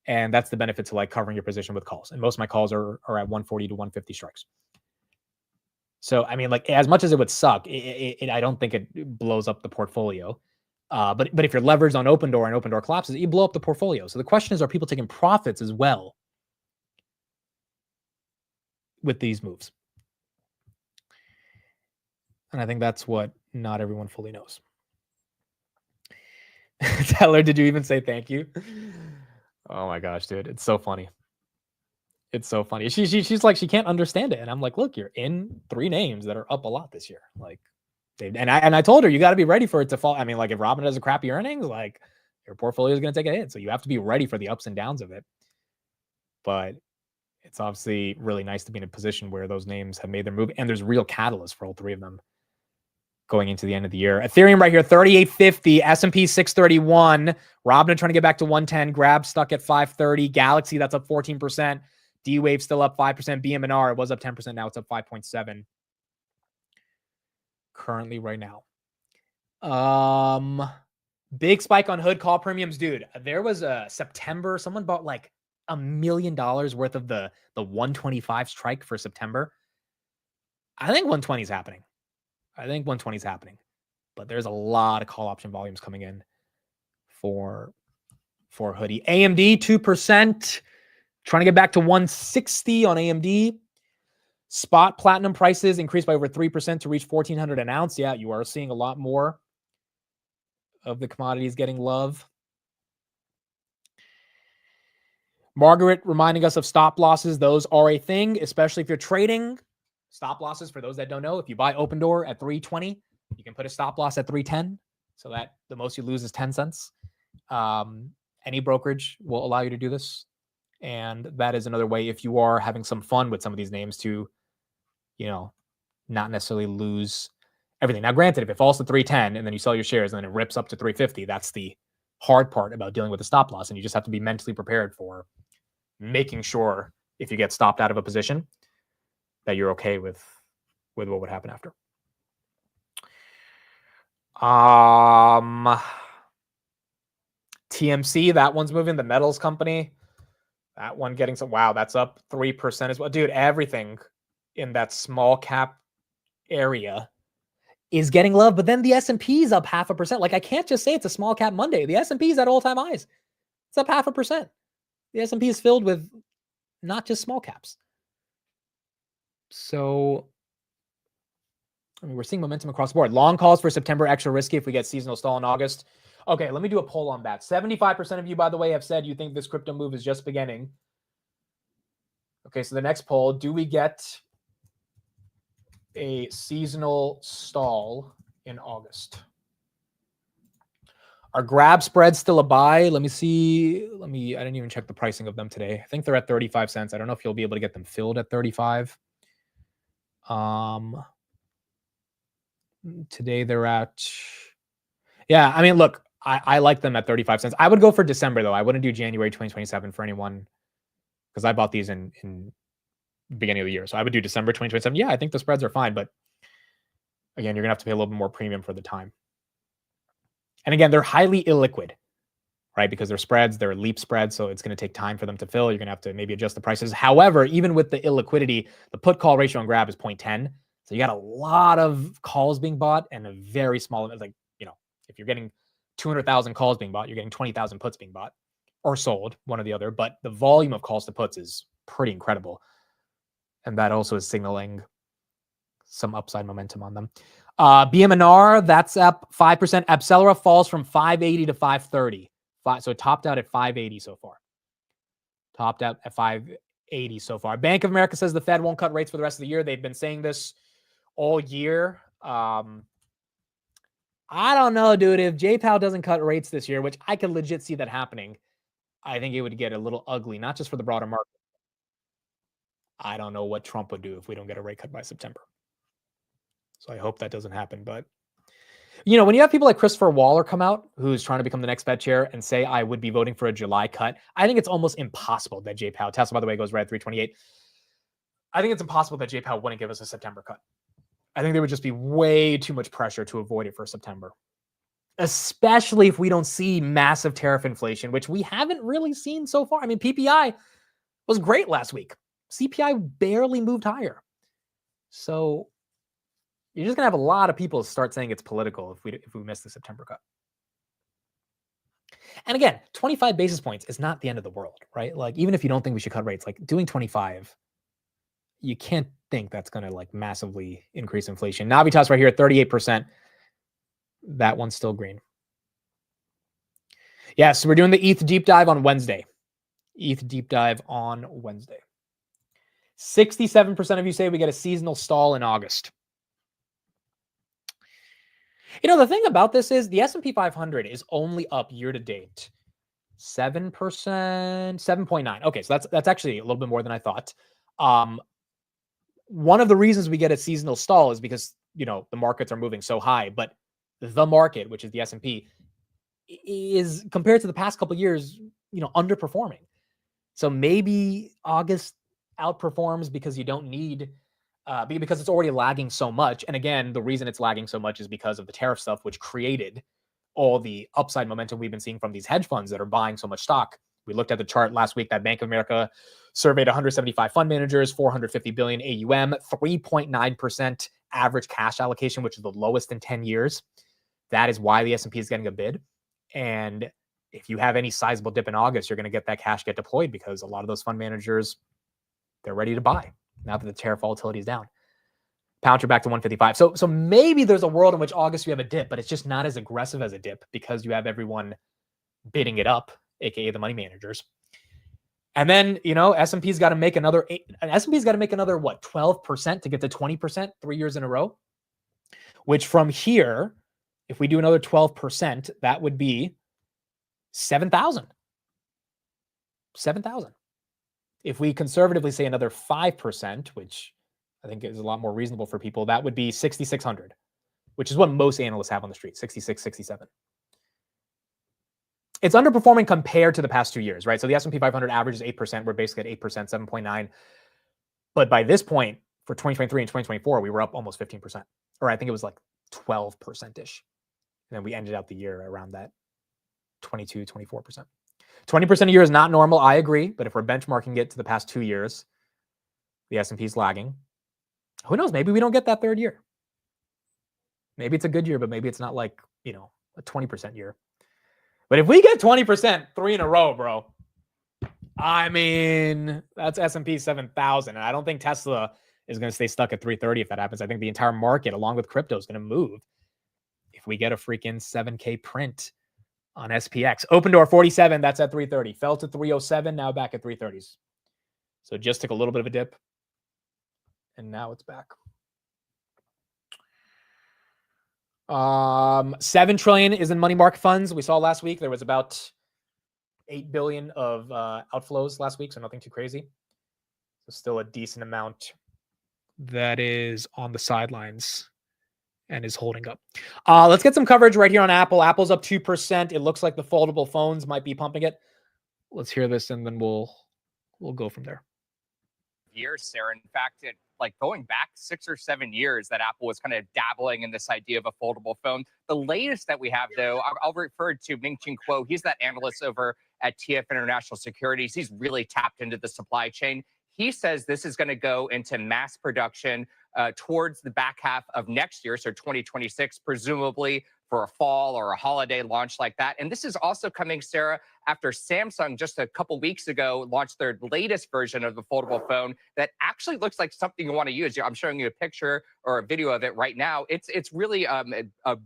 And that's the benefit to like covering your position with calls. And most of my calls are at 140 to 150 strikes. So, I mean, like as much as it would suck, I don't think it blows up the portfolio. But if you're leveraged on Open Door and Open Door collapses, you blow up the portfolio. So the question is, are people taking profits as well with these moves? And I think that's what not everyone fully knows. Teller, did you even say thank you? Oh my gosh, dude. It's so funny. It's so funny. She's like, she can't understand it. And I'm like, look, you're in 3 names that are up a lot this year. Like, and I told her, you got to be ready for it to fall. I mean, like if Robin has a crappy earnings, like your portfolio is going to take a hit. So you have to be ready for the ups and downs of it. But it's obviously really nice to be in a position where those names have made their move. And there's real catalyst for all 3 of them going into the end of the year. Ethereum right here, 38.50, S&P 631, Robin trying to get back to 110, Grab stuck at 530, Galaxy that's up 14%, D-Wave still up 5%, BMNR it was up 10%, now it's up 5.7 currently right now. Big spike on hood call premiums, dude. There was a September, someone bought like $1 million worth of the 125 strike for September. I think 120 is happening. But there's a lot of call option volumes coming in for hoodie. AMD 2%, trying to get back to 160 on AMD. Spot platinum prices increased by over 3% to reach 1,400 an ounce. Yeah, you are seeing a lot more of the commodities getting love. Margaret reminding us of stop losses. Those are a thing, especially if you're trading. Stop losses, for those that don't know, if you buy Open Door at 320, you can put a stop loss at 310. So that the most you lose is 10 cents. Any brokerage will allow you to do this. And that is another way, if you are having some fun with some of these names, to, not necessarily lose everything. Now, granted, if it falls to 310 and then you sell your shares and then it rips up to 350, that's the hard part about dealing with the stop loss. And you just have to be mentally prepared for making sure if you get stopped out of a position that you're okay with what would happen after. TMC, that one's moving. The metals company, that one getting some. Wow, that's up 3% as well, dude. Everything in that small cap area is getting love, but then the S&P is up 0.5%. Like I can't just say it's a small cap Monday. The S&P is at all-time highs. It's up 0.5%. The S&P is filled with not just small caps. So, I mean, we're seeing momentum across the board. Long calls for September, extra risky if we get seasonal stall in August. Okay, let me do a poll on that. 75% of you, by the way, have said you think this crypto move is just beginning. Okay, so the next poll, do we get a seasonal stall in August? Are Grab spreads still a buy? Let me see. I didn't even check the pricing of them today. I think they're at 35 cents. I don't know if you'll be able to get them filled at 35. Today they're at, yeah, I mean, look, I like them at 35 cents. I would go for December though. I wouldn't do January 2027 for anyone because I bought these in the beginning of the year. So I would do December 2027. Yeah, I think the spreads are fine, but again, you're gonna have to pay a little bit more premium for the time. And again, they're highly illiquid, right? Because they're spreads, they're leap spreads, so it's going to take time for them to fill. You're going to have to maybe adjust the prices. However, even with the illiquidity, the put call ratio on Grab is 0.10. So you got a lot of calls being bought and a very small, like, if you're getting 200,000 calls being bought, you're getting 20,000 puts being bought or sold, one or the other. But the volume of calls to puts is pretty incredible. And that also is signaling some upside momentum on them. BMNR, that's up 5%. Accelera falls from 580 to 530. So it topped out at 580 so far. Topped out at 580 so far. Bank of America says the Fed won't cut rates for the rest of the year. They've been saying this all year. I don't know, dude. If J Powell doesn't cut rates this year, which I could legit see that happening, I think it would get a little ugly, not just for the broader market. I don't know what Trump would do if we don't get a rate cut by September. So I hope that doesn't happen. But, you know, when you have people like Christopher Waller come out, who's trying to become the next Fed chair, and say, I would be voting for a July cut, I think it's almost impossible that Jay Powell, Tesla, by the way, goes right at 328. I think it's impossible that Jay Powell wouldn't give us a September cut. I think there would just be way too much pressure to avoid it for September, especially if we don't see massive tariff inflation, which we haven't really seen so far. I mean, PPI was great last week. CPI barely moved higher. So you're just going to have a lot of people start saying it's political if we miss the September cut. And again, 25 basis points is not the end of the world, right? Like, even if you don't think we should cut rates, like doing 25, you can't think that's going to like massively increase inflation. Navitas right here at 38%. That one's still green. Yes, we're doing the ETH deep dive on Wednesday. ETH deep dive on Wednesday. 67% of you say we get a seasonal stall in August. You know, the thing about this is the S&P 500 is only up year to date 7%, 7.9. Okay, so that's actually a little bit more than I thought. One of the reasons we get a seasonal stall is because, you know, the markets are moving so high, but the market, which is the S&P, is compared to the past couple of years, you know, underperforming. So maybe August outperforms because you don't need because it's already lagging so much. And again, the reason it's lagging so much is because of the tariff stuff, which created all the upside momentum we've been seeing from these hedge funds that are buying so much stock. We looked at the chart last week that Bank of America surveyed 175 fund managers, 450 billion AUM, 3.9% average cash allocation, which is the lowest in 10 years. That is why the S&P is getting a bid. And if you have any sizable dip in August, you're going to get that cash get deployed because a lot of those fund managers, they're ready to buy now that the tariff volatility is down. Pound you're back to 155. So maybe there's a world in which August you have a dip, but it's just not as aggressive as a dip because you have everyone bidding it up, aka the money managers. And then, you know, S&P's got to make another 12% to get to 20% 3 years in a row, which from here, if we do another 12%, that would be 7,000. 7,000. If we conservatively say another 5%, which I think is a lot more reasonable for people, that would be 6,600, which is what most analysts have on the street, 66, 67. It's underperforming compared to the past 2 years, right? So the S&P 500 average is 8%. We're basically at 8%, 7.9. But by this point, for 2023 and 2024, we were up almost 15%. Or I think it was like 12%-ish. And then we ended out the year around that 22, 24%. 20% a year is not normal, I agree. But if we're benchmarking it to the past 2 years, the S&P is lagging. Who knows? Maybe we don't get that third year. Maybe it's a good year, but maybe it's not like, you know, a 20% year. But if we get 20% 3 in a row, bro, I mean, that's S&P 7,000. And I don't think Tesla is going to stay stuck at 330 if that happens. I think the entire market, along with crypto, is going to move if we get a freaking 7K print on SPX. Open door 47, that's at 330. Fell to 307, now back at 330s. So just took a little bit of a dip. And now it's back. 7 trillion is in money market funds. We saw last week there was about 8 billion of outflows last week, so nothing too crazy. So still a decent amount that is on the sidelines and is holding up. Let's get some coverage right here on Apple. Apple's up 2%. It looks like the foldable phones might be pumping it. Let's hear this and then we'll go from there. Years, Sarah. In fact, like going back 6 or 7 years that Apple was kind of dabbling in this idea of a foldable phone. The latest that we have, though, I'll refer to Ming-Chin Kuo. He's that analyst over at TF International Securities. He's really tapped into the supply chain. He says this is going to go into mass production towards the back half of next year, so 2026, presumably for a fall or a holiday launch like that. And this is also coming, Sarah, after Samsung just a couple weeks ago launched their latest version of the foldable phone that actually looks like something you want to use. I'm showing you a picture or a video of it right now. It's really a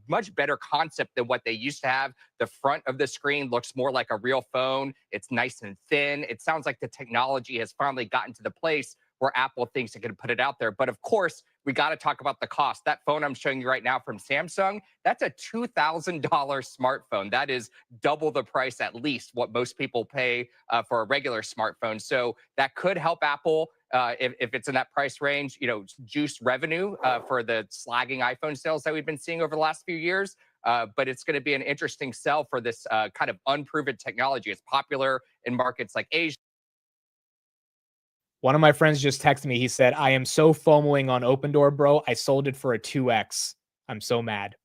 much better concept than what they used to have. The front of the screen looks more like a real phone. It's nice and thin. It sounds like the technology has finally gotten to the place where Apple thinks it can put it out there. But of course, we got to talk about the cost. That phone I'm showing you right now from Samsung, that's a $2,000 smartphone. That is double the price, at least, what most people pay for a regular smartphone. So that could help Apple if it's in that price range, juice revenue for the slagging iPhone sales that we've been seeing over the last few years. But it's going to be an interesting sell for this kind of unproven technology. It's popular in markets like Asia. One of my friends just texted me. He said, I am so FOMOing on Open Door, bro. I sold it for a 2x. I'm so mad.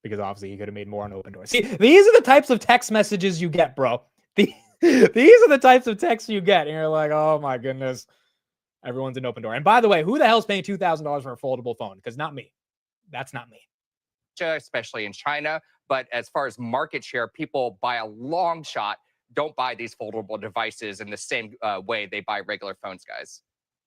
Because obviously he could have made more on Open Door. See, these are the types of text messages you get, bro. These are the types of texts you get. And you're like, oh my goodness. Everyone's in Open Door. And by the way, who the hell's paying $2,000 for a foldable phone? Because not me. That's not me. Especially in China. But as far as market share, people by a long shot don't buy these foldable devices in the same way they buy regular phones, guys.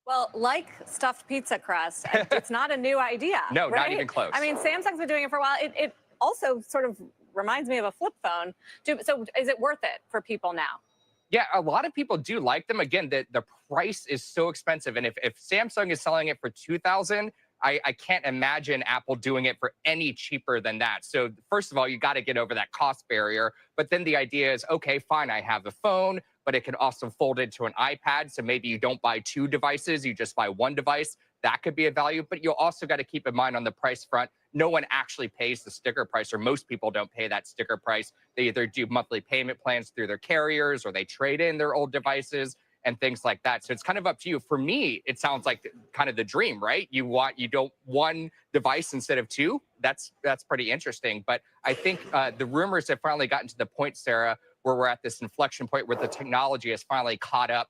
Well, like stuffed pizza crust, it's not a new idea. No, right? not even close. I mean, Samsung's been doing it for a while. It also sort of reminds me of a flip phone. So is it worth it for people now? Yeah, a lot of people do like them. Again, the price is so expensive. And if Samsung is selling it for $2,000, I can't imagine Apple doing it for any cheaper than that. So first of all, you got to get over that cost barrier. But then the idea is, okay, fine, I have the phone, but it can also fold into an iPad. So maybe you don't buy two devices, you just buy one device. That could be a value. But you also got to keep in mind on the price front, no one actually pays the sticker price, or most people don't pay that sticker price. They either do monthly payment plans through their carriers, or they trade in their old devices and things like that. So it's kind of up to you. For me, it sounds like kind of the dream, right? You don't one device instead of two. That's pretty interesting. But I think the rumors have finally gotten to the point, Sarah, where we're at this inflection point where the technology has finally caught up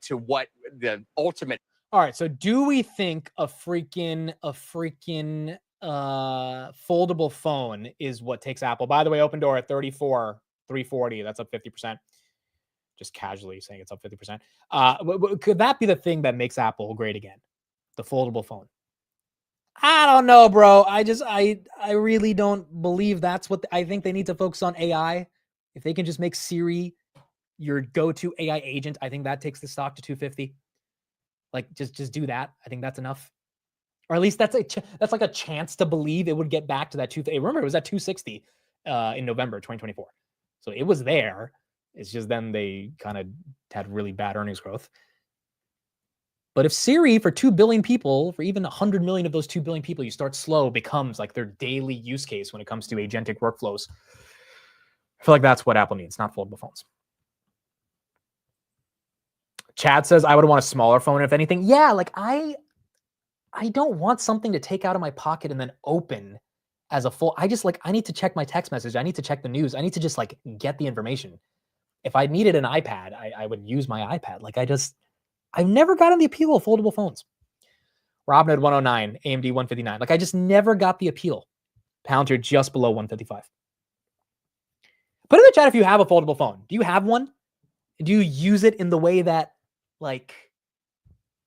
to what the ultimate. All right. So do we think a freaking foldable phone is what takes Apple? By the way, Open Door at 34,340. That's up 50%. Just casually saying it's up 50%. Could that be the thing that makes Apple great again? The foldable phone. I don't know, bro. I really don't believe that's what I think they need to focus on AI. If they can just make Siri your go-to AI agent, I think that takes the stock to 250. Like just do that. I think that's enough. Or at least that's like a chance to believe it would get back to that 250. Remember, it was at 260 in November 2024. So it was there. It's just then they kind of had really bad earnings growth. But if Siri, for 2 billion people, for even 100 million of those 2 billion people, you start slow, becomes like their daily use case when it comes to agentic workflows, I feel like that's what Apple needs, not foldable phones. Chad says, I would want a smaller phone, if anything. Yeah, like I don't want something to take out of my pocket and then open as a full. I need to check my text message. I need to check the news. I need to just like get the information. If I needed an iPad, I would use my iPad. Like I've never gotten the appeal of foldable phones. Robin at 109, AMD 159. Like I just never got the appeal. Palantir just below 155. Put in the chat if you have a foldable phone. Do you have one? Do you use it in the way that, like,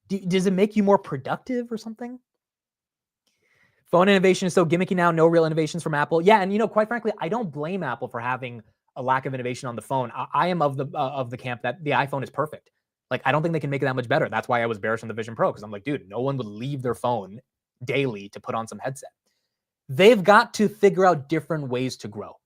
does it make you more productive or something? Phone innovation is so gimmicky now. No real innovations from Apple. Yeah, and quite frankly, I don't blame Apple for having a lack of innovation on the phone. I am of the camp that the iPhone is perfect. Like, I don't think they can make it that much better. That's why I was bearish on the Vision Pro, because I'm like, dude, no one would leave their phone daily to put on some headset. They've got to figure out different ways to grow.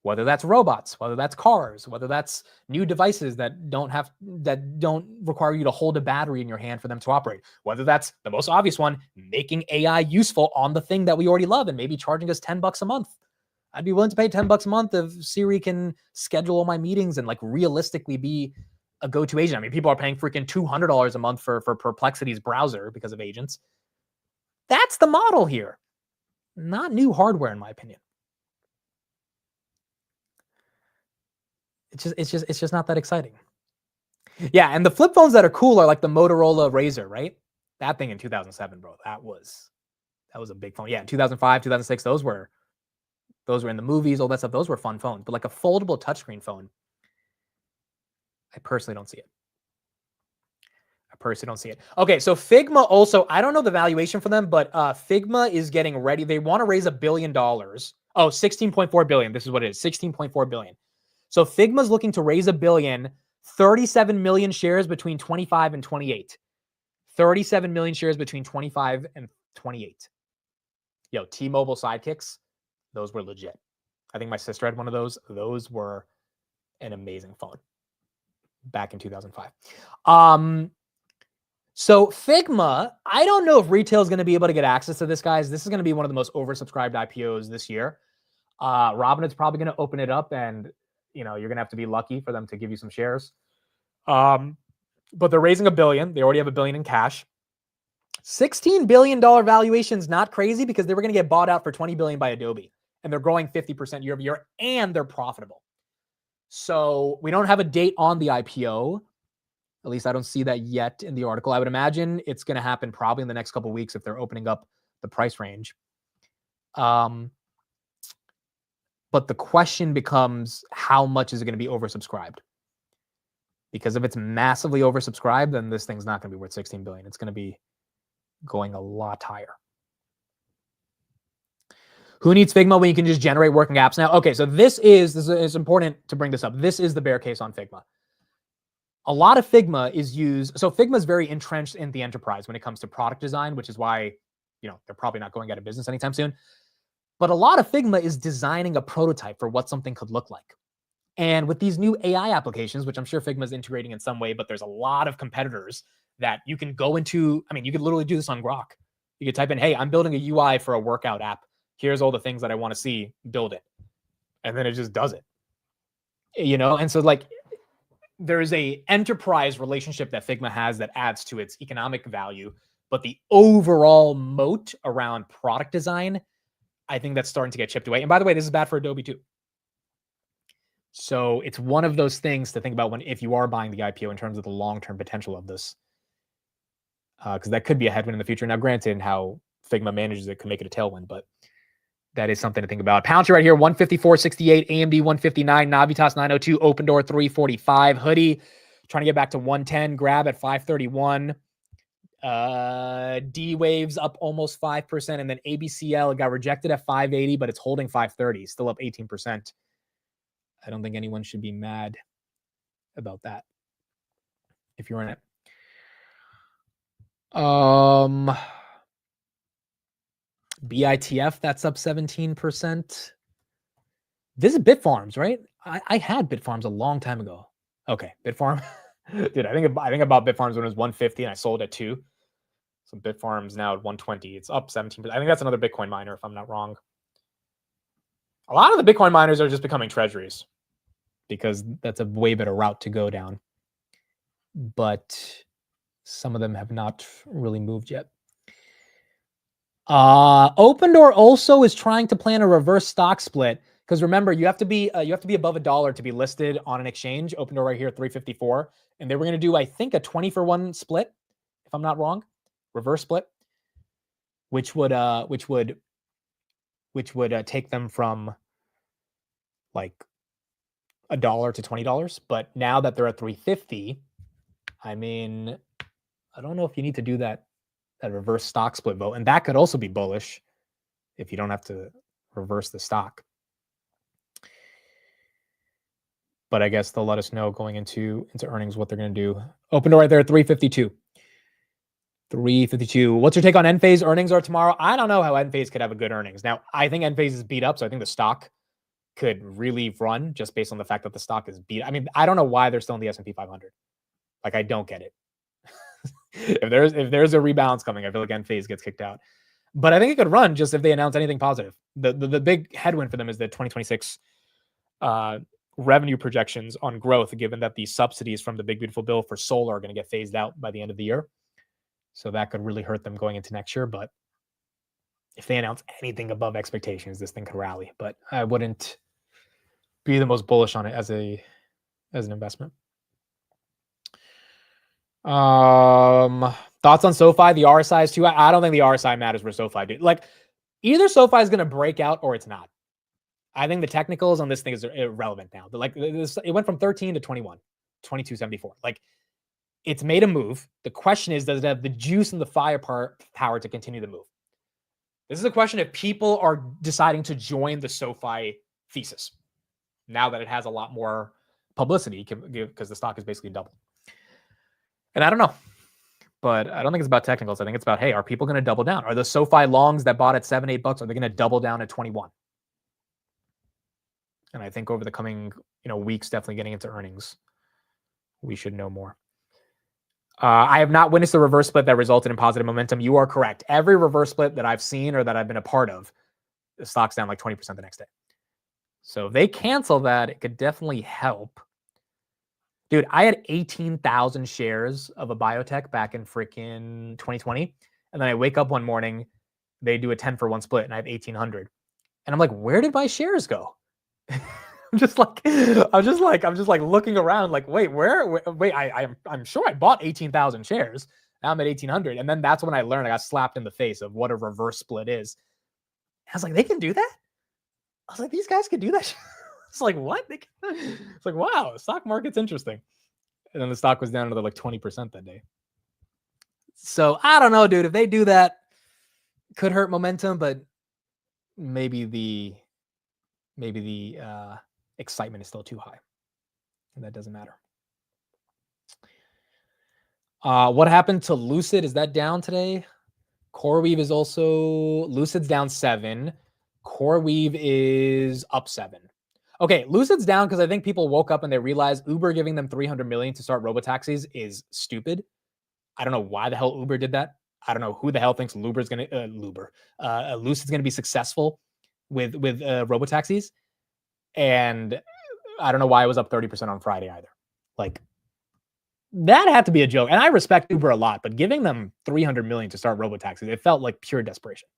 Whether that's robots, whether that's cars, whether that's new devices that don't require you to hold a battery in your hand for them to operate. Whether that's the most obvious one, making AI useful on the thing that we already love and maybe charging us $10 a month. I'd be willing to pay $10 a month if Siri can schedule all my meetings and like realistically be a go-to agent. I mean, people are paying freaking $200 a month for Perplexity's browser because of agents. That's the model here. Not new hardware, in my opinion. It's just not that exciting. Yeah, and the flip phones that are cool are like the Motorola Razr, right? That thing in 2007, bro. That was a big phone. Yeah, in 2005, 2006, those were in the movies, all that stuff. Those were fun phones. But like a foldable touchscreen phone, I personally don't see it. Okay, so Figma also, I don't know the valuation for them, but Figma is getting ready. They want to raise $1 billion. Oh, 16.4 billion. This is what it is, 16.4 billion. So Figma's looking to raise $1 billion, 37 million shares between 25 and 28. 37 million shares between 25 and 28. Yo, T-Mobile sidekicks, those were legit. I think my sister had one of those. Those were an amazing phone back in 2005. So Figma, I don't know if retail is going to be able to get access to this, guys. This is going to be one of the most oversubscribed IPOs this year. Robinhood's probably going to open it up, and you're going to have to be lucky for them to give you some shares. But they're raising $1 billion. They already have $1 billion in cash. $16 billion valuation is not crazy because they were going to get bought out for $20 billion by Adobe, and they're growing 50% year over year, and they're profitable. So we don't have a date on the IPO. At least I don't see that yet in the article. I would imagine it's going to happen probably in the next couple of weeks if they're opening up the price range. But the question becomes, how much is it going to be oversubscribed? Because if it's massively oversubscribed, then this thing's not going to be worth $16 billion. It's going to be going a lot higher. Who needs Figma when you can just generate working apps now? Okay, so this is important to bring this up. This is the bear case on Figma. A lot of Figma is used. So Figma is very entrenched in the enterprise when it comes to product design, which is why, they're probably not going out of business anytime soon. But a lot of Figma is designing a prototype for what something could look like. And with these new AI applications, which I'm sure Figma is integrating in some way, but there's a lot of competitors that you can go into. I mean, you could literally do this on Grok. You could type in, hey, I'm building a UI for a workout app. Here's all the things that I want to see, build it. And then it just does it. And so there is a enterprise relationship that Figma has that adds to its economic value, but the overall moat around product design, I think that's starting to get chipped away. And by the way, this is bad for Adobe too. So it's one of those things to think about if you are buying the IPO in terms of the long-term potential of this, because that could be a headwind in the future. Now, granted, how Figma manages it could make it a tailwind, but that is something to think about. Pouncer right here, 154.68, AMD 159, Navitas 902, Open Door 345, Hoodie trying to get back to 110, Grab at 531, D-Waves up almost 5%, and then ABCL got rejected at 580, but it's holding 530, still up 18%. I don't think anyone should be mad about that if you're in it. BITF, that's up 17%. This is Bitfarms, right? I had Bitfarms a long time ago. Okay, Bitfarm. Dude, I think I bought Bitfarms when it was 150 and I sold at 2. So Bitfarms now at 120. It's up 17%. I think that's another Bitcoin miner, if I'm not wrong. A lot of the Bitcoin miners are just becoming treasuries because that's a way better route to go down. But some of them have not really moved yet. Open Door also is trying to plan a reverse stock split because remember you have to be above $1 to be listed on an exchange. Open Door right here 354, and they were going to do I think a 20-for-1 split, if I'm not wrong, reverse split, which would take them from like $1 to $20. But now that they're at 350, I mean, I don't know if you need to do that reverse stock split vote. And that could also be bullish if you don't have to reverse the stock. But I guess they'll let us know going into earnings what they're going to do. Open Door right there, 352. 352. What's your take on Enphase? Earnings are tomorrow. I don't know how Enphase could have a good earnings. Now, I think Enphase is beat up, so I think the stock could really run just based on the fact that the stock is beat. I mean, I don't know why they're still in the S&P 500. Like, I don't get it. If there's a rebalance coming, I feel like Enphase gets kicked out. But I think it could run just if they announce anything positive. The big headwind for them is the 2026 revenue projections on growth, given that the subsidies from the Big Beautiful Bill for solar are going to get phased out by the end of the year. So that could really hurt them going into next year. But if they announce anything above expectations, this thing could rally. But I wouldn't be the most bullish on it as an investment. Thoughts on SoFi? The RSI is too. I don't think the RSI matters for SoFi, dude. Like, either SoFi is going to break out or it's not. I think the technicals on this thing is irrelevant now. Like, it went from 13 to 21, 22.74. Like, it's made a move. The question is, does it have the juice and the firepower to continue the move? This is a question if people are deciding to join the SoFi thesis now that it has a lot more publicity because the stock is basically doubled. And I don't know. But I don't think it's about technicals. I think it's about, hey, are people going to double down? Are the SoFi longs that bought at $7, $8, are they going to double down at 21? And I think over the coming, weeks, definitely getting into earnings, we should know more. I have not witnessed a reverse split that resulted in positive momentum. You are correct. Every reverse split that I've seen or that I've been a part of, the stock's down like 20% the next day. So if they cancel that, it could definitely help. Dude, I had 18,000 shares of a biotech back in freaking 2020. And then I wake up one morning, they do a 10-for-1 split, and I have 1,800. And I'm like, where did my shares go? I'm just like looking around, like, wait, I'm sure I bought 18,000 shares. Now I'm at 1,800. And then that's when I learned, I got slapped in the face of what a reverse split is. I was like, they can do that? I was like, these guys can do that? It's like, what? It's like, wow, the stock market's interesting. And then the stock was down to like 20% that day. So I don't know, dude. If they do that, could hurt momentum, but maybe the excitement is still too high, and that doesn't matter. What happened to Lucid? Is that down today? CoreWeave is also, Lucid's down 7. CoreWeave is up 7. Okay, Lucid's down because I think people woke up and they realized Uber giving them $300 million to start robotaxis is stupid. I don't know why the hell Uber did that. I don't know who the hell thinks Lucid's going to be successful with robotaxis. And I don't know why it was up 30% on Friday either. Like, that had to be a joke. And I respect Uber a lot, but giving them $300 million to start robotaxis, it felt like pure desperation.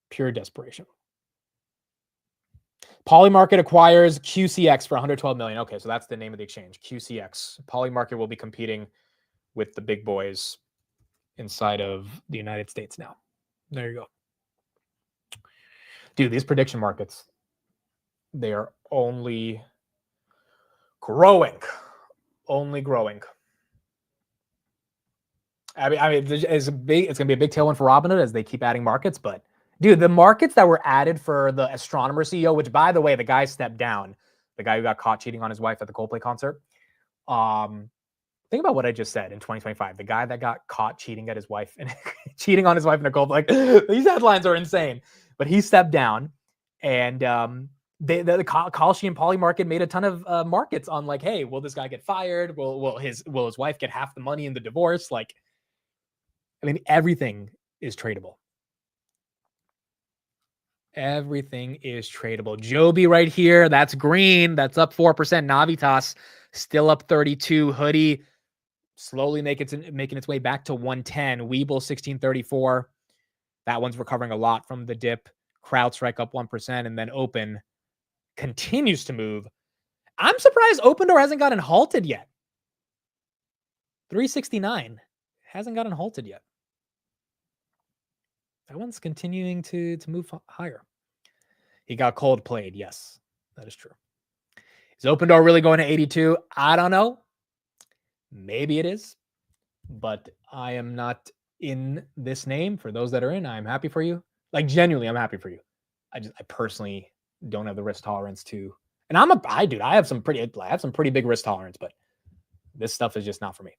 Pure desperation. Polymarket acquires QCX for $112 million. Okay, so that's the name of the exchange, QCX. Polymarket will be competing with the big boys inside of the United States now. There you go. Dude, these prediction markets, they are only growing. Only growing. I mean, it's going to be a big tailwind for Robinhood as they keep adding markets. But, dude, the markets that were added for the astronomer CEO, which, by the way, the guy stepped down, the guy who got caught cheating on his wife at the Coldplay concert. Think about what I just said in 2025. The guy that got caught cheating at his wife and cheating on his wife in a Coldplay. Like, these headlines are insane. But he stepped down, and the Kalshi and Poly market made a ton of markets on like, hey, will this guy get fired? Will his wife get half the money in the divorce? Like, I mean, everything is tradable. Everything is tradable. Joby right here. That's green. That's up 4%. Navitas still up 32. Hoodie slowly making its way back to 110. Webull 1634. That one's recovering a lot from the dip. CrowdStrike up 1%, and then Open continues to move. I'm surprised Open Door hasn't gotten halted yet. 369 hasn't gotten halted yet. That one's continuing to move higher. He got cold played. Yes, that is true. Is Open Door really going to 82? I don't know. Maybe it is, but I am not in this name. For those that are in, I'm happy for you. Like, genuinely, I'm happy for you. I personally don't have the risk tolerance to, and I have some pretty big risk tolerance, but this stuff is just not for me.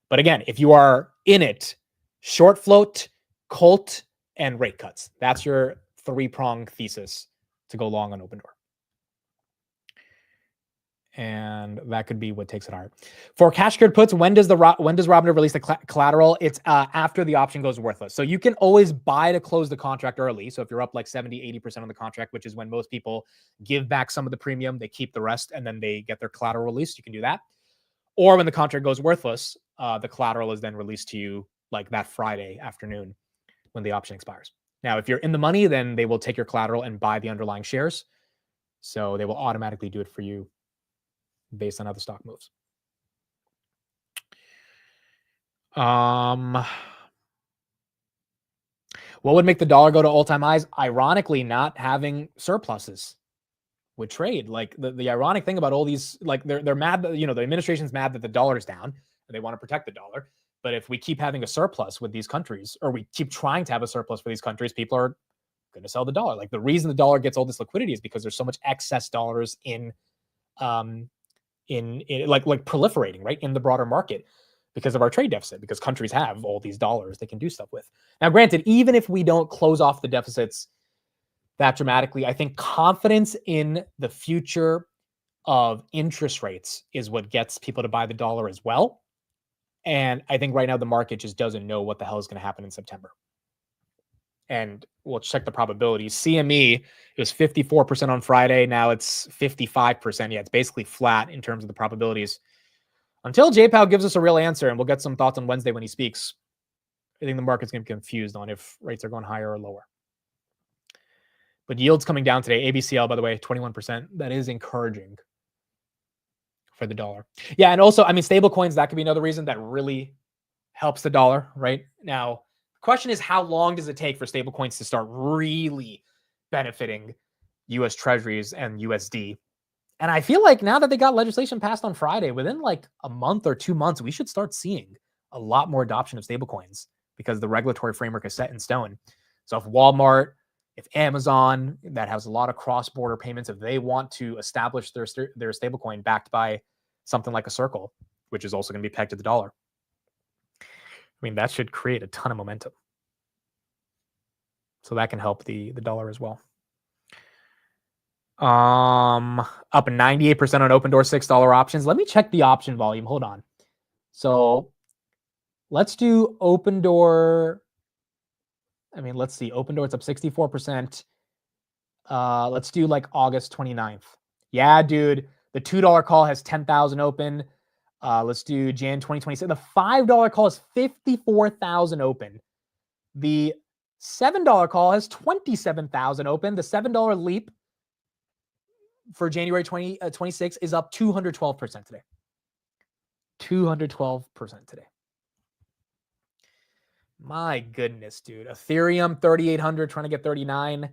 But again, if you are in it, short float, Colt, and rate cuts. That's your 3-prong thesis to go long on Open Door. And that could be what takes it higher. For cash secured puts, when does Robinhood release the collateral? It's after the option goes worthless. So you can always buy to close the contract early. So if you're up like 70, 80% on the contract, which is when most people give back some of the premium, they keep the rest, and then they get their collateral released. You can do that. Or when the contract goes worthless, the collateral is then released to you like that Friday afternoon when the option expires. Now, if you're in the money, then they will take your collateral and buy the underlying shares. So they will automatically do it for you based on how the stock moves. What would make the dollar go to all-time highs? Ironically, not having surpluses would trade. Like the ironic thing about all these, like they're mad that, the administration's mad that the dollar's down and they want to protect the dollar. But if we keep having a surplus with these countries, or we keep trying to have a surplus for these countries, people are going to sell the dollar. Like the reason the dollar gets all this liquidity is because there's so much excess dollars in proliferating, right, in the broader market. because of our trade deficit, because countries have all these dollars they can do stuff with. Now, granted, even if we don't close off the deficits that dramatically, I think confidence in the future of interest rates is what gets people to buy the dollar as well. And I think right now the market just doesn't know what the hell is going to happen in September. And we'll check the probabilities. CME, it was 54% on Friday. Now it's 55%. Yeah, it's basically flat in terms of the probabilities. Until J-Powell gives us a real answer, and we'll get some thoughts on Wednesday when he speaks, I think the market's going to be confused on if rates are going higher or lower. But yields coming down today. ABCL, by the way, 21%. That is encouraging for the dollar. Yeah, and also, I mean, stable coins, that could be another reason that really helps the dollar right now. The question is, how long does it take for stable coins to start really benefiting U.S. Treasuries and USD? And I feel like now that they got legislation passed on Friday, within like a month or 2 months, we should start seeing a lot more adoption of stablecoins because the regulatory framework is set in stone. So if Walmart, if Amazon, that has a lot of cross-border payments, if they want to establish their stablecoin backed by something like a Circle, which is also going to be pegged to the dollar, I mean, that should create a ton of momentum. So that can help the dollar as well. Up 98% on open door $6 options. Let me check the option volume. Hold on. So let's do open door. I mean, let's see. Open door, it's up 64%. Let's do like August 29th. Yeah, dude. The $2 call has 10,000 open. Let's do Jan 2027. The $5 call is 54,000 open. The $7 call has 27,000 open. The $7 leap for January 2026 is up 212% today. 212% today. My goodness, dude. Ethereum 3,800 trying to get 39.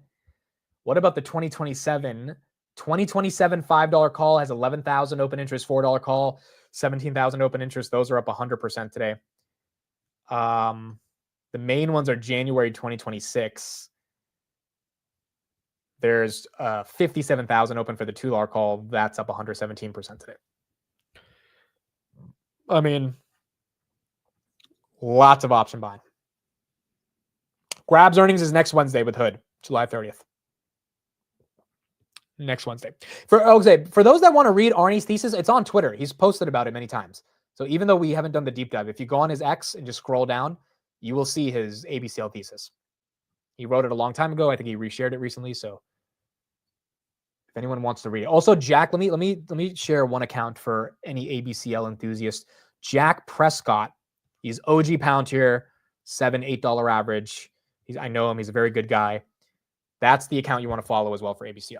What about the 2027? 2027 $5 call has 11,000 open interest, $4 call, 17,000 open interest. Those are up 100% today. The main ones are January 2026. There's 57,000 open for the $2 call. That's up 117% today. I mean, lots of option buying. Grab's earnings is next Wednesday with Hood, July 30th. Next Wednesday. For those that want to read Arnie's thesis, it's on Twitter. He's posted about it many times. So even though we haven't done the deep dive, if you go on his X and just scroll down, you will see his ABCL thesis. He wrote it a long time ago. I think he reshared it recently. So if anyone wants to read it. Also, Jack, let me share one account for any ABCL enthusiast. Jack Prescott. He's OG Palantir, $7, $8 average. I know him. He's a very good guy. That's the account you want to follow as well for ABCL.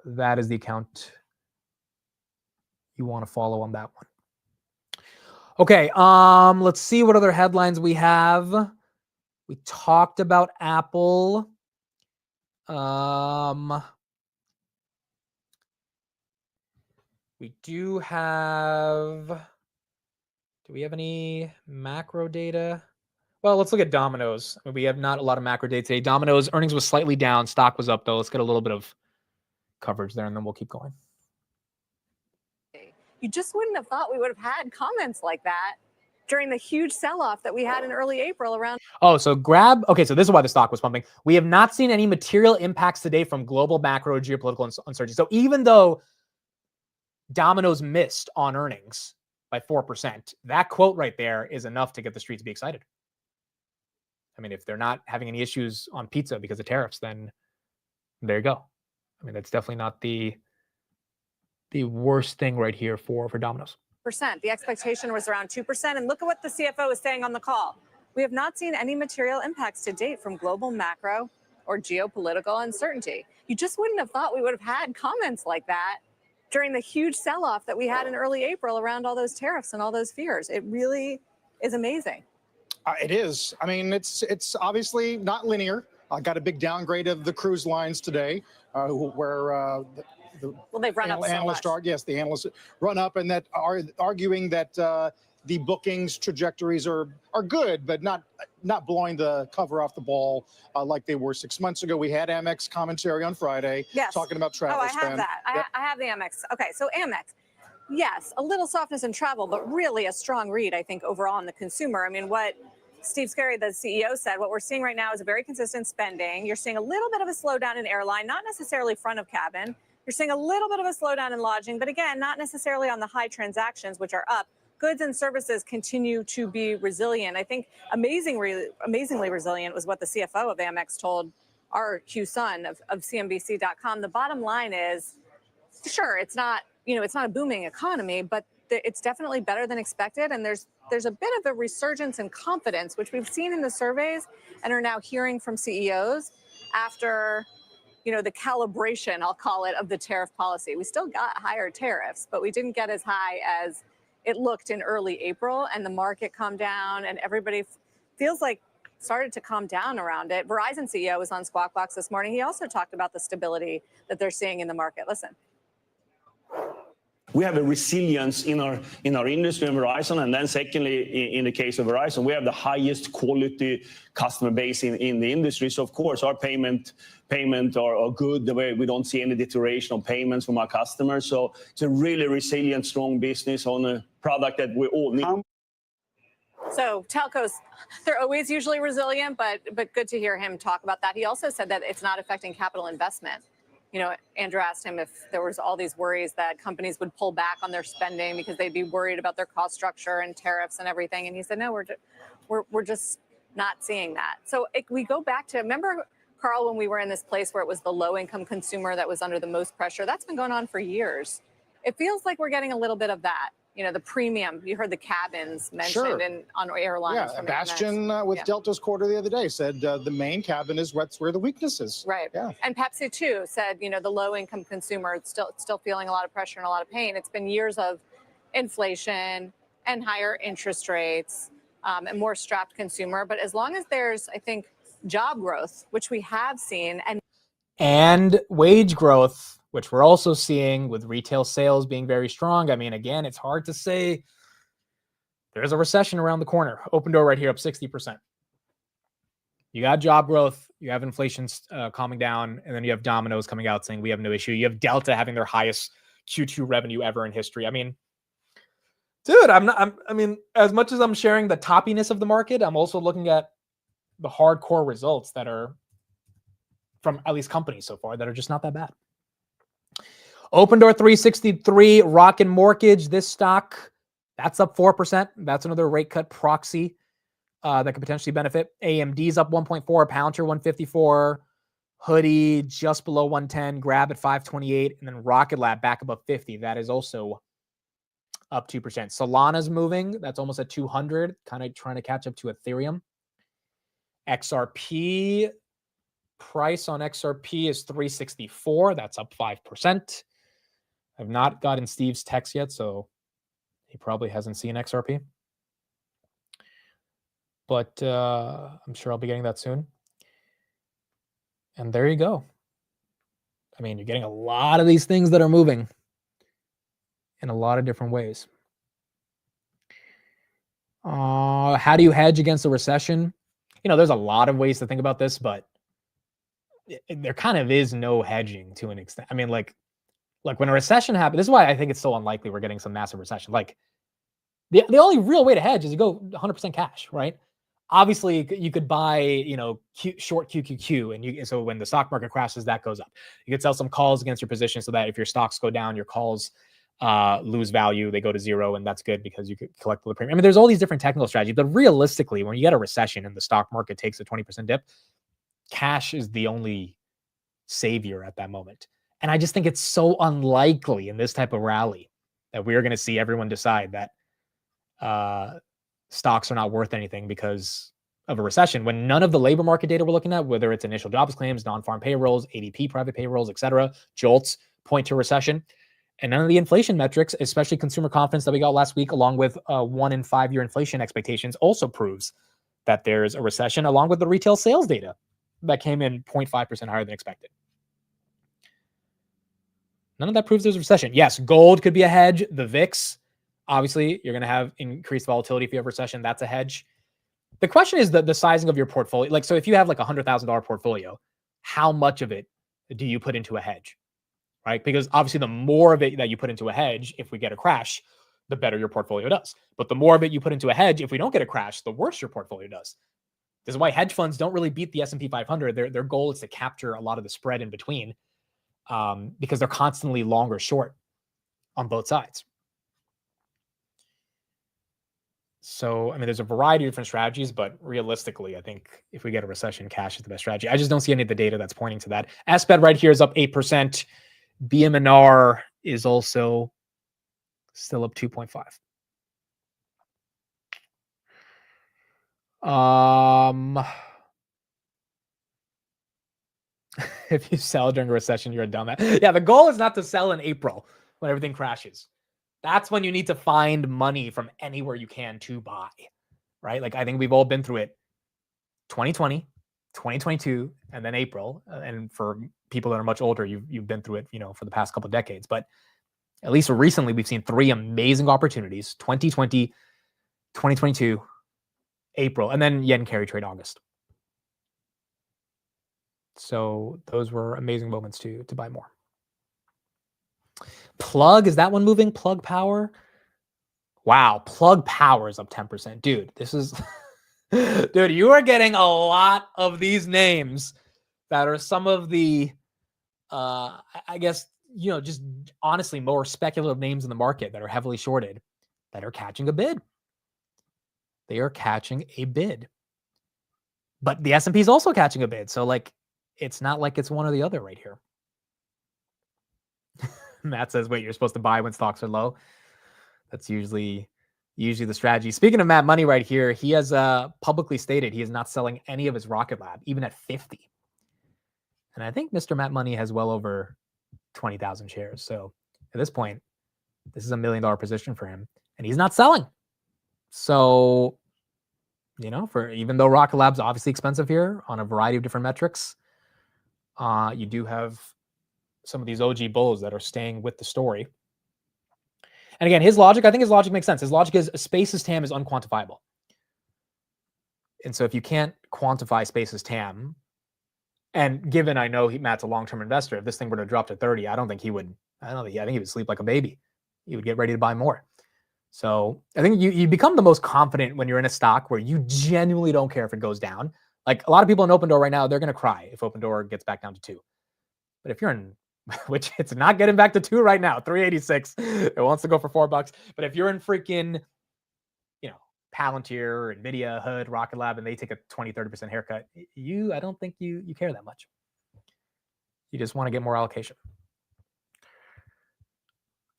That is the account you want to follow on that one. Okay, let's see what other headlines we have. We talked about Apple. We do have... Do we have any macro data? Well, let's look at Domino's. We have not a lot of macro data today. Domino's earnings was slightly down. Stock was up, though. Let's get a little bit of coverage there, and then we'll keep going. You just wouldn't have thought we would have had comments like that during the huge sell-off that we had in early April around. Oh, so Grab. Okay, so this is why the stock was pumping. We have not seen any material impacts today from global macro geopolitical uncertainty. So even though Domino's missed on earnings by 4%, that quote right there is enough to get the street to be excited. I mean, if they're not having any issues on pizza because of tariffs, then there you go. I mean, that's definitely not the worst thing right here for Domino's. The expectation was around 2%. And look at what the CFO is saying on the call. We have not seen any material impacts to date from global macro or geopolitical uncertainty. You just wouldn't have thought we would have had comments like that during the huge sell-off that we had in early April around all those tariffs and all those fears. It really is amazing. It is. I mean, it's obviously not linear. I got a big downgrade of the cruise lines today, where they've run up so much. The analysts run up, and that are arguing that the bookings trajectories are good, but not blowing the cover off the ball like they were 6 months ago. We had Amex commentary on Friday, talking about travel spend. I have that. I have the Amex. Okay, so Amex. yes, a little softness in travel, but really a strong read, I think, overall in the consumer. I mean, what Steve Scarry, the CEO, said, what we're seeing right now is a very consistent spending. You're seeing a little bit of a slowdown in airline, not necessarily front of cabin. You're seeing a little bit of a slowdown in lodging, but again, not necessarily on the high transactions, which are up. Goods and services continue to be resilient. I think amazingly resilient was what the CFO of Amex told our Hugh Sun of CNBC.com. The bottom line is, sure, it's not a booming economy, but it's definitely better than expected. And there's a bit of a resurgence in confidence, which we've seen in the surveys and are now hearing from CEOs after, the calibration, I'll call it, of the tariff policy. We still got higher tariffs, but we didn't get as high as it looked in early April, and the market calmed down and everybody feels like started to calm down around it. Verizon CEO was on Squawk Box this morning. He also talked about the stability that they're seeing in the market. Listen. We have a resilience in our industry in Verizon, and then secondly, in the case of Verizon, we have the highest quality customer base in the industry. So of course, our payment are good. The way we don't see any deterioration of payments from our customers. So it's a really resilient, strong business on a product that we all need. So telcos, they're always usually resilient, but good to hear him talk about that. He also said that it's not affecting capital investment. Andrew asked him if there was all these worries that companies would pull back on their spending because they'd be worried about their cost structure and tariffs and everything. And he said, no, we're just not seeing that. So we go back to, remember, Carl, when we were in this place where it was the low-income consumer that was under the most pressure? That's been going on for years. It feels like we're getting a little bit of that. The premium, you heard the cabins mentioned on airlines. Yeah, from Bastian with Delta's quarter the other day said the main cabin is where the weakness is. Right. Yeah. And Pepsi too said, the low income consumer is still feeling a lot of pressure and a lot of pain. It's been years of inflation and higher interest rates and more strapped consumer. But as long as there's, I think, job growth, which we have seen, and wage growth, which we're also seeing with retail sales being very strong. I mean, again, it's hard to say there's a recession around the corner. Open Door right here up 60%. You got job growth, you have inflation calming down, and then you have Domino's coming out saying we have no issue. You have Delta having their highest Q2 revenue ever in history. I mean, dude, I mean, as much as I'm sharing the toppiness of the market, I'm also looking at the hardcore results that are from at least companies so far that are just not that bad. Open Door 363, Rocket Mortgage, this stock, that's up 4%. That's another rate cut proxy that could potentially benefit. AMD's up 1.4, Palantir 154, Hoodie just below 110, Grab at 528, and then Rocket Lab back above 50. That is also up 2%. Solana's moving. That's almost at 200, kind of trying to catch up to Ethereum. XRP, price on XRP is 364. That's up 5%. I've not gotten Steve's text yet, so he probably hasn't seen XRP. But I'm sure I'll be getting that soon. And there you go. I mean, you're getting a lot of these things that are moving in a lot of different ways. How do you hedge against a recession? There's a lot of ways to think about this, but there kind of is no hedging to an extent. I mean, like when a recession happens, this is why I think it's so unlikely we're getting some massive recession. Like the only real way to hedge is you go 100% cash, right? Obviously, you could buy, short QQQ, and so when the stock market crashes, that goes up. You could sell some calls against your position so that if your stocks go down, your calls lose value, they go to zero, and that's good because you could collect the premium. I mean, there's all these different technical strategies, but realistically, when you get a recession and the stock market takes a 20% dip, cash is the only savior at that moment. And I just think it's so unlikely in this type of rally that we're going to see everyone decide that stocks are not worth anything because of a recession, when none of the labor market data we're looking at, whether it's initial jobs claims, non-farm payrolls, ADP private payrolls, et cetera, jolts, point to recession. And none of the inflation metrics, especially consumer confidence that we got last week, along with 1 and 5 year inflation expectations, also proves that there's a recession, along with the retail sales data that came in 0.5% higher than expected. None of that proves there's a recession. Yes, gold could be a hedge. The VIX, obviously, you're going to have increased volatility if you have a recession. That's a hedge. The question is the sizing of your portfolio. Like, so if you have like $100,000 portfolio, how much of it do you put into a hedge, right? Because obviously the more of it that you put into a hedge, if we get a crash, the better your portfolio does. But the more of it you put into a hedge, if we don't get a crash, the worse your portfolio does. This is why hedge funds don't really beat the S&P 500. Their goal is to capture a lot of the spread in between, because they're constantly long or short on both sides. So, I mean, there's a variety of different strategies, but realistically, I think if we get a recession, cash is the best strategy. I just don't see any of the data that's pointing to that. SPED right here is up 8%. BMNR is also still up 2.5. If you sell during a recession, you're a dumbass. Yeah, the goal is not to sell in April when everything crashes. That's when you need to find money from anywhere you can to buy, right? Like, I think we've all been through it. 2020, 2022, and then April. And for people that are much older, you've been through it, for the past couple of decades. But at least recently, we've seen 3 amazing opportunities: 2020, 2022, April, and then yen carry trade August. So those were amazing moments to buy more. Plug, is that one moving? Plug Power. Wow, Plug Power is up 10%. Dude, this is dude, you are getting a lot of these names that are some of the I guess, just honestly more speculative names in the market that are heavily shorted that are catching a bid. They are catching a bid. But the S&P is also catching a bid. So like, it's not like it's one or the other right here. Matt says, wait, you're supposed to buy when stocks are low. That's usually the strategy. Speaking of Matt Money right here, he has publicly stated he is not selling any of his Rocket Lab, even at 50. And I think Mr. Matt Money has well over 20,000 shares. So at this point, this is $1 million position for him, and he's not selling. So, for even though Rocket Lab's obviously expensive here on a variety of different metrics, you do have some of these OG bulls that are staying with the story. And again, I think his logic makes sense. His logic is Space's TAM is unquantifiable. And so if you can't quantify Space's TAM, and given I know Matt's a long-term investor, if this thing were to drop to 30, I think he would sleep like a baby. He would get ready to buy more. So I think you become the most confident when you're in a stock where you genuinely don't care if it goes down. Like a lot of people in Open Door right now, they're going to cry if Open Door gets back down to 2. But if you're in, which it's not getting back to 2 right now, 386, it wants to go for $4. But if you're in freaking, Palantir, Nvidia, Hood, Rocket Lab, and they take a 20-30% haircut, I don't think you care that much. You just want to get more allocation.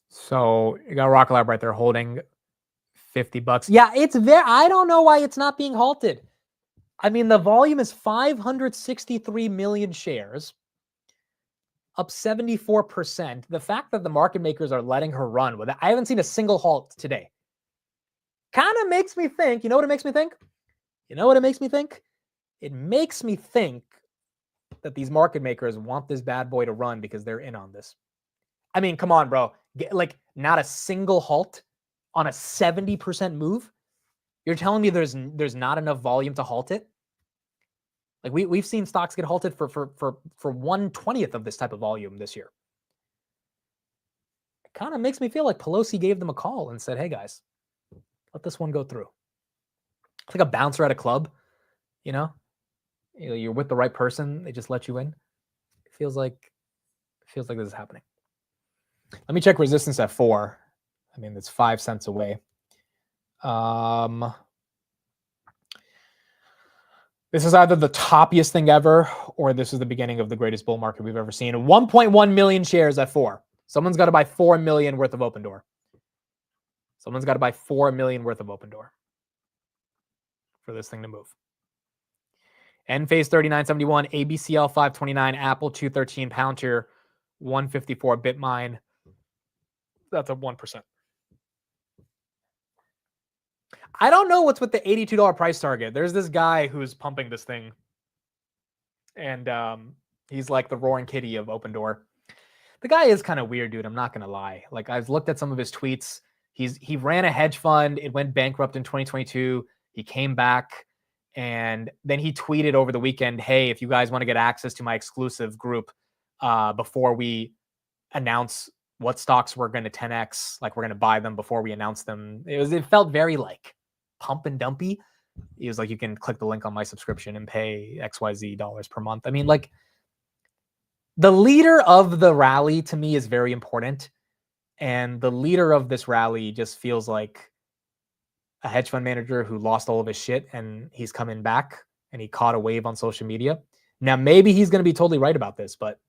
So you got Rocket Lab right there holding $50. Yeah, it's there. I don't know why it's not being halted. I mean, the volume is 563 million shares, up 74%. The fact that the market makers are letting her run with it, I haven't seen a single halt today. Kind of makes me think, you know what it makes me think? It makes me think that these market makers want this bad boy to run because they're in on this. I mean, come on, bro. Not a single halt on a 70% move? You're telling me there's not enough volume to halt it? Like we've seen stocks get halted for 1/20th of this type of volume this year. It kind of makes me feel like Pelosi gave them a call and said, hey guys, let this one go through. It's like a bouncer at a club, you're with the right person, they just let you in. It feels like this is happening. Let me check resistance at 4. I mean, it's 5 cents away. This is either the toppiest thing ever, or this is the beginning of the greatest bull market we've ever seen. 1.1 million shares at 4. Someone's got to buy 4 million worth of Open Door. Someone's got to buy 4 million worth of Open Door for this thing to move. Enphase 3971, ABCL 529, Apple 213, Palantir 154, Bitmine. That's up 1%. I don't know what's with the $82 price target. There's this guy who's pumping this thing, and he's like the roaring kitty of Open Door. The guy is kind of weird, dude. I'm not gonna lie. Like, I've looked at some of his tweets. He ran a hedge fund. It went bankrupt in 2022. He came back, and then he tweeted over the weekend, hey, if you guys want to get access to my exclusive group before we announce what stocks were going to 10x, like we're going to buy them before we announce them. It felt very like pump and dumpy. He was like, you can click the link on my subscription and pay XYZ dollars per month. I mean, like, the leader of the rally to me is very important. And the leader of this rally just feels like a hedge fund manager who lost all of his shit and he's coming back and he caught a wave on social media. Now, maybe he's going to be totally right about this, but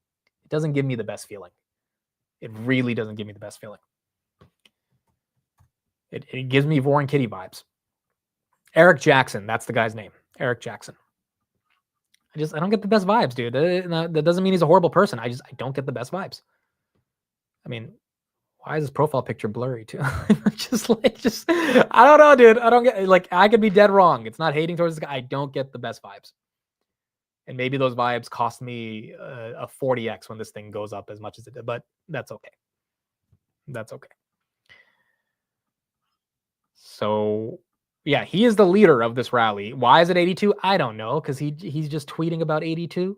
it doesn't give me the best feeling. It really doesn't give me the best feeling. It gives me Warren Kitty vibes. Eric Jackson, that's the guy's name. Eric Jackson. I don't get the best vibes, dude. That doesn't mean he's a horrible person. I don't get the best vibes. I mean, why is his profile picture blurry too? I don't know, dude. I don't get, like, I could be dead wrong. It's not hating towards this guy. I don't get the best vibes. And maybe those vibes cost me a 40x when this thing goes up as much as it did, but that's okay. That's okay. So, yeah, he is the leader of this rally. Why is it 82? I don't know, because he's just tweeting about 82.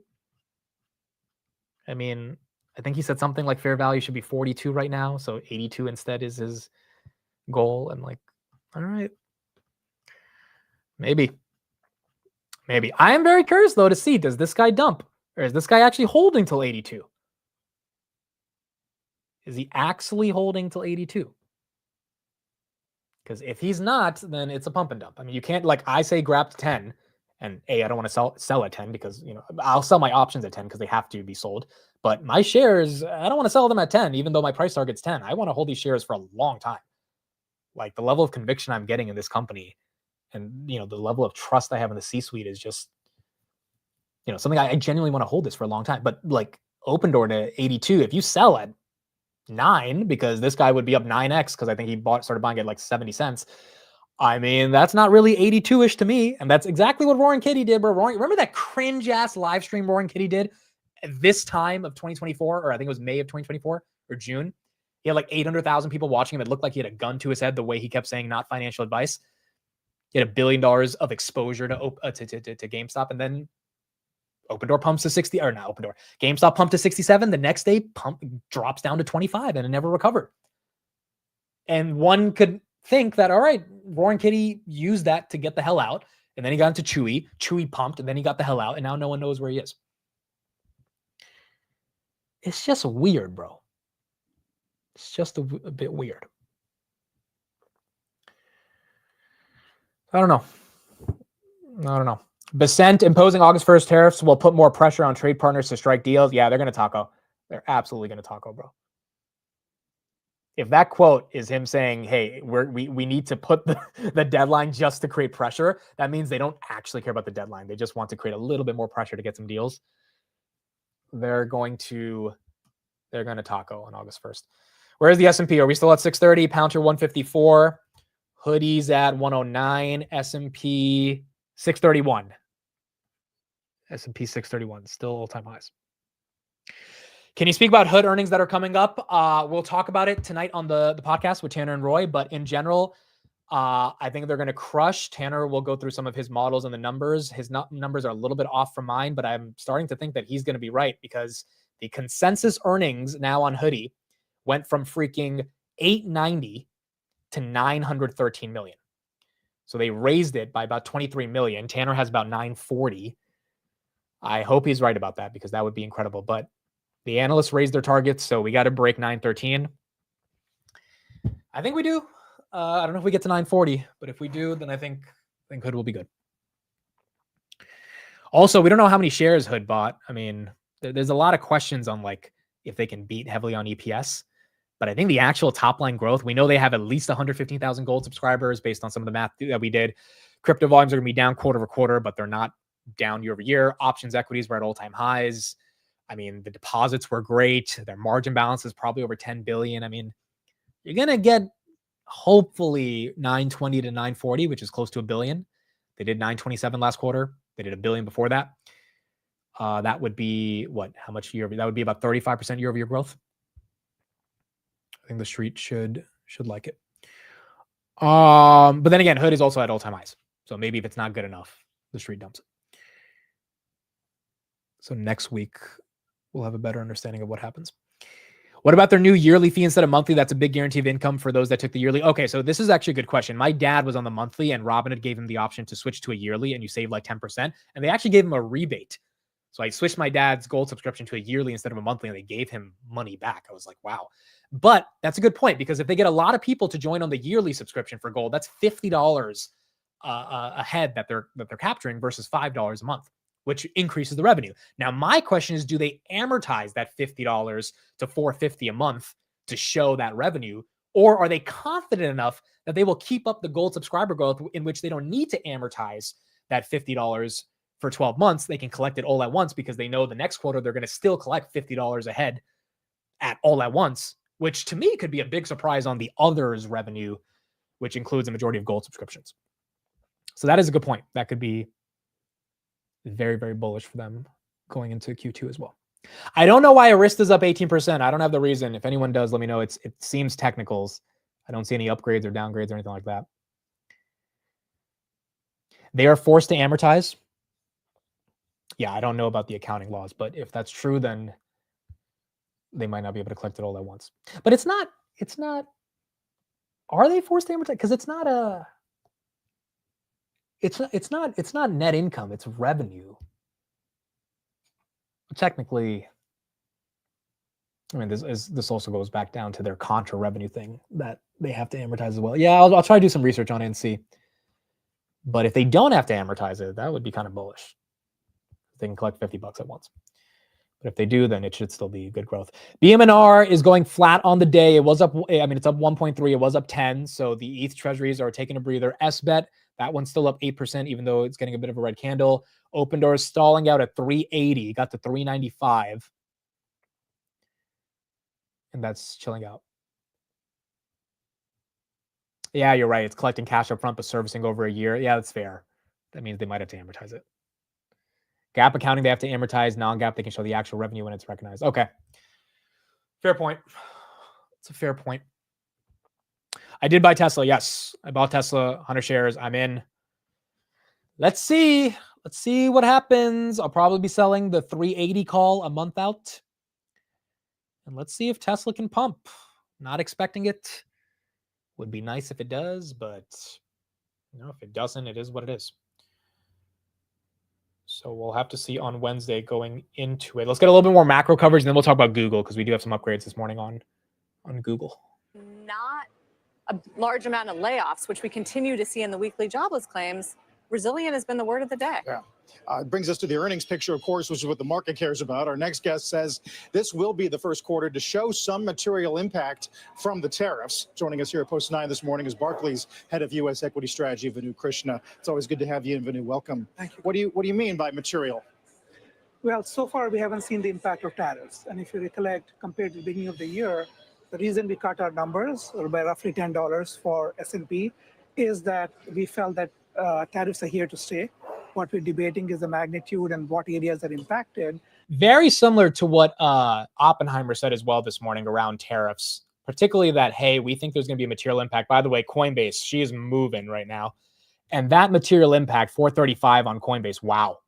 I mean, I think he said something like fair value should be 42 right now, so 82 instead is his goal. And like, all right, maybe. I am very curious though to see, does this guy dump, or is this guy actually holding till 82? Is he actually holding till 82? Because if he's not, then it's a pump and dump. I mean, you can't, like, I say grab to 10, and I don't want to sell at 10 because, you know, I'll sell my options at 10 because they have to be sold. But my shares, I don't want to sell them at 10, even though my price target's 10. I want to hold these shares for a long time. Like, the level of conviction I'm getting in this company, and, you know, the level of trust I have in the C-suite is just, you know, something I genuinely want to hold this for a long time. But like, open door to 82, if you sell at 9, because this guy would be up 9x, because I think he started buying at like 70 cents. I mean, that's not really 82-ish to me. And that's exactly what Warren Kitty did, bro. Remember that cringe ass live stream Warren Kitty did at this time of 2024, or I think it was May of 2024 or June? He had like 800,000 people watching him. It looked like he had a gun to his head the way he kept saying not financial advice. He had $1 billion of exposure to GameStop, and then Open Door pumps to 60, or not Open Door, GameStop pumped to 67. The next day, drops down to 25, and it never recovered. And one could think that, all right, Warren Kitty used that to get the hell out, and then he got into Chewy. Chewy pumped, and then he got the hell out, and now no one knows where he is. It's just weird, bro. It's just a bit weird. I don't know. Bessent imposing August 1st tariffs will put more pressure on trade partners to strike deals. Yeah, they're going to taco. They're absolutely going to taco, bro. If that quote is him saying, hey, we need to put the deadline just to create pressure, that means they don't actually care about the deadline. They just want to create a little bit more pressure to get some deals. They're going to taco on August 1st. Where's the S&P? Are we still at 630? Pouncer 154. Hoodies at 109. S&P 631. S&P 631. Still all-time highs. Can you speak about Hood earnings that are coming up? We'll talk about it tonight on the podcast with Tanner and Roy. But in general, I think they're going to crush. Tanner will go through some of his models and the numbers. His numbers are a little bit off from mine, but I'm starting to think that he's going to be right, because the consensus earnings now on Hoodie went from freaking 890 to 913 million. So they raised it by about 23 million. Tanner has about 940. I hope he's right about that, because that would be incredible. But the analysts raised their targets, so we got to break 913. I think we do. I don't know if we get to 940, but if we do, then I think Hood will be good. Also, we don't know how many shares Hood bought. I mean, there's a lot of questions on like if they can beat heavily on EPS. But I think the actual top line growth, we know they have at least 115,000 gold subscribers based on some of the math that we did. Crypto volumes are going to be down quarter over quarter, but they're not down year over year. Options equities were at all-time highs. I mean, the deposits were great. Their margin balance is probably over 10 billion. I mean, you're going to get hopefully 920 to 940, which is close to $1 billion. They did 927 last quarter. They did $1 billion before that. That would be what? How much year? That would be about 35% year over year growth. I think the street should like it. But then again, Hood is also at all-time highs. So maybe if it's not good enough, the street dumps it. So next week, we'll have a better understanding of what happens. What about their new yearly fee instead of monthly? That's a big guarantee of income for those that took the yearly. Okay, so this is actually a good question. My dad was on the monthly and Robinhood gave him the option to switch to a yearly and you save like 10%. And they actually gave him a rebate. So I switched my dad's gold subscription to a yearly instead of a monthly and they gave him money back. I was like, wow. But that's a good point because if they get a lot of people to join on the yearly subscription for gold, that's $50 a head that they're capturing versus $5 a month, which increases the revenue. Now, my question is, do they amortize that $50 to $450 a month to show that revenue? Or are they confident enough that they will keep up the gold subscriber growth in which they don't need to amortize that $50 for 12 months? They can collect it all at once because they know the next quarter they're going to still collect $50 a head at all at once, which to me could be a big surprise on the others revenue, which includes a majority of gold subscriptions. So that is a good point. That could be very, very bullish for them going into Q2 as well. I don't know why Arista's up 18%. I don't have the reason. If anyone does, let me know. It seems technicals. I don't see any upgrades or downgrades or anything like that. They are forced to amortize. Yeah, I don't know about the accounting laws, but if that's true, then they might not be able to collect it all at once. But it's not, are they forced to amortize? Because it's not net income, it's revenue. Technically, I mean, this also goes back down to their contra revenue thing that they have to amortize as well. Yeah, I'll try to do some research on it and see. But if they don't have to amortize it, that would be kind of bullish. They can collect $50 at once. But if they do, then it should still be good growth. BMNR is going flat on the day. It was up, I mean, it's up 1.3. It was up 10. So the ETH treasuries are taking a breather. SBET, that one's still up 8%, even though it's getting a bit of a red candle. Open Doors stalling out at 380. Got to 395. And that's chilling out. Yeah, you're right. It's collecting cash up front, but servicing over a year. Yeah, that's fair. That means they might have to amortize it. GAAP accounting, they have to amortize. Non-GAAP, they can show the actual revenue when it's recognized. Okay. Fair point. It's a fair point. I did buy Tesla. Yes. I bought Tesla, 100 shares. I'm in. Let's see. Let's see what happens. I'll probably be selling the 380 call a month out. And let's see if Tesla can pump. Not expecting it. Would be nice if it does, but if it doesn't, it is what it is. So we'll have to see on Wednesday going into it. Let's get a little bit more macro coverage, and then we'll talk about Google because we do have some upgrades this morning on Google. Not a large amount of layoffs, which we continue to see in the weekly jobless claims. Resilient has been the word of the day. Yeah. It brings us to the earnings picture, of course, which is what the market cares about. Our next guest says this will be the first quarter to show some material impact from the tariffs. Joining us here at Post 9 this morning is Barclays head of U.S. equity strategy, Venu Krishna. It's always good to have you in, Venu. Welcome. Thank you. What do you mean by material? Well, so far we haven't seen the impact of tariffs. And if you recollect, compared to the beginning of the year, the reason we cut our numbers by roughly $10 for S&P is that we felt that tariffs are here to stay. What we're debating is the magnitude and what areas are impacted. Very similar to what Oppenheimer said as well this morning around tariffs, particularly that, hey, we think there's going to be a material impact. By the way, Coinbase, she is moving right now. And that material impact, 435 on Coinbase, wow.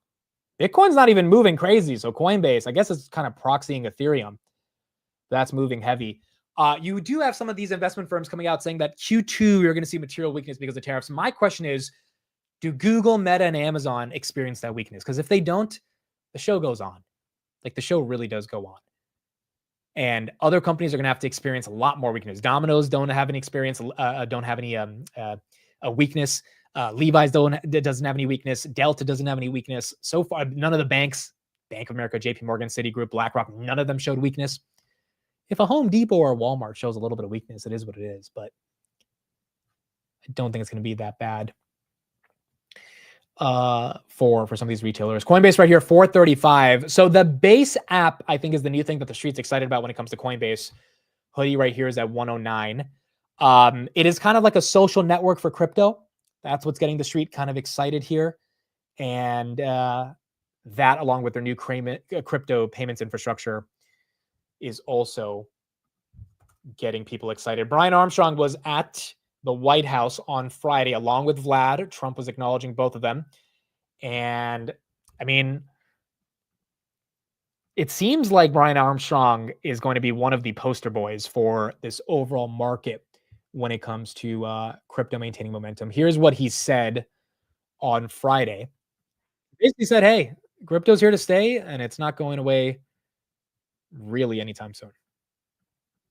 Bitcoin's not even moving crazy. So Coinbase, I guess it's kind of proxying Ethereum. That's moving heavy. You do have some of these investment firms coming out saying that Q2, you're going to see material weakness because of tariffs. My question is, do Google, Meta, and Amazon experience that weakness? Because if they don't, the show goes on. Like the show really does go on. And other companies are going to have to experience a lot more weakness. Domino's don't have any experience, don't have any a weakness. Levi's doesn't have any weakness. Delta doesn't have any weakness. So far, none of the banks, Bank of America, JP Morgan, Citigroup, BlackRock, none of them showed weakness. If a Home Depot or a Walmart shows a little bit of weakness, it is what it is. But I don't think it's going to be that bad for some of these retailers. Coinbase right here, 435. So the base app, I think, is the new thing that the street's excited about when it comes to Coinbase. Hoodie right here is at 109. It is kind of like a social network for crypto. That's what's getting the street kind of excited here. And that, along with their new crypto payments infrastructure, is also getting people excited. Brian Armstrong was at the White House on Friday, along with Vlad. Trump was acknowledging both of them. And I mean, it seems like Brian Armstrong is going to be one of the poster boys for this overall market when it comes to crypto maintaining momentum. Here's what he said on Friday. He basically said, hey, crypto's here to stay, and it's not going away really anytime soon.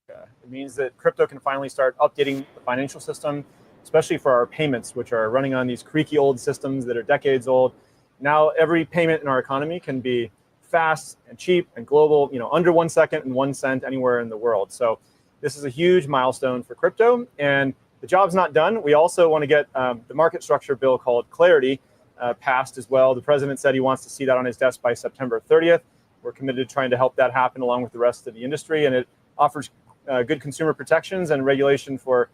It means that crypto can finally start updating the financial system, especially for our payments, which are running on these creaky old systems that are decades old. Now every payment in our economy can be fast and cheap and global, under 1 second and 1 cent anywhere in the world. So this is a huge milestone for crypto, and the job's not done. We also want to get the market structure bill called Clarity passed as well. The president said he wants to see that on his desk by September 30th. We're committed to trying to help that happen along with the rest of the industry, and it offers good consumer protections and regulation for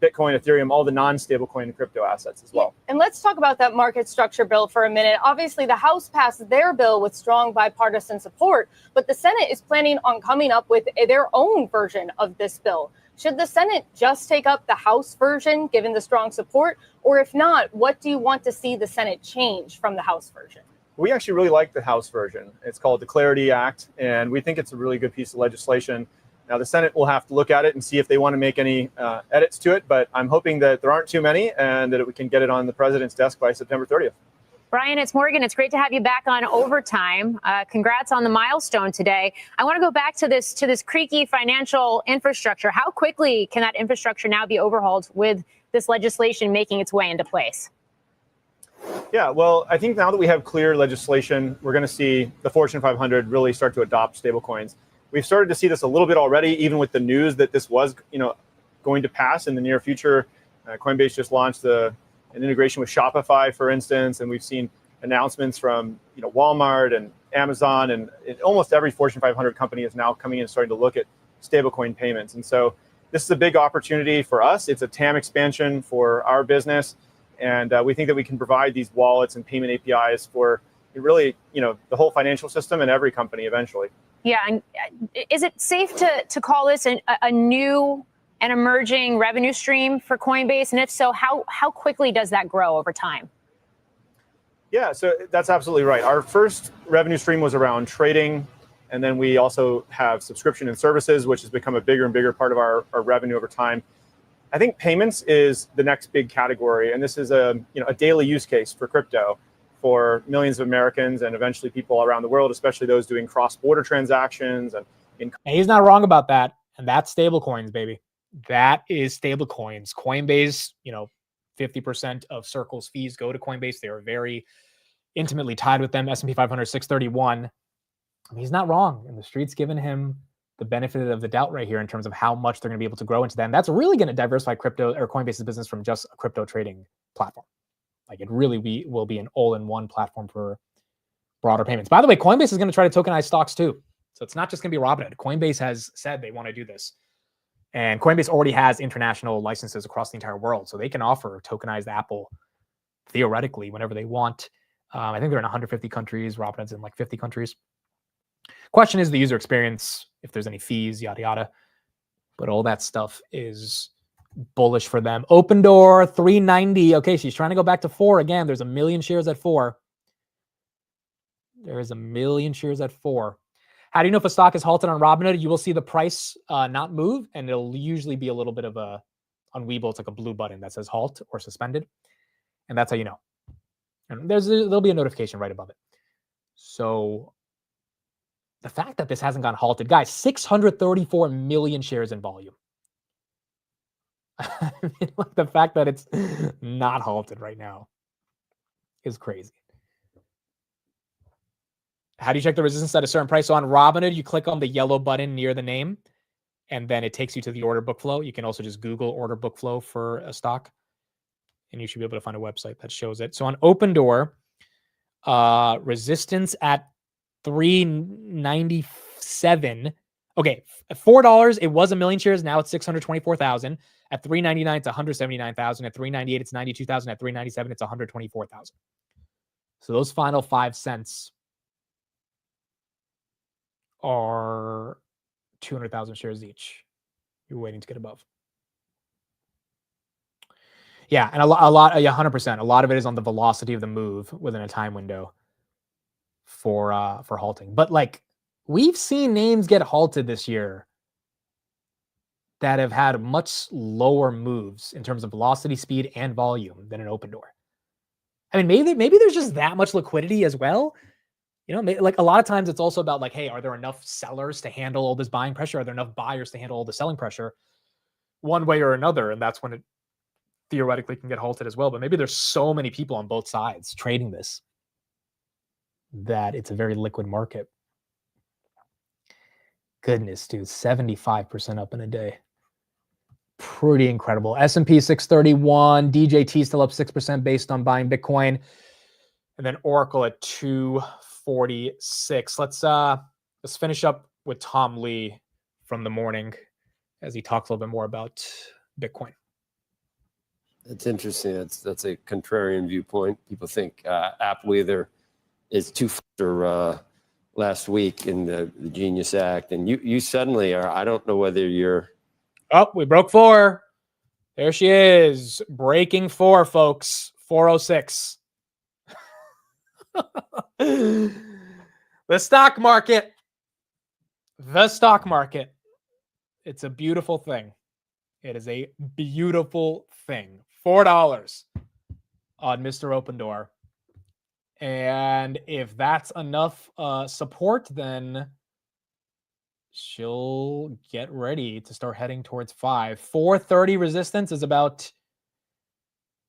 Bitcoin, Ethereum, all the non-stablecoin and crypto assets as well. And let's talk about that market structure bill for a minute. Obviously, the House passed their bill with strong bipartisan support, but the Senate is planning on coming up with their own version of this bill. Should the Senate just take up the House version, given the strong support? Or if not, what do you want to see the Senate change from the House version? We actually really like the House version. It's called the Clarity Act, and we think it's a really good piece of legislation. Now, the Senate will have to look at it and see if they want to make any edits to it, but I'm hoping that there aren't too many and that we can get it on the president's desk by September 30th. Brian, it's Morgan. It's great to have you back on Overtime. Congrats on the milestone today. I want to go back to this creaky financial infrastructure. How quickly can that infrastructure now be overhauled with this legislation making its way into place? Yeah, well, I think now that we have clear legislation, we're going to see the Fortune 500 really start to adopt stablecoins. We've started to see this a little bit already, even with the news that this was, going to pass in the near future. Coinbase just launched an integration with Shopify, for instance, and we've seen announcements from Walmart and Amazon, and almost every Fortune 500 company is now coming in and starting to look at stablecoin payments. And so this is a big opportunity for us. It's a TAM expansion for our business, and we think that we can provide these wallets and payment APIs for really, the whole financial system and every company eventually. Yeah, and is it safe to call this a new and emerging revenue stream for Coinbase? And if so, how quickly does that grow over time? Yeah, so that's absolutely right. Our first revenue stream was around trading, and then we also have subscription and services, which has become a bigger and bigger part of our revenue over time. I think payments is the next big category, and this is a daily use case for crypto for millions of Americans and eventually people around the world, especially those doing cross-border transactions. And he's not wrong about that. And that's stablecoins, baby. That is stablecoins. Coinbase, 50% of Circle's fees go to Coinbase. They are very intimately tied with them. S&P 500, 631. He's not wrong. And the street's given him the benefit of the doubt right here in terms of how much they're going to be able to grow into that. And that's really going to diversify crypto or Coinbase's business from just a crypto trading platform. Like it really will be an all-in-one platform for broader payments. By the way, Coinbase is going to try to tokenize stocks too. So it's not just going to be Robinhood. Coinbase has said they want to do this. And Coinbase already has international licenses across the entire world. So they can offer tokenized Apple theoretically whenever they want. I think they're in 150 countries. Robinhood's in like 50 countries. Question is the user experience, if there's any fees, yada, yada. But all that stuff is bullish for them. Open door, 390. Okay, she's trying to go back to 4 again. There's 1 million shares at 4. There is 1 million shares at 4. How do you know if a stock is halted on Robinhood? You will see the price not move, and it'll usually be a little bit of a, on Webull, it's like a blue button that says halt or suspended. And that's how you know. And there'll be a notification right above it. So the fact that this hasn't gone halted, guys, 634 million shares in volume. I mean, like the fact that it's not halted right now is crazy. How do you check the resistance at a certain price? So on Robinhood, you click on the yellow button near the name, and then it takes you to the order book flow. You can also just Google order book flow for a stock, and you should be able to find a website that shows it. So on Open Door, resistance at 397. Okay, at $4, it was 1 million shares. Now it's 624,000. At 399, it's 179,000. At 398, it's 92,000. At 397, it's 124,000. So those final 5 cents are 200,000 shares each. You're waiting to get above. Yeah, and a lot, 100%. A lot of it is on the velocity of the move within a time window for halting. But like we've seen names get halted this year that have had much lower moves in terms of velocity, speed, and volume than an open door. I mean, maybe there's just that much liquidity as well. You know, like a lot of times it's also about like, hey, are there enough sellers to handle all this buying pressure? Are there enough buyers to handle all the selling pressure one way or another? And that's when it theoretically can get halted as well. But maybe there's so many people on both sides trading this that it's a very liquid market. Goodness, dude, 75% up in a day. Pretty incredible. S&P 631, DJT still up 6% based on buying Bitcoin. And then Oracle at 246. Let's finish up with Tom Lee from the morning as he talks a little bit more about Bitcoin. It's interesting. That's a contrarian viewpoint. People think Apple either is too after last week in the Genius Act, and you suddenly are. I don't know whether you're. Oh, we broke 4. There she is, breaking 4, folks. 406. The stock market. The stock market. It's a beautiful thing. It is a beautiful thing. $4 on Mr. Open Door. And if that's enough support, then she'll get ready to start heading towards 5. 430 resistance is about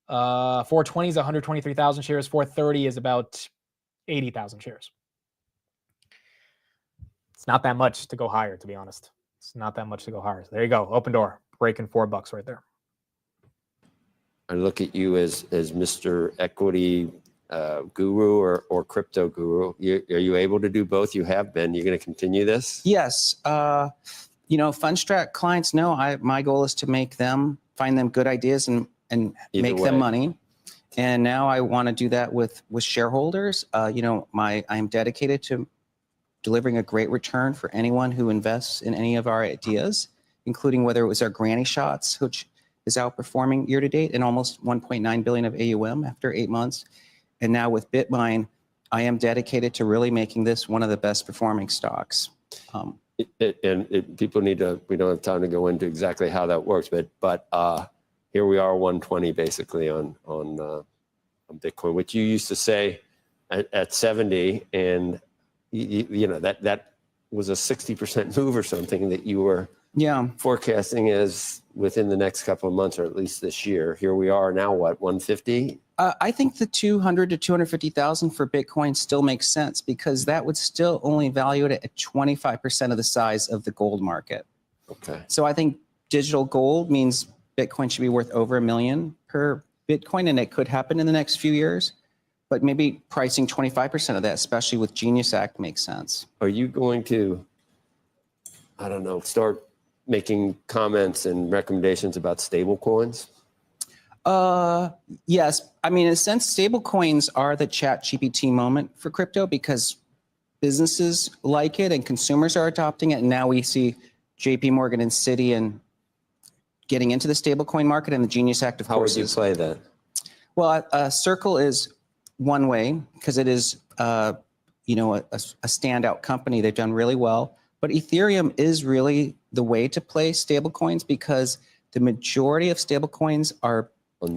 420 is 123,000 shares. 430 is about 80,000 shares. It's not that much to go higher, to be honest. It's not that much to go higher. So there you go. Open Door breaking $4 right there. I look at you as Mr. Equity guru or crypto guru. Are you able to do both? You have been. You're going to continue this? Yes. Fundstrat clients know my goal is to find them good ideas and make them money. And now I want to do that with shareholders. I am dedicated to delivering a great return for anyone who invests in any of our ideas, including whether it was our granny shots, which is outperforming year to date and almost 1.9 billion of AUM after 8 months. And now with BitMine, I am dedicated to really making this one of the best performing stocks. People need to, we don't have time to go into exactly how that works, but here we are 120 basically on Bitcoin, which you used to say at 70, and that was a 60% move or something that you were forecasting as within the next couple of months, or at least this year. Here we are now, what, 150? I think the 200 to 250,000 for Bitcoin still makes sense because that would still only value it at 25% of the size of the gold market. Okay. So I think digital gold means Bitcoin should be worth over $1 million per Bitcoin, and it could happen in the next few years. But maybe pricing 25% of that, especially with Genius Act, makes sense. Are you going to, I don't know, start making comments and recommendations about stable coins? Yes. I mean, in a sense, stable coins are the ChatGPT moment for crypto because businesses like it and consumers are adopting it. And now we see JP Morgan and Citi and getting into the stable coin market, and the Genius Act, of course. How would you play that? Well, Circle is one way because it is, a standout company. They've done really well. But Ethereum is really the way to play stablecoins because the majority of stablecoins are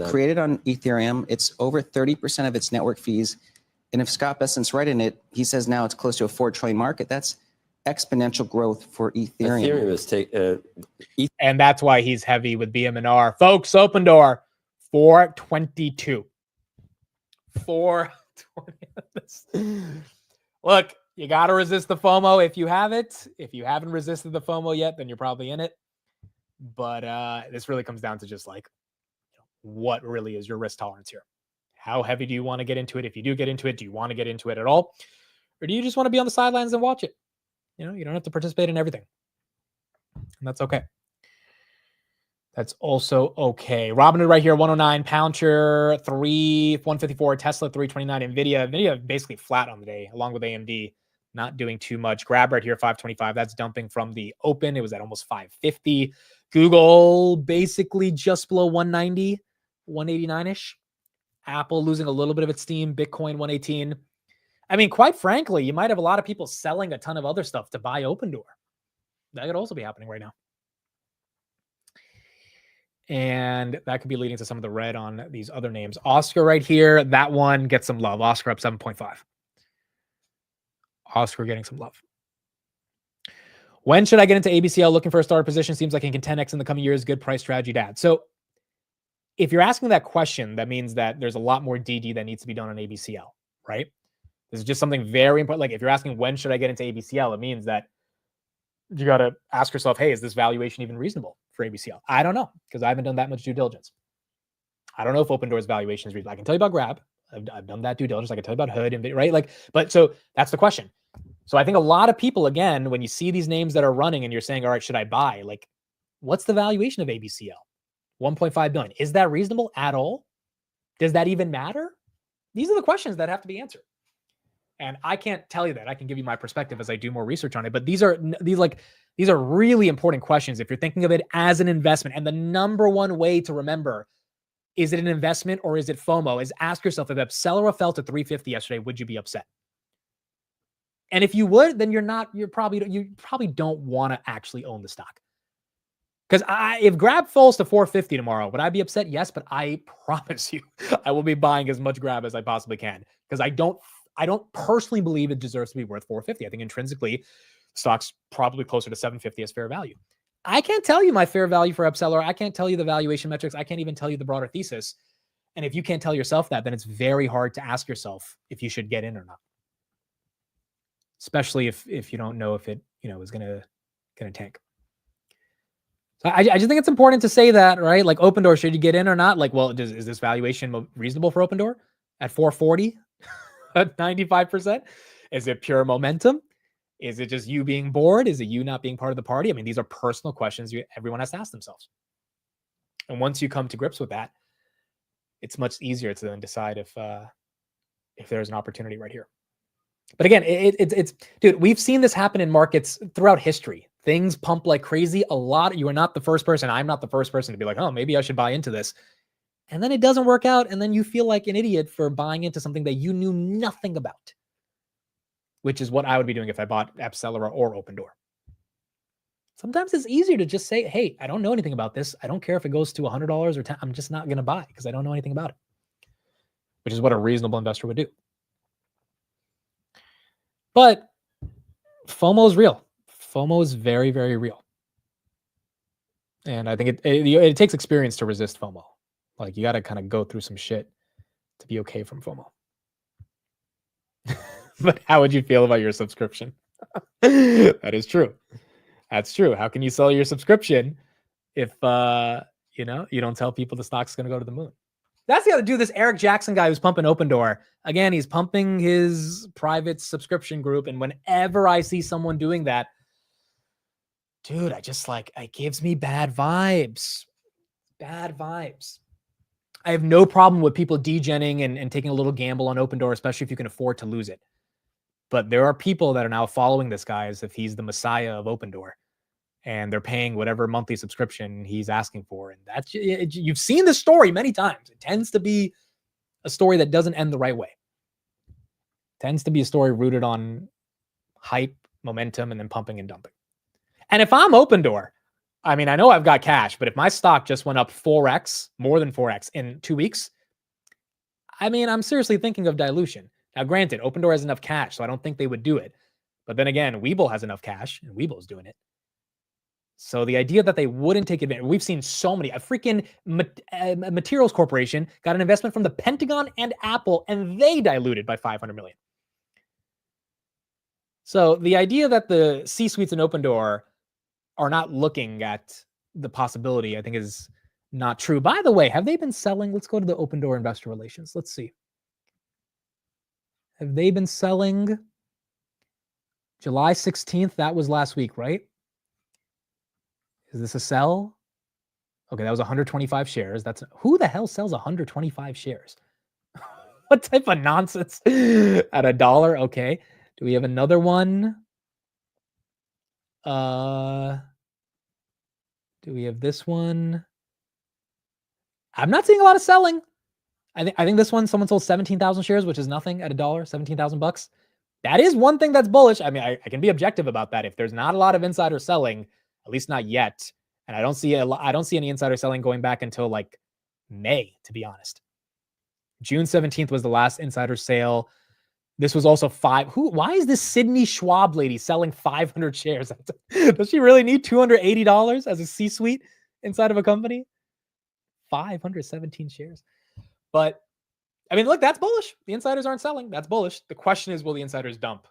created on Ethereum. It's over 30% of its network fees. And if Scott Bessent's right in it, he says now it's close to a $4 trillion market. That's exponential growth for Ethereum. Ethereum is and that's why he's heavy with BM&R. Folks, Open Door, 422. 420. Look, you got to resist the FOMO if you have it. If you haven't resisted the FOMO yet, then you're probably in it. But this really comes down to just like, what really is your risk tolerance here? How heavy do you want to get into it? If you do get into it, do you want to get into it at all? Or do you just want to be on the sidelines and watch it? You don't have to participate in everything. And that's okay. That's also okay. Robinhood right here, 109, Palantir 154, Tesla 329, Nvidia basically flat on the day, along with AMD, not doing too much. Grab right here, 525. That's dumping from the open. It was at almost 550. Google basically just below 190, 189-ish. Apple losing a little bit of its steam. Bitcoin 118. I mean, quite frankly, you might have a lot of people selling a ton of other stuff to buy Opendoor. That could also be happening right now. And that could be leading to some of the red on these other names. Oscar right here, that one gets some love. Oscar up 7.5. Oscar getting some love. When should I get into ABCL? Looking for a starter position. Seems like it can 10x in the coming years. Good price strategy to add. So if you're asking that question, that means that there's a lot more DD that needs to be done on ABCL, right? This is just something very important. Like if you're asking when should I get into ABCL, it means that you got to ask yourself, hey, is this valuation even reasonable for ABCL? I don't know, because I haven't done that much due diligence. I don't know if Opendoor's valuation is reasonable. I can tell you about Grab. I've done that due diligence. I can tell you about Hood, and right? Like, but so that's the question. So I think a lot of people, again, when you see these names that are running and you're saying, all right, should I buy? Like, what's the valuation of ABCL? 1.5 billion. Is that reasonable at all? Does that even matter? These are the questions that have to be answered. And I can't tell you that. I can give you my perspective as I do more research on it. But these are really important questions if you're thinking of it as an investment. And the number one way to remember, is it an investment or is it FOMO, is ask yourself, if Accelera fell to 350 yesterday, would you be upset? And if you would, then you probably don't want to actually own the stock. Because if Grab falls to 450 tomorrow, would I be upset? Yes, but I promise you, I will be buying as much Grab as I possibly can, because I don't personally believe it deserves to be worth 450. I think intrinsically, stock's probably closer to 750 as fair value. I can't tell you my fair value for Accelera. I can't tell you the valuation metrics. I can't even tell you the broader thesis. And if you can't tell yourself that, then it's very hard to ask yourself if you should get in or not. Especially if you don't know if it is gonna tank. So I just think it's important to say that, right? Like Opendoor, should you get in or not? Like, well, is this valuation reasonable for Opendoor at 440? At 95%? Is it pure momentum? Is it just you being bored? Is it you not being part of the party? I mean, these are personal questions everyone has to ask themselves. And once you come to grips with that, it's much easier to then decide if there's an opportunity right here. But again, it's dude, we've seen this happen in markets throughout history. Things pump like crazy. You are not the first person. I'm not the first person to be like, oh, maybe I should buy into this. And then it doesn't work out. And then you feel like an idiot for buying into something that you knew nothing about, which is what I would be doing if I bought Accelera or Opendoor. Sometimes it's easier to just say, hey, I don't know anything about this. I don't care if it goes to $100 or $10. I'm just not going to buy because I don't know anything about it, which is what a reasonable investor would do. But FOMO is real. FOMO is very, very real. And I think it takes experience to resist FOMO. Like, you got to kind of go through some shit to be okay from FOMO. But how would you feel about your subscription? That is true. That's true. How can you sell your subscription if you don't tell people the stock's going to go to the moon? That's the other dude, this Eric Jackson guy who's pumping Opendoor. Again, he's pumping his private subscription group. And whenever I see someone doing that, dude, it gives me bad vibes. Bad vibes. I have no problem with people degenning and taking a little gamble on Opendoor, especially if you can afford to lose it. But there are people that are now following this guy as if he's the messiah of Opendoor. And they're paying whatever monthly subscription he's asking for. And that's, you've seen this story many times. It tends to be a story that doesn't end the right way. It tends to be a story rooted on hype, momentum, and then pumping and dumping. And if I'm Opendoor, I mean, I know I've got cash, but if my stock just went up 4x, more than 4x in 2 weeks, I mean, I'm seriously thinking of dilution. Now, granted, Opendoor has enough cash, so I don't think they would do it. But then again, Webull has enough cash, and Webull's doing it. So the idea that they wouldn't take advantage, we've seen so many. A freaking Materials Corporation got an investment from the Pentagon and Apple, and they diluted by $500 million. So the idea that the C-suites in Opendoor are not looking at the possibility, I think, is not true. By the way, have they been selling? Let's go to the Opendoor investor relations. Let's see. Have they been selling July 16th? That was last week, right? Is this a sell? Okay, that was 125 shares. Who the hell sells 125 shares? What type of nonsense? At $1? Okay. Do we have another one? Do we have this one? I'm not seeing a lot of selling. I think this one, someone sold 17,000 shares, which is nothing at $1, 17,000 bucks. That is one thing that's bullish. I mean, I can be objective about that. If there's not a lot of insider selling, at least not yet, and I don't see any insider selling going back until like May, to be honest. June 17th was the last insider sale. This was also why is this Sydney Schwab lady selling 500 shares? Does she really need $280 as a C-suite inside of a company? 517 shares. But I mean, look, that's bullish. The insiders aren't selling. That's bullish. The question is, will the insiders dump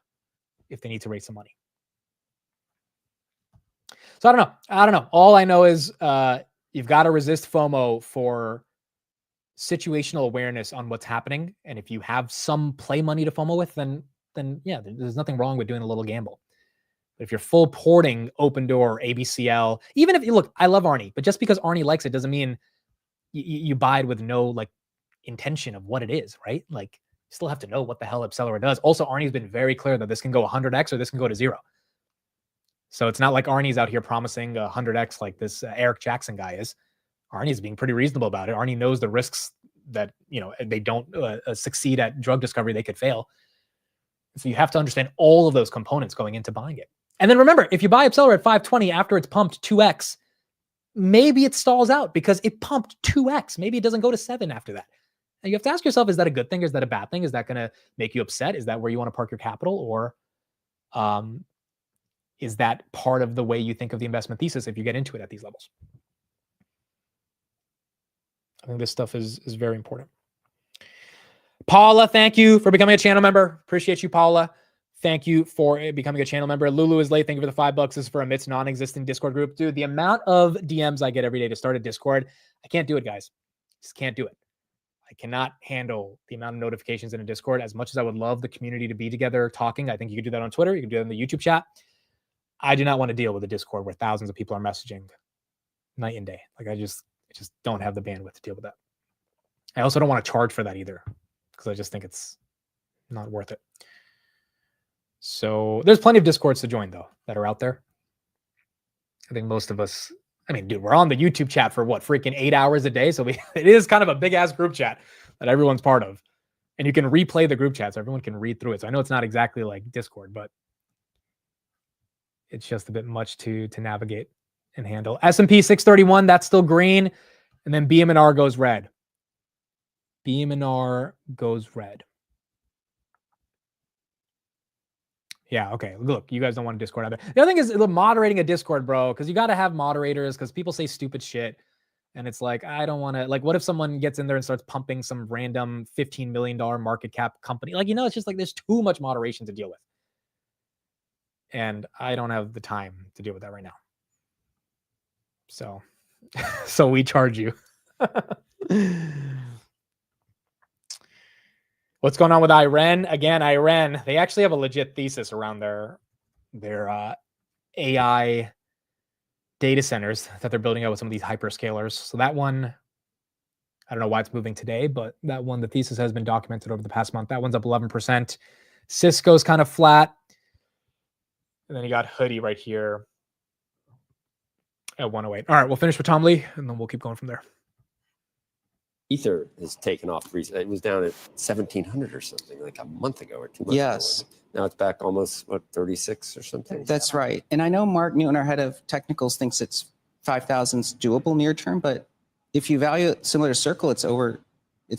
if they need to raise some money? So I don't know. All I know is you've got to resist FOMO for situational awareness on what's happening. And if you have some play money to FOMO with, then yeah, there's nothing wrong with doing a little gamble. But if you're full porting Open Door, ABCL, even if you look, I love Arnie, but just because Arnie likes it doesn't mean you buy it with no like intention of what it is, right? Like you still have to know what the hell Accelerator does. Also, Arnie's been very clear that this can go 100x or this can go to 0. So it's not like Arnie's out here promising 100x like this Eric Jackson guy is. Arnie's being pretty reasonable about it. Arnie knows the risks that, they don't succeed at drug discovery, they could fail. So you have to understand all of those components going into buying it. And then remember, if you buy Accelerator at 520 after it's pumped 2x, maybe it stalls out because it pumped 2x. Maybe it doesn't go to 7 after that. And you have to ask yourself, is that a good thing? Is that a bad thing? Is that going to make you upset? Is that where you want to park your capital? Or is that part of the way you think of the investment thesis if you get into it at these levels? I think this stuff is very important. Paula, thank you for becoming a channel member. Appreciate you, Paula. Thank you for becoming a channel member. Lulu is late. Thank you for the $5. This is for Amit's non-existing Discord group. Dude, the amount of DMs I get every day to start a Discord, I can't do it, guys. Just can't do it. I cannot handle the amount of notifications in a Discord. As much as I would love the community to be together talking, I think you could do that on Twitter. You can do that in the YouTube chat. I do not want to deal with a Discord where thousands of people are messaging night and day. Like I just don't have the bandwidth to deal with that. I also don't want to charge for that either because I just think it's not worth it. So there's plenty of Discords to join though that are out there. I think most of us, I mean, dude, we're on the YouTube chat for what, freaking 8 hours a day. So it is kind of a big ass group chat that everyone's part of. And you can replay the group chat so everyone can read through it. So I know it's not exactly like Discord, but it's just a bit much to navigate and handle. S&P 631, that's still green. And then BM&R goes red. BM&R goes red. Yeah, okay. Look, you guys don't want a Discord out there. The other thing is moderating a Discord, bro, because you got to have moderators because people say stupid shit. And it's like, I don't want to, like, what if someone gets in there and starts pumping some random $15 million market cap company? Like, it's just like there's too much moderation to deal with. And I don't have the time to deal with that right now. So we charge you. What's going on with Iran? Again, Iran, they actually have a legit thesis around their AI data centers that they're building out with some of these hyperscalers. So that one, I don't know why it's moving today, but that one, the thesis has been documented over the past month. That one's up 11%. Cisco's kind of flat. And then you got Hoodie right here at 108. All right, we'll finish with Tom Lee, and then we'll keep going from there. Ether has taken off recently. It was down at 1,700 or something like a month ago or 2 months Yes. ago. Now it's back almost, 36 or something? That's right. And I know Mark Newton, our head of technicals, thinks it's 5,000's doable near term, but if you value it similar to Circle, it's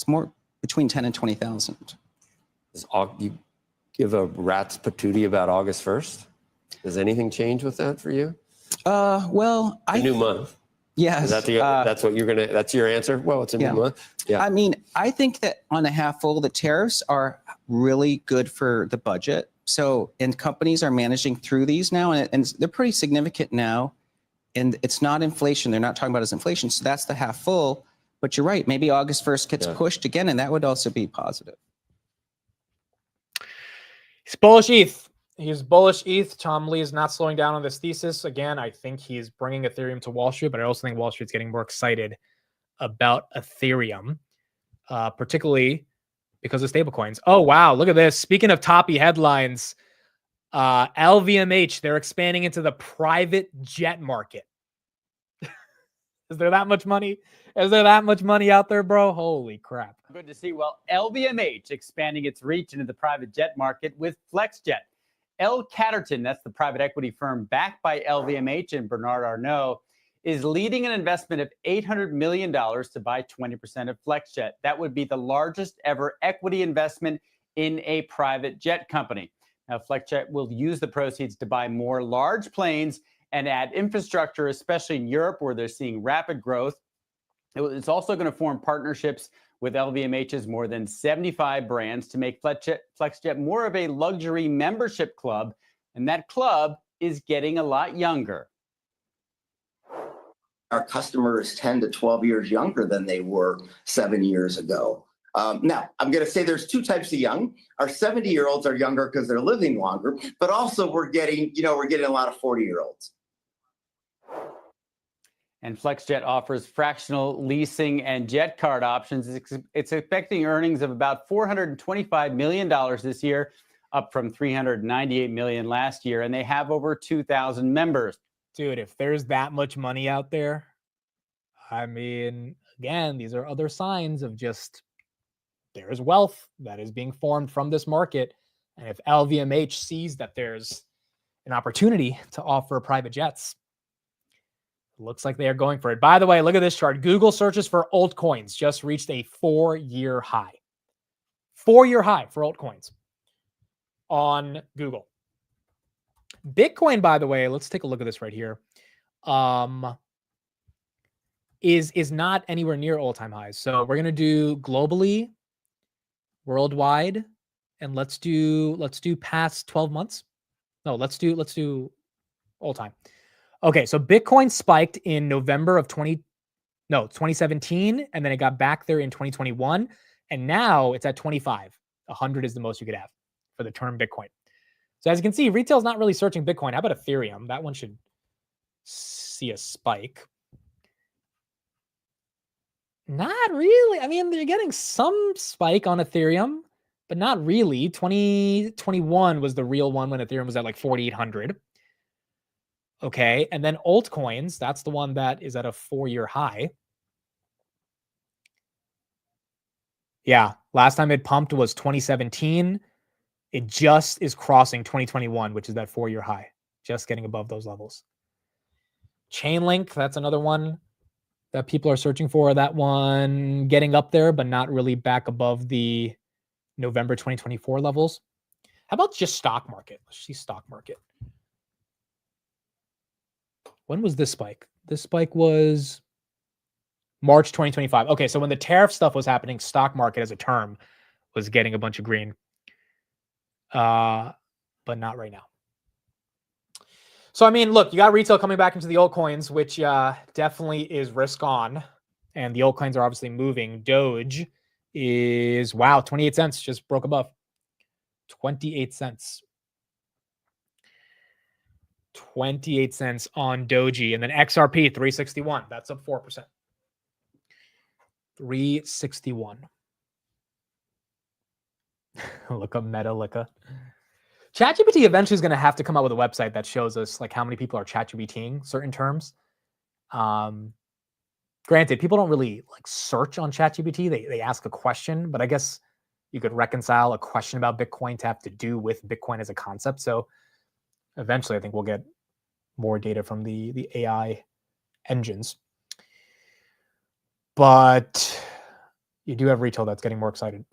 more between 10 and 20,000. You give a rat's patootie about August 1st? Does anything change with that for you? Well, a new month. Yes. Is that that's your answer? Well, it's a new month. Yeah. I mean, I think that on a half full, the tariffs are really good for the budget. So, and companies are managing through these now, and they're pretty significant now. And it's not inflation. They're not talking about it as inflation. So that's the half full. But you're right. Maybe August 1st gets pushed again, and that would also be positive. He's bullish ETH. He's bullish ETH. Tom Lee is not slowing down on this thesis. Again, I think he's bringing Ethereum to Wall Street, but I also think Wall Street's getting more excited about Ethereum, particularly because of stablecoins. Oh, wow. Look at this. Speaking of toppy headlines, LVMH, they're expanding into the private jet market. Is there that much money? Is there that much money out there, bro? Holy crap. Good to see. Well, LVMH expanding its reach into the private jet market with FlexJet. L. Catterton, that's the private equity firm backed by LVMH and Bernard Arnault, is leading an investment of $800 million to buy 20% of FlexJet. That would be the largest ever equity investment in a private jet company. Now, FlexJet will use the proceeds to buy more large planes and add infrastructure, especially in Europe, where they're seeing rapid growth. It's also going to form partnerships with LVMH's more than 75 brands to make FlexJet more of a luxury membership club, and that club is getting a lot younger. Our customers 10 to 12 years younger than they were 7 years ago. Now, I'm going to say there's two types of young. Our 70-year-olds are younger because they're living longer, but also we're getting a lot of 40-year-olds. And FlexJet offers fractional leasing and jet card options. It's expecting earnings of about $425 million this year, up from $398 million last year, and they have over 2,000 members. Dude, if there's that much money out there, I mean, again, these are other signs of just there's wealth that is being formed from this market. And if LVMH sees that there's an opportunity to offer private jets, looks like they are going for it. By the way, look at this chart. Google searches for altcoins just reached a 4-year high. 4-year high for altcoins on Google. Bitcoin, by the way, let's take a look at this right here. Is not anywhere near all-time highs. So we're gonna do globally, worldwide, and let's do past 12 months. No, let's do all time. Okay, so Bitcoin spiked in November of 2017, and then it got back there in 2021, and now it's at 25. 100 is the most you could have for the term Bitcoin. So as you can see, retail's not really searching Bitcoin. How about Ethereum? That one should see a spike. Not really. I mean, they're getting some spike on Ethereum, but not really. 2021 was the real one when Ethereum was at like 4,800. Okay, and then altcoins, that's the one that is at a 4-year high. Yeah, last time it pumped was 2017. It just is crossing 2021, which is that 4-year high, just getting above those levels. Chainlink, that's another one that people are searching for. That one getting up there, but not really back above the November 2024 levels. How about just stock market? Let's see stock market. When was this spike? This spike was March 2025. Okay, so when the tariff stuff was happening, stock market as a term was getting a bunch of green. But not right now. So, I mean, look, you got retail coming back into the altcoins, which definitely is risk on. And the altcoins are obviously moving. Doge is, wow, 28 cents, just broke above. 28 cents. 28 cents on Doji. And then XRP, 361. That's up 4%. 361. Look up Meta, look up. ChatGPT eventually is going to have to come out with a website that shows us like how many people are ChatGPTing certain terms. Granted, people don't really like search on ChatGPT. They ask a question, but I guess you could reconcile a question about Bitcoin to have to do with Bitcoin as a concept. So eventually, I think we'll get more data from the AI engines. But you do have retail that's getting more excited.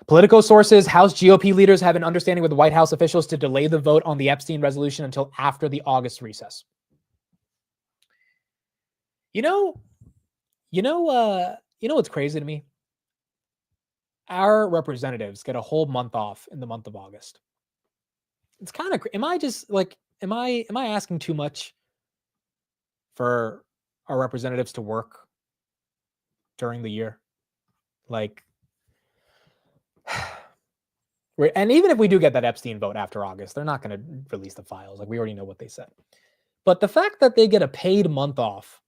Politico sources, House GOP leaders have an understanding with the White House officials to delay the vote on the Epstein resolution until after the August recess. You know what's crazy to me? Our representatives get a whole month off in the month of August. It's kind of, am I asking too much for our representatives to work during the year? Like, and even if we do get that Epstein vote after August, they're not going to release the files. Like, we already know what they said. But the fact that they get a paid month off,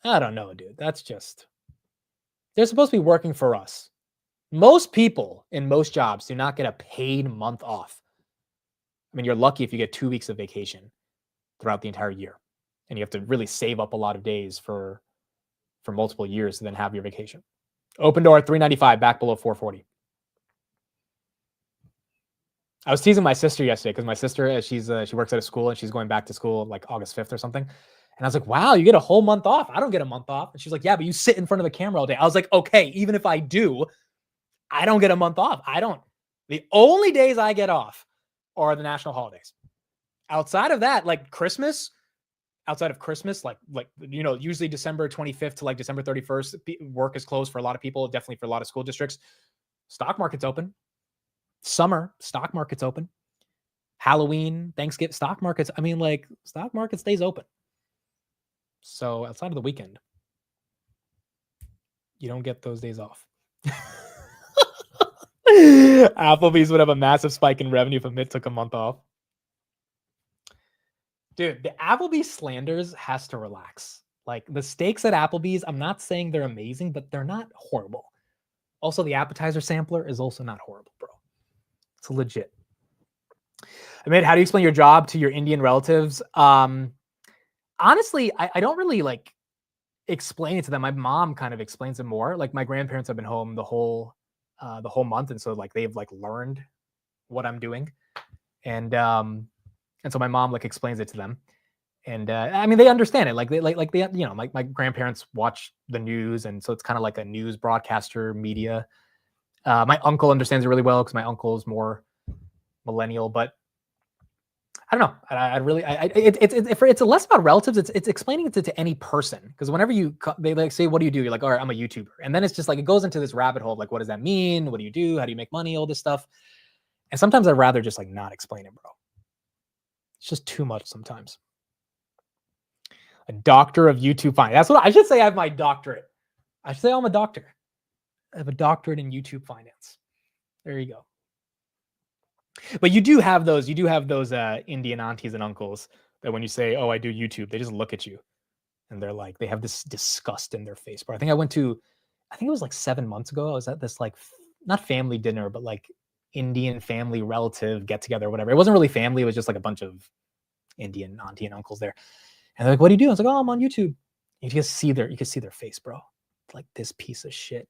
I don't know, dude. That's just, they're supposed to be working for us. Most people in most jobs do not get a paid month off. I mean, you're lucky if you get 2 weeks of vacation throughout the entire year. And you have to really save up a lot of days for multiple years to then have your vacation. Open door at 395, back below 440. I was teasing my sister yesterday because my sister, she works at a school and she's going back to school like August 5th or something. And I was like, wow, you get a whole month off. I don't get a month off. And she's like, yeah, but you sit in front of the camera all day. I was like, okay, even if I do, I don't get a month off. I don't. The only days I get off are the national holidays. Outside of that, like Christmas, outside of Christmas, like usually December 25th to like December 31st, work is closed for a lot of people, definitely for a lot of school districts. Stock market's open. Summer, stock market's open. Halloween, Thanksgiving, stock markets. I mean, like, stock market stays open. So outside of the weekend, you don't get those days off. Applebee's would have a massive spike in revenue if Amit took a month off. Dude, the Applebee's slanders has to relax. Like, the steaks at Applebee's, I'm not saying they're amazing, but they're not horrible. Also, the appetizer sampler is also not horrible, bro. It's legit. Amit, how do you explain your job to your Indian relatives? Honestly, I don't really like explain it to them. My mom kind of explains it more. Like, my grandparents have been home the whole month, and so like they've like learned what I'm doing, and so my mom like explains it to them, and I mean, they understand it. Like they my grandparents watch the news, and so it's kind of like a news broadcaster media. My uncle understands it really well because my uncle is more millennial, but I don't know. It's less about relatives. It's explaining it to any person, because whenever they like say, "What do you do?" You're like, "All right, I'm a YouTuber," and then it's just like it goes into this rabbit hole of like, what does that mean? What do you do? How do you make money? All this stuff. And sometimes I'd rather just like not explain it, bro. It's just too much sometimes. A doctor of YouTube finance. That's what I should say. I have my doctorate. I should say I'm a doctor. I have a doctorate in YouTube finance. There you go. But you do have those Indian aunties and uncles that when you say, "Oh, I do YouTube," they just look at you and they're like, they have this disgust in their face. Bro, I think it was like 7 months ago. I was at this like not family dinner, but like Indian family relative get together or whatever. It wasn't really family. It was just like a bunch of Indian auntie and uncles there. And they're like, "What do you do?" I was like, "Oh, I'm on YouTube." You can see their face, bro. It's like, this piece of shit.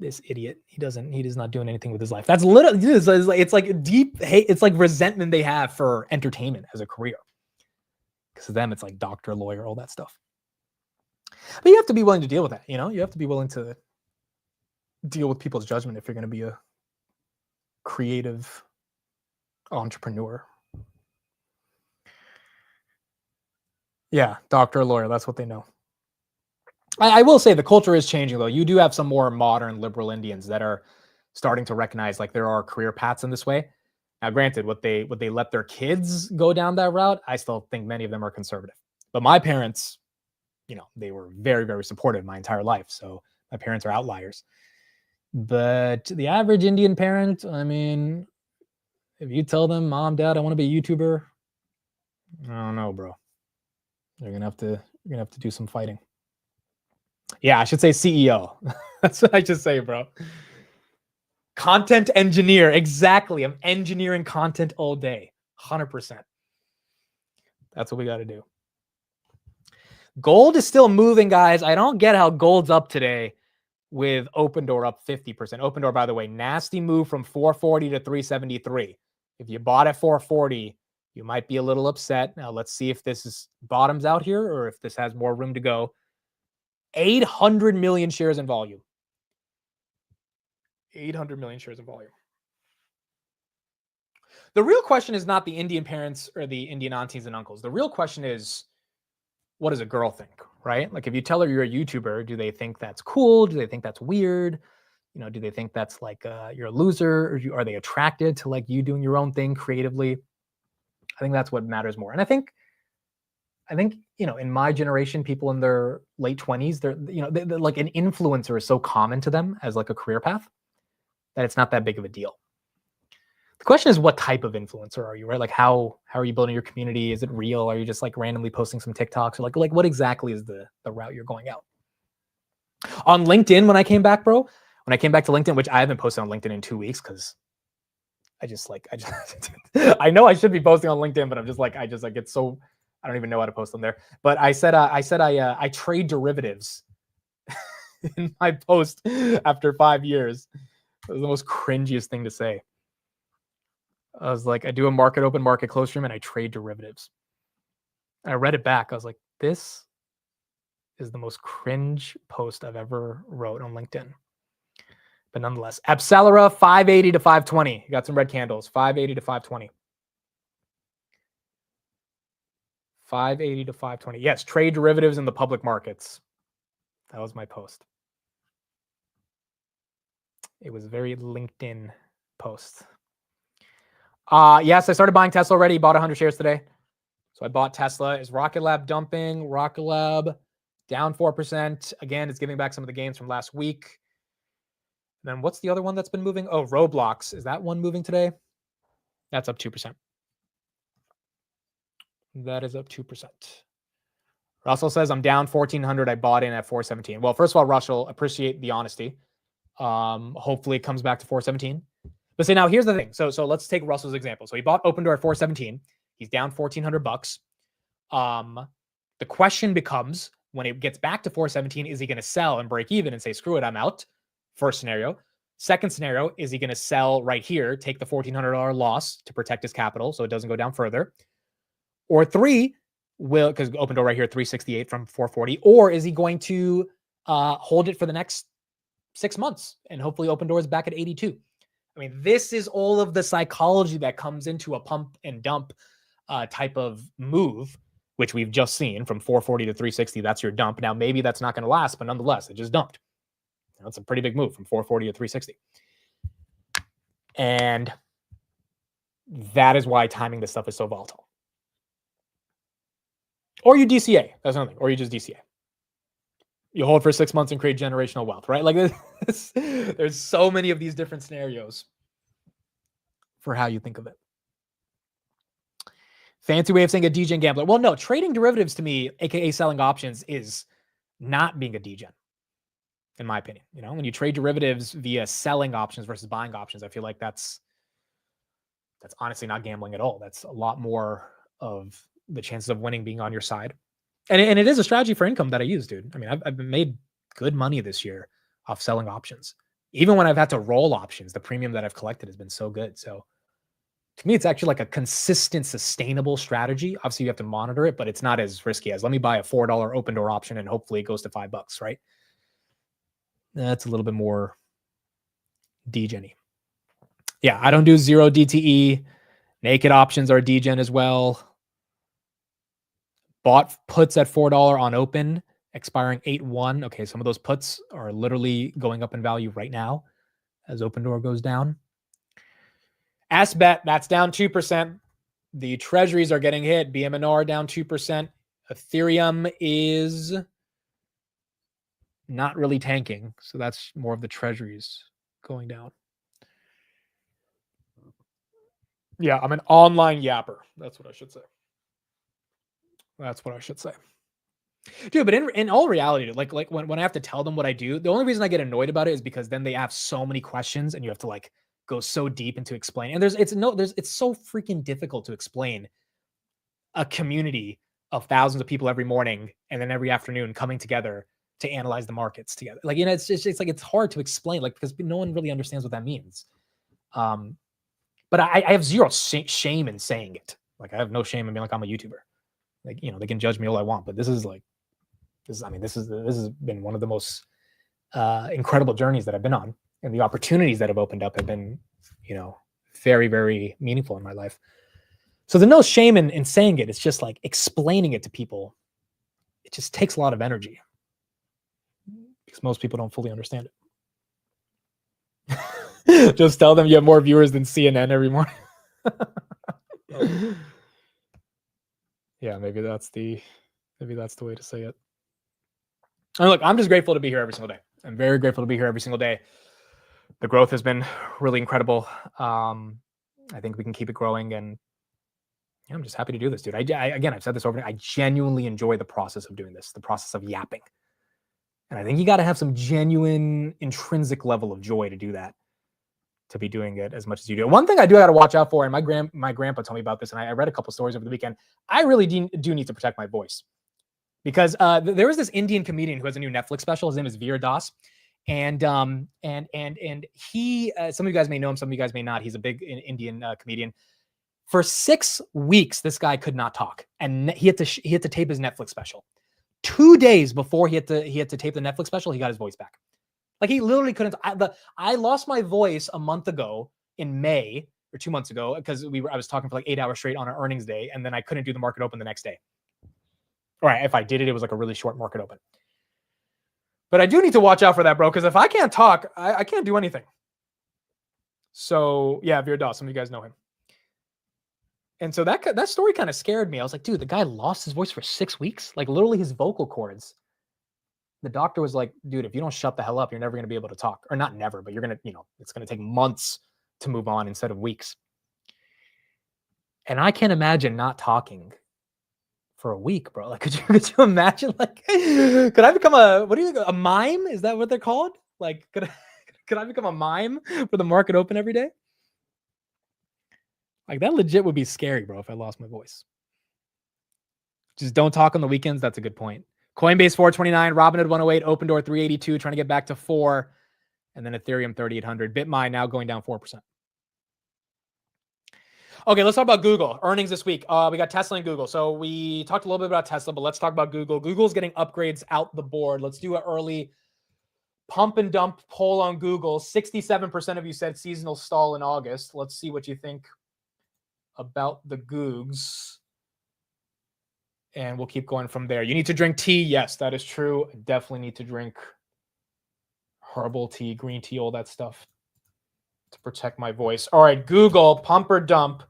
This idiot, he's not doing anything with his life. That's literally, it's like deep hate. It's like resentment they have for entertainment as a career. Because to them, it's like doctor, lawyer, all that stuff. But you have to be willing to deal with that. You have to be willing to deal with people's judgment if you're going to be a creative entrepreneur. Yeah, doctor, lawyer, that's what they know. I will say the culture is changing, though. You do have some more modern liberal Indians that are starting to recognize like there are career paths in this way. Now, granted, would they let their kids go down that route? I still think many of them are conservative. But my parents, they were very, very supportive my entire life. So my parents are outliers. But the average Indian parent, I mean, if you tell them, "Mom, Dad, I want to be a YouTuber," I don't know, bro. You're gonna have to do some fighting. Yeah, I should say CEO. That's what I should say, bro. Content engineer. Exactly. I'm engineering content all day. 100%. That's what we got to do. Gold is still moving, guys. I don't get how gold's up today with Open Door up 50%. Open Door, by the way, nasty move from 440 to 373. If you bought at 440, you might be a little upset. Now, let's see if this bottoms out here or if this has more room to go. 800 million shares in volume. 800 million shares in volume. The real question is not the Indian parents or the Indian aunties and uncles. The real question is, what does a girl think, right? Like, if you tell her you're a YouTuber, do they think that's cool? Do they think that's weird? Do they think that's like you're a loser? Or are they attracted to like you doing your own thing creatively? I think that's what matters more. And I think in my generation, people in their late 20s, they're like an influencer is so common to them as like a career path that it's not that big of a deal. The question is, what type of influencer are you, right? Like, how are you building your community? Is it real? Are you just like randomly posting some TikToks? Or like what exactly is the route you're going out? On LinkedIn, when I came back to LinkedIn, which I haven't posted on LinkedIn in 2 weeks because I know I should be posting on LinkedIn, but I'm just like, I don't even know how to post them there. But I said I trade derivatives in my post after 5 years. It was the most cringiest thing to say. I was like, I do a open market close stream and I trade derivatives. And I read it back. I was like, this is the most cringe post I've ever wrote on LinkedIn. But nonetheless, Abcelera 580 to 520. You got some red candles. 580 to 520. 580 to 520. Yes, trade derivatives in the public markets. That was my post. It was a very LinkedIn post. Yes, I started buying Tesla already. Bought 100 shares today. So I bought Tesla. Is Rocket Lab dumping? Rocket Lab down 4%. Again, it's giving back some of the gains from last week. And then what's the other one that's been moving? Oh, Roblox. Is that one moving today? That's up 2%. That is up 2%. Russell says, I'm down 1,400. I bought in at 417. Well, first of all, Russell, appreciate the honesty. Hopefully it comes back to 417. But say now, here's the thing. So let's take Russell's example. So he bought Open Door at 417. He's down $1,400. The question becomes, when it gets back to 417, is he going to sell and break even and say, screw it, I'm out? First scenario. Second scenario, is he going to sell right here, take the $1,400 loss to protect his capital so it doesn't go down further? Or three, because Open Door right here, 368 from 440. Or is he going to hold it for the next 6 months and hopefully Open Door is back at 82? I mean, this is all of the psychology that comes into a pump and dump type of move, which we've just seen from 440 to 360. That's your dump. Now, maybe that's not going to last, but nonetheless, it just dumped. That's a pretty big move from 440 to 360. And that is why timing this stuff is so volatile. Or you DCA. That's another thing. Or you just DCA. You hold for 6 months and create generational wealth, right? Like there's so many of these different scenarios for how you think of it. Fancy way of saying a degen gambler. Well, no, trading derivatives to me, aka selling options, is not being a degen, in my opinion. You know, when you trade derivatives via selling options versus buying options, I feel like that's honestly not gambling at all. That's a lot more of the chances of winning being on your side. And it is a strategy for income that I use, dude. I mean, I've made good money this year off selling options. Even when I've had to roll options, the premium that I've collected has been so good. So to me, it's actually like a consistent, sustainable strategy. Obviously, you have to monitor it, but it's not as risky as let me buy a $4 Open Door option and hopefully it goes to $5, right? That's a little bit more degen-y. Yeah, I don't do zero DTE. Naked options are degen as well. Bought puts at $4 on open, expiring 8/1. Okay, some of those puts are literally going up in value right now as Open Door goes down. SBET, that's down 2%. The treasuries are getting hit. BMNR down 2%. Ethereum is not really tanking. So that's more of the treasuries going down. Yeah, I'm an online yapper. That's what I should say. That's what I should say. Dude, but in all reality, like when I have to tell them what I do, the only reason I get annoyed about it is because then they have so many questions and you have to like go so deep into explain. And it's so freaking difficult to explain a community of thousands of people every morning and then every afternoon coming together to analyze the markets together. Like, you know, it's like it's hard to explain, like, because no one really understands what that means. But I have zero shame in saying it. Like, I have no shame in being like, I'm a YouTuber. Like, you know, they can judge me all I want, but this has been one of the most incredible journeys that I've been on, and the opportunities that have opened up have been, you know, very, very meaningful in my life. So there's no shame in saying it. It's just like explaining it to people. It just takes a lot of energy because most people don't fully understand it. Just tell them you have more viewers than CNN every morning. Yeah, maybe that's the way to say it. And look, I'm just grateful to be here every single day. I'm very grateful to be here every single day. The growth has been really incredible. I think we can keep it growing, and yeah, I'm just happy to do this, dude. Again, I've said this over. I genuinely enjoy the process of doing this, the process of yapping. And I think you got to have some genuine intrinsic level of joy to do that. to be doing it as much as you do. One thing I do got to watch out for, and my grandpa told me about this, and I read a couple stories over the weekend. I really do need to protect my voice because there was this Indian comedian who has a new Netflix special. His name is Veer Das, and he some of you guys may know him, some of you guys may not. He's a big Indian comedian. For 6 weeks, this guy could not talk, and he had to tape his Netflix special. 2 days before he had to tape the Netflix special, he got his voice back. Like he literally couldn't. I lost my voice a month ago in May or 2 months ago because I was talking for like 8 hours straight on our earnings day, and then I couldn't do the market open the next day. All right, if I did it, it was like a really short market open. But I do need to watch out for that, bro, because if I can't talk, I can't do anything. So yeah, Veer Das, some of you guys know him. And so that story kind of scared me. I was like, dude, the guy lost his voice for 6 weeks, like literally his vocal cords. The doctor was like, dude, if you don't shut the hell up, you're never going to be able to talk. Or not never, but you're going to, it's going to take months to move on instead of weeks. And I can't imagine not talking for a week, bro. Like, could you imagine? Like, could I become a mime? Is that what they're called? Like, could I become a mime for the market open every day? Like, that legit would be scary, bro, if I lost my voice. Just don't talk on the weekends. That's a good point. Coinbase 429, Robinhood 108, Open Door 382, trying to get back to 4, and then Ethereum 3800. BitMine now going down 4%. Okay, let's talk about Google. Earnings this week. We got Tesla and Google. So we talked a little bit about Tesla, but let's talk about Google. Google's getting upgrades out the board. Let's do an early pump and dump poll on Google. 67% of you said seasonal stall in August. Let's see what you think about the Googs. And we'll keep going from there. You need to drink tea. Yes, that is true. I definitely need to drink herbal tea, green tea, all that stuff to protect my voice. All right, Google, pump or dump.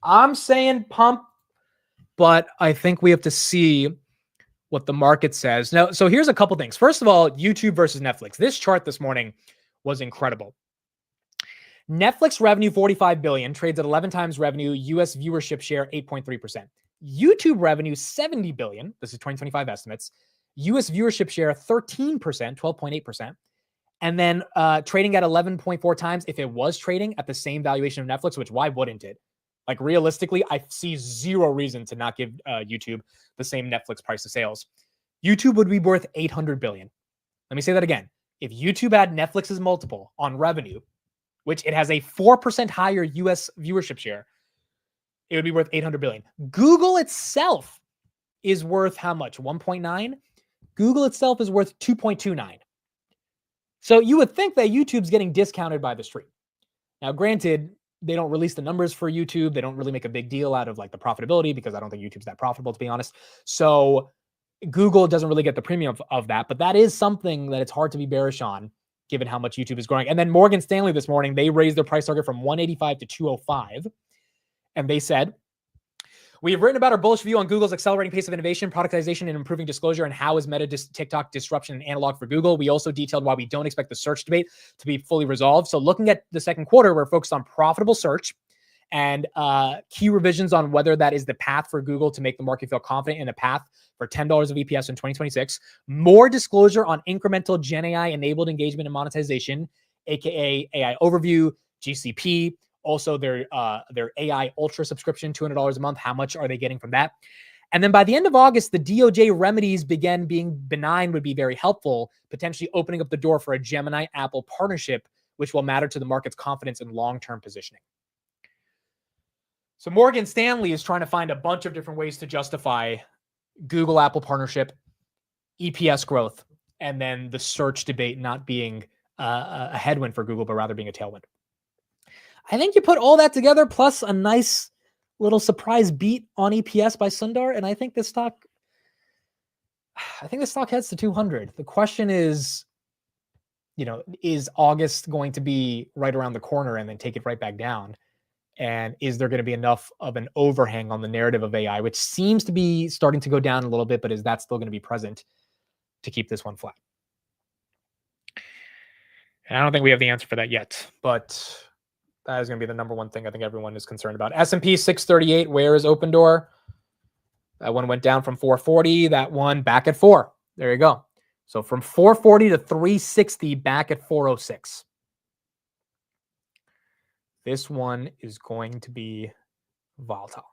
I'm saying pump, but I think we have to see what the market says. Now, so here's a couple things. First of all, YouTube versus Netflix. This chart this morning was incredible. Netflix revenue, $45 billion, trades at 11 times revenue. US viewership share, 8.3%. YouTube revenue, $70 billion. This is 2025 estimates. US viewership share, 13%, 12.8%. And then trading at 11.4 times, if it was trading at the same valuation of Netflix, which why wouldn't it? Like realistically, I see zero reason to not give YouTube the same Netflix price to sales. YouTube would be worth $800 billion. Let me say that again. If YouTube had Netflix's multiple on revenue, which it has a 4% higher US viewership share, it would be worth $800 billion. Google itself is worth how much? 1.9? Google itself is worth 2.29. So you would think that YouTube's getting discounted by the street. Now, granted, they don't release the numbers for YouTube. They don't really make a big deal out of like the profitability because I don't think YouTube's that profitable, to be honest. So Google doesn't really get the premium of that, but that is something that it's hard to be bearish on given how much YouTube is growing. And then Morgan Stanley this morning, they raised their price target from 185 to 205. And they said, we have written about our bullish view on Google's accelerating pace of innovation, productization, and improving disclosure, and how is Meta TikTok disruption an analog for Google. We also detailed why we don't expect the search debate to be fully resolved. So looking at the second quarter, we're focused on profitable search and key revisions on whether that is the path for Google to make the market feel confident in a path for $10 of EPS in 2026. More disclosure on incremental Gen AI enabled engagement and monetization, aka AI Overview, GCP. Also, their AI Ultra subscription, $200 a month. How much are they getting from that? And then by the end of August, the DOJ remedies began being benign would be very helpful, potentially opening up the door for a Gemini-Apple partnership, which will matter to the market's confidence in long-term positioning. So Morgan Stanley is trying to find a bunch of different ways to justify Google-Apple partnership, EPS growth, and then the search debate not being a headwind for Google, but rather being a tailwind. I think you put all that together, plus a nice little surprise beat on EPS by Sundar, and I think this stock heads to 200. The question is, is August going to be right around the corner and then take it right back down? And is there going to be enough of an overhang on the narrative of AI, which seems to be starting to go down a little bit, but is that still going to be present to keep this one flat? And I don't think we have the answer for that yet, but that is going to be the number one thing I think everyone is concerned about. S&P 638, where is Open Door? That one went down from 440. That one back at 4. There you go. So from 440 to 360, back at 406. This one is going to be volatile.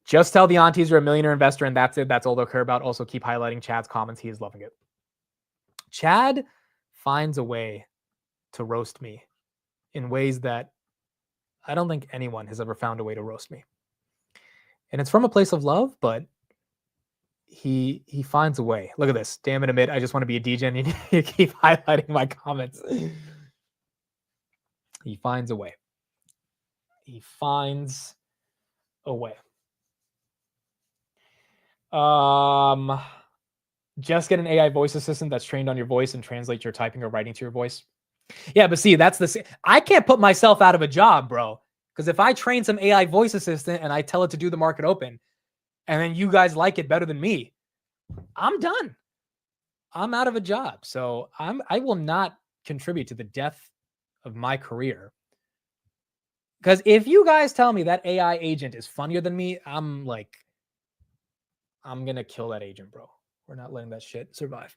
Just tell the aunties you're a millionaire investor and that's it. That's all they'll care about. Also keep highlighting Chad's comments. He is loving it. Chad finds a way to roast me in ways that I don't think anyone has ever found a way to roast me. And it's from a place of love, but he finds a way. Look at this. Damn it, Amit. I just want to be a DJ and you keep highlighting my comments. He finds a way. He finds a way. Just get an AI voice assistant that's trained on your voice and translate your typing or writing to your voice. Yeah, but see, I can't put myself out of a job, bro. Because if I train some AI voice assistant and I tell it to do the market open, and then you guys like it better than me, I'm done. I'm out of a job. So I will not contribute to the death of my career. Because if you guys tell me that AI agent is funnier than me, I'm going to kill that agent, bro. We're not letting that shit survive.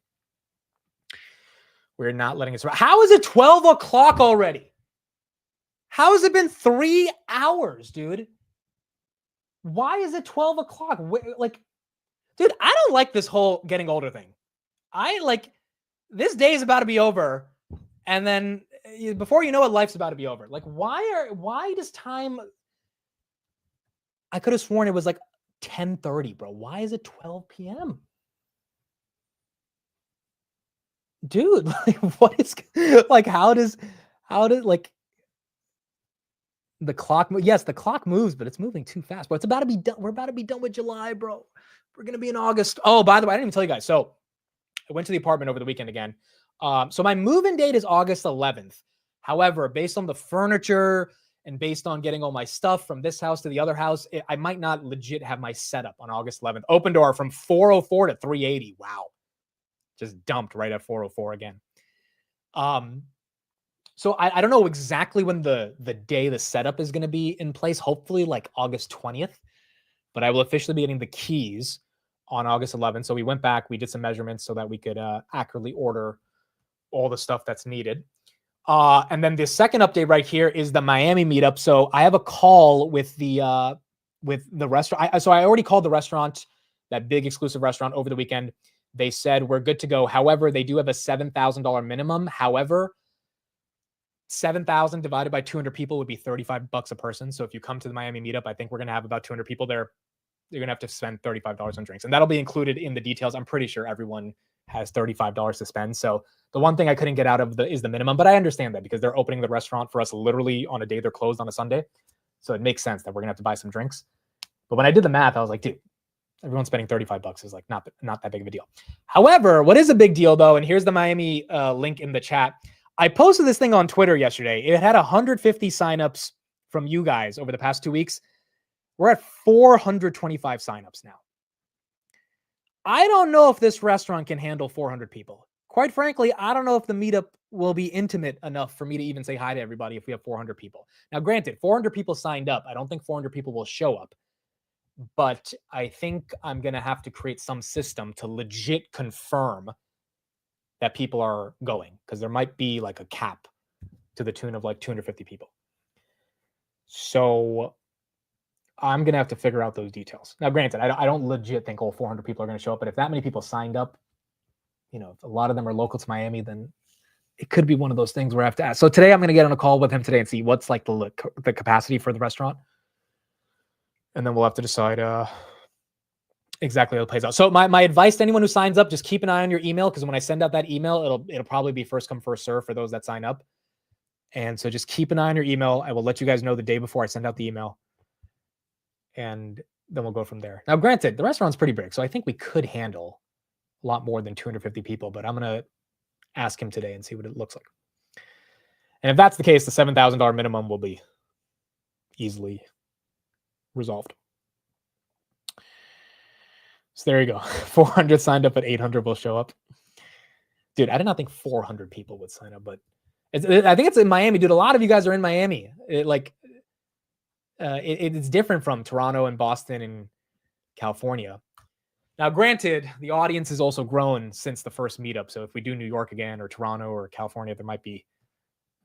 We're not letting it survive. How is it 12 o'clock already? How has it been 3 hours, dude? Why is it 12 o'clock? Dude, I don't like this whole getting older thing. This day is about to be over. And then before you know it, life's about to be over. Why does time... I could have sworn it was 10:30, bro. Why is it 12 p.m.? Dude, what is how does the clock move? Yes, the clock moves, but it's moving too fast. But it's about to be done. We're about to be done with July, bro. We're gonna be in August. Oh, by the way, I didn't even tell you guys. So I went to the apartment over the weekend again. So my move-in date is August 11th. However, based on the furniture and based on getting all my stuff from this house to the other house, I might not legit have my setup on August 11th. Open door from 404 to 380. Wow. Just dumped right at 404 again. So I don't know exactly when the day the setup is going to be in place. Hopefully August 20th. But I will officially be getting the keys on August 11th. So we went back, we did some measurements so that we could accurately order all the stuff that's needed. And then the second update right here is the Miami meetup. So I have a call with the restaurant. So I already called the restaurant, that big exclusive restaurant, over the weekend. They said we're good to go. However, they do have a $7,000 minimum. However, 7,000 divided by 200 people would be $35 a person. So if you come to the Miami meetup, I think we're going to have about 200 people there. You're going to have to spend $35 on drinks. And that'll be included in the details. I'm pretty sure everyone has $35 to spend. So the one thing I couldn't get out of is the minimum. But I understand that because they're opening the restaurant for us literally on a day they're closed on a Sunday. So it makes sense that we're going to have to buy some drinks. But when I did the math, I was like, dude, everyone spending $35 is not that big of a deal. However, what is a big deal though, and here's the Miami link in the chat. I posted this thing on Twitter yesterday. It had 150 signups from you guys over the past 2 weeks. We're at 425 signups now. I don't know if this restaurant can handle 400 people. Quite frankly, I don't know if the meetup will be intimate enough for me to even say hi to everybody if we have 400 people. Now, granted, 400 people signed up. I don't think 400 people will show up. But I think I'm going to have to create some system to legit confirm that people are going, because there might be a cap to the tune of 250 people. So I'm going to have to figure out those details. Now, granted, I don't legit think all 400 people are going to show up, but if that many people signed up, if a lot of them are local to Miami, then it could be one of those things where I have to ask. So today I'm going to get on a call with him today and see what's the capacity for the restaurant. And then we'll have to decide exactly how it plays out. So my advice to anyone who signs up, just keep an eye on your email, because when I send out that email, it'll probably be first come, first serve for those that sign up. And so just keep an eye on your email. I will let you guys know the day before I send out the email. And then we'll go from there. Now, granted, the restaurant's pretty big, so I think we could handle a lot more than 250 people, but I'm going to ask him today and see what it looks like. And if that's the case, the $7,000 minimum will be easily resolved. So there you go. 400 signed up, but 800 will show up. Dude, I did not think 400 people would sign up, but I think it's in Miami, dude. A lot of you guys are in Miami. It's different from Toronto and Boston and California. Now, granted, the audience has also grown since the first meetup. So if we do New York again or Toronto or California, there might be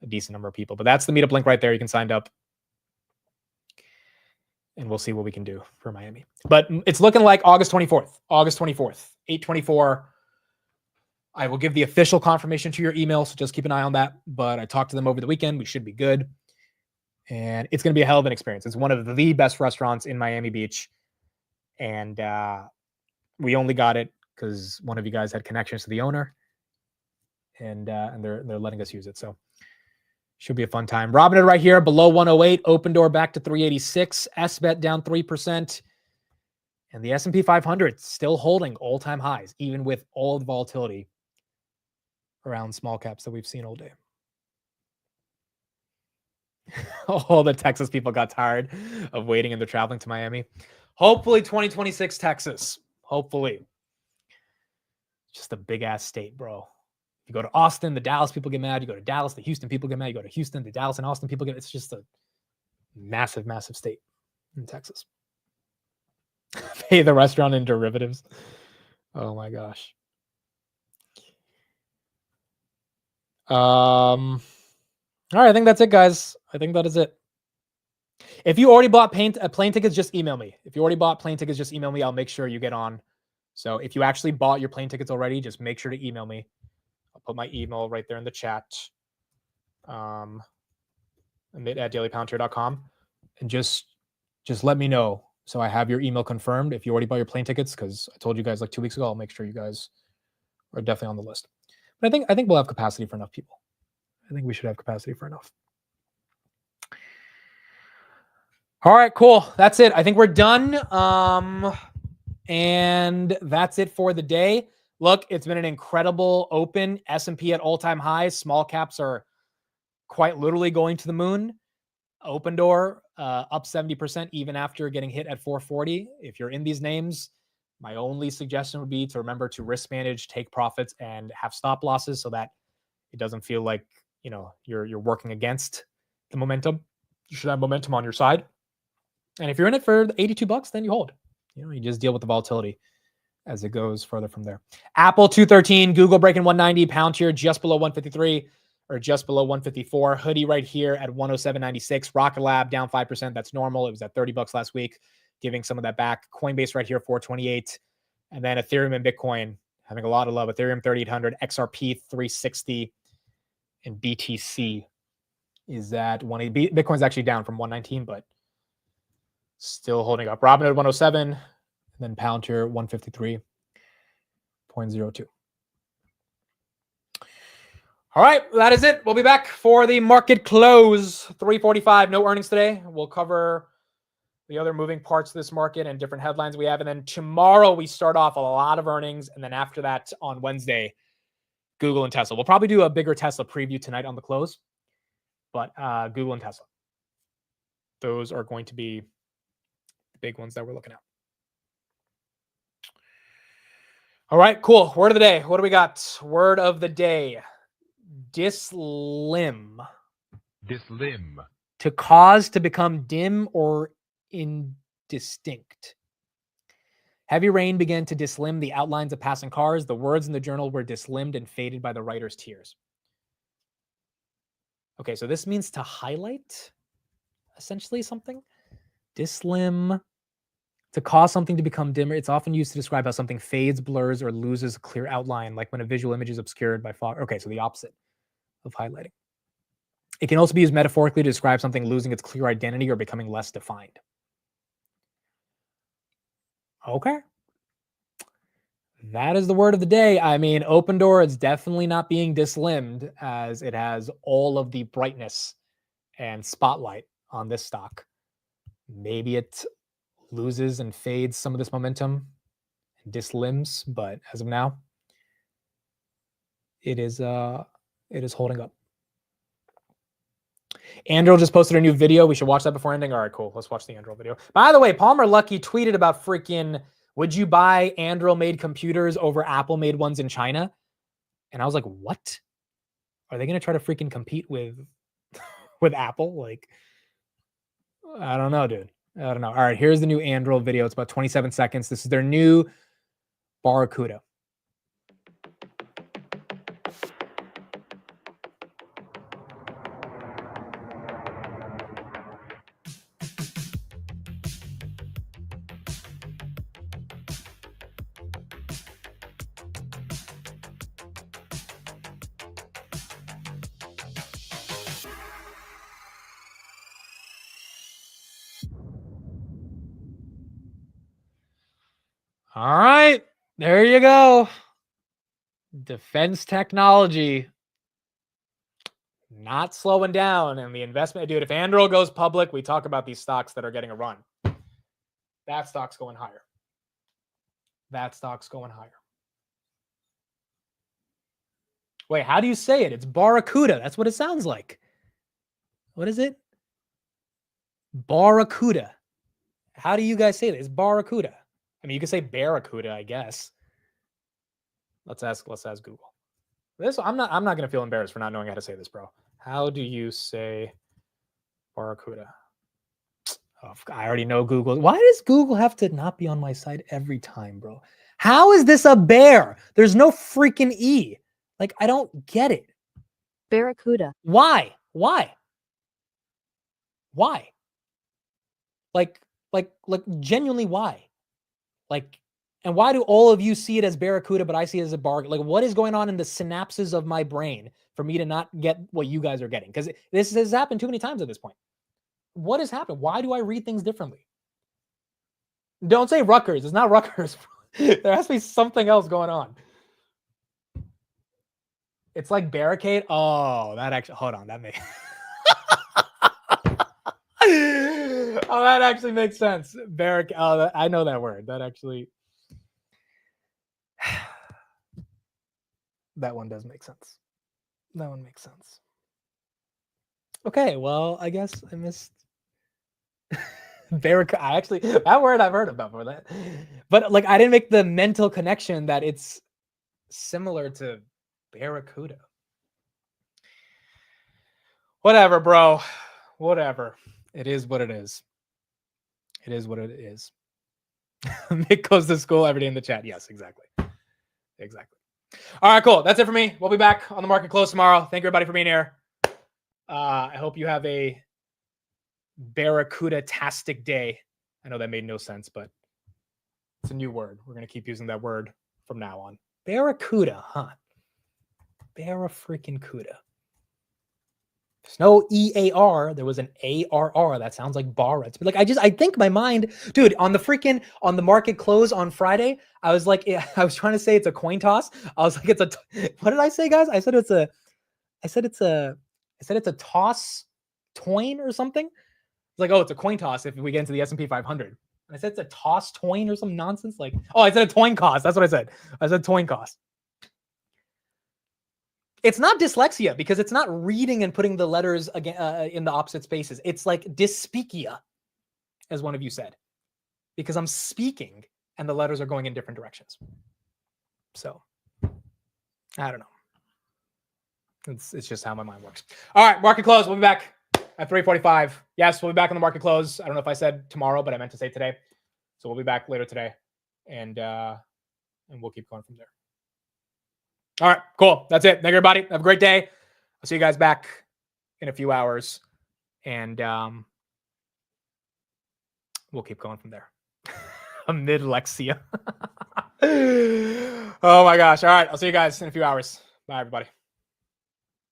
a decent number of people. But that's the meetup link right there. You can sign up. And we'll see what we can do for Miami. But it's looking like August 24th. August 24th, 8:24. I will give the official confirmation to your email, so just keep an eye on that. But I talked to them over the weekend. We should be good. And it's going to be a hell of an experience. It's one of the best restaurants in Miami Beach. And we only got it because one of you guys had connections to the owner. And they're letting us use it. So should be a fun time. Robinhood right here, below 108. Open door back to 386. SBET down 3%. And the S&P 500 still holding all-time highs, even with all the volatility around small caps that we've seen all day. All the Texas people got tired of waiting and they're traveling to Miami. Hopefully 2026 Texas. Hopefully. Just a big-ass state, bro. You go to Austin, the Dallas people get mad. You go to Dallas, the Houston people get mad. You go to Houston, the Dallas and Austin people get. It's just a massive, massive state in Texas. Pay the restaurant in derivatives. Oh my gosh. All right, I think that's it, guys. I think that is it. If you already bought plane tickets, just email me. If you already bought plane tickets, just email me. I'll make sure you get on. So if you actually bought your plane tickets already, just make sure to email me. I'll put my email right there in the chat. At dailypoundtier.com. And just let me know. So I have your email confirmed if you already bought your plane tickets, because I told you guys like 2 weeks ago. I'll make sure you guys are definitely on the list. But I think we'll have capacity for enough people. I think we should have capacity for enough. All right, cool. That's it. I think we're done. And that's it for the day. Look, it's been an incredible open. S&P at all-time highs. Small caps are quite literally going to the moon. Open door up 70% even after getting hit at 440. If you're in these names, my only suggestion would be to remember to risk manage, take profits, and have stop losses so that it doesn't feel like you're working against the momentum. You should have momentum on your side. And if you're in it for $82, then you hold. You just deal with the volatility as it goes further from there. Apple 213, Google breaking 190, Palantir just below 153 or just below 154. Hoodie right here at 107.96. Rocket Lab down 5%. That's normal. It was at $30 last week, giving some of that back. Coinbase right here 428, and then Ethereum and Bitcoin having a lot of love. Ethereum 3800, XRP 360, and BTC is at 180. Bitcoin's actually down from 119, but still holding up. Robinhood 107, and then Palantir 153.02. All right, that is it. We'll be back for the market close, 3:45. No earnings today. We'll cover the other moving parts of this market and different headlines we have. And then tomorrow we start off a lot of earnings. And then after that on Wednesday, Google and Tesla. We'll probably do a bigger Tesla preview tonight on the close. But Google and Tesla. Those are going to be the big ones that we're looking at. All right, cool. Word of the day. What do we got? Word of the day. Dislim. Dislim. To cause to become dim or indistinct. Heavy rain began to dislim the outlines of passing cars. The words in the journal were dislimned and faded by the writer's tears. Okay, so this means to highlight, essentially, something. Dislim. To cause something to become dimmer. It's often used to describe how something fades, blurs, or loses a clear outline, like when a visual image is obscured by fog. Okay, so the opposite of highlighting. It can also be used metaphorically to describe something losing its clear identity or becoming less defined. Okay. That is the word of the day. I mean, Open Door is definitely not being dislimned as it has all of the brightness and spotlight on this stock. Maybe it loses and fades some of this momentum and dislimbs, but as of now, it is holding up. Andrew just posted a new video. We should watch that before ending. All right, cool. Let's watch the Andrew video. By the way, Palmer Lucky tweeted about freaking, would you buy Andrew-made computers over Apple-made ones in China? And I was like, what? Are they going to try to freaking compete with Apple? Like, I don't know, dude. I don't know. All right, here's the new Andrew video. It's about 27 seconds. This is their new Barracuda. All right, there you go. Defense technology not slowing down, and the investment, dude. If Anduril goes public, we talk about these stocks that are getting a run. That stock's going higher. That stock's going higher. Wait, how do you say it? It's Barracuda. That's what it sounds like. What is it? Barracuda. How do you guys say this? It's Barracuda. I mean, you can say Barracuda, I guess. Let's ask Google. This I'm not gonna feel embarrassed for not knowing how to say this, bro. How do you say Barracuda? Oh, I already know Google. Why does Google have to not be on my side every time, bro? How is this a bear? There's no freaking E. Like, I don't get it. Barracuda. Why? Why? Like genuinely why? Like, and why do all of you see it as Barracuda, but I see it as a bar? Like, what is going on in the synapses of my brain for me to not get what you guys are getting? Because this has happened too many times at this point. What has happened? Why do I read things differently? Don't say Rutgers. It's not Rutgers. There has to be something else going on. It's like barricade. Oh, that actually, hold on. That may. Oh, that actually makes sense. Barricade. Oh, I know that word. That actually. That one does make sense. That one makes sense. Okay, well, I guess I missed Barracuda. I actually, that word I've heard about before that. But like, I didn't make the mental connection that it's similar to Barracuda. Whatever, bro. Whatever. It is what it is. It is what it is. Mick goes to school every day in the chat. Yes, exactly. Exactly. All right, cool. That's it for me. We'll be back on the market close tomorrow. Thank you, everybody, for being here. I hope you have a Barracuda-tastic day. I know that made no sense, but it's a new word. We're going to keep using that word from now on. Barracuda, huh? Barra-freaking-cuda. There's no EAR. There was an ARR. That sounds like bar. It's like I think my mind, dude, on the market close on Friday, I was like, I was trying to say it's a coin toss. I was like, what did I say, guys? I said it's a toss toin or something. It's like, oh, it's a coin toss if we get into the S&P 500. And I said it's a toss toin or some nonsense. Like, oh, I said a toin cost. That's what I said. I said toin cost. It's not dyslexia because it's not reading and putting the letters again in the opposite spaces. It's like dyspepsia, as one of you said, because I'm speaking and the letters are going in different directions. So, I don't know. It's just how my mind works. All right, market close. We'll be back at 3:45. Yes, we'll be back on the market close. I don't know if I said tomorrow, but I meant to say today. So we'll be back later today, and we'll keep going from there. All right, cool. That's it. Thank you, everybody. Have a great day. I'll see you guys back in a few hours, and we'll keep going from there. Mid-lexia. Oh my gosh. All right, I'll see you guys in a few hours. Bye, everybody.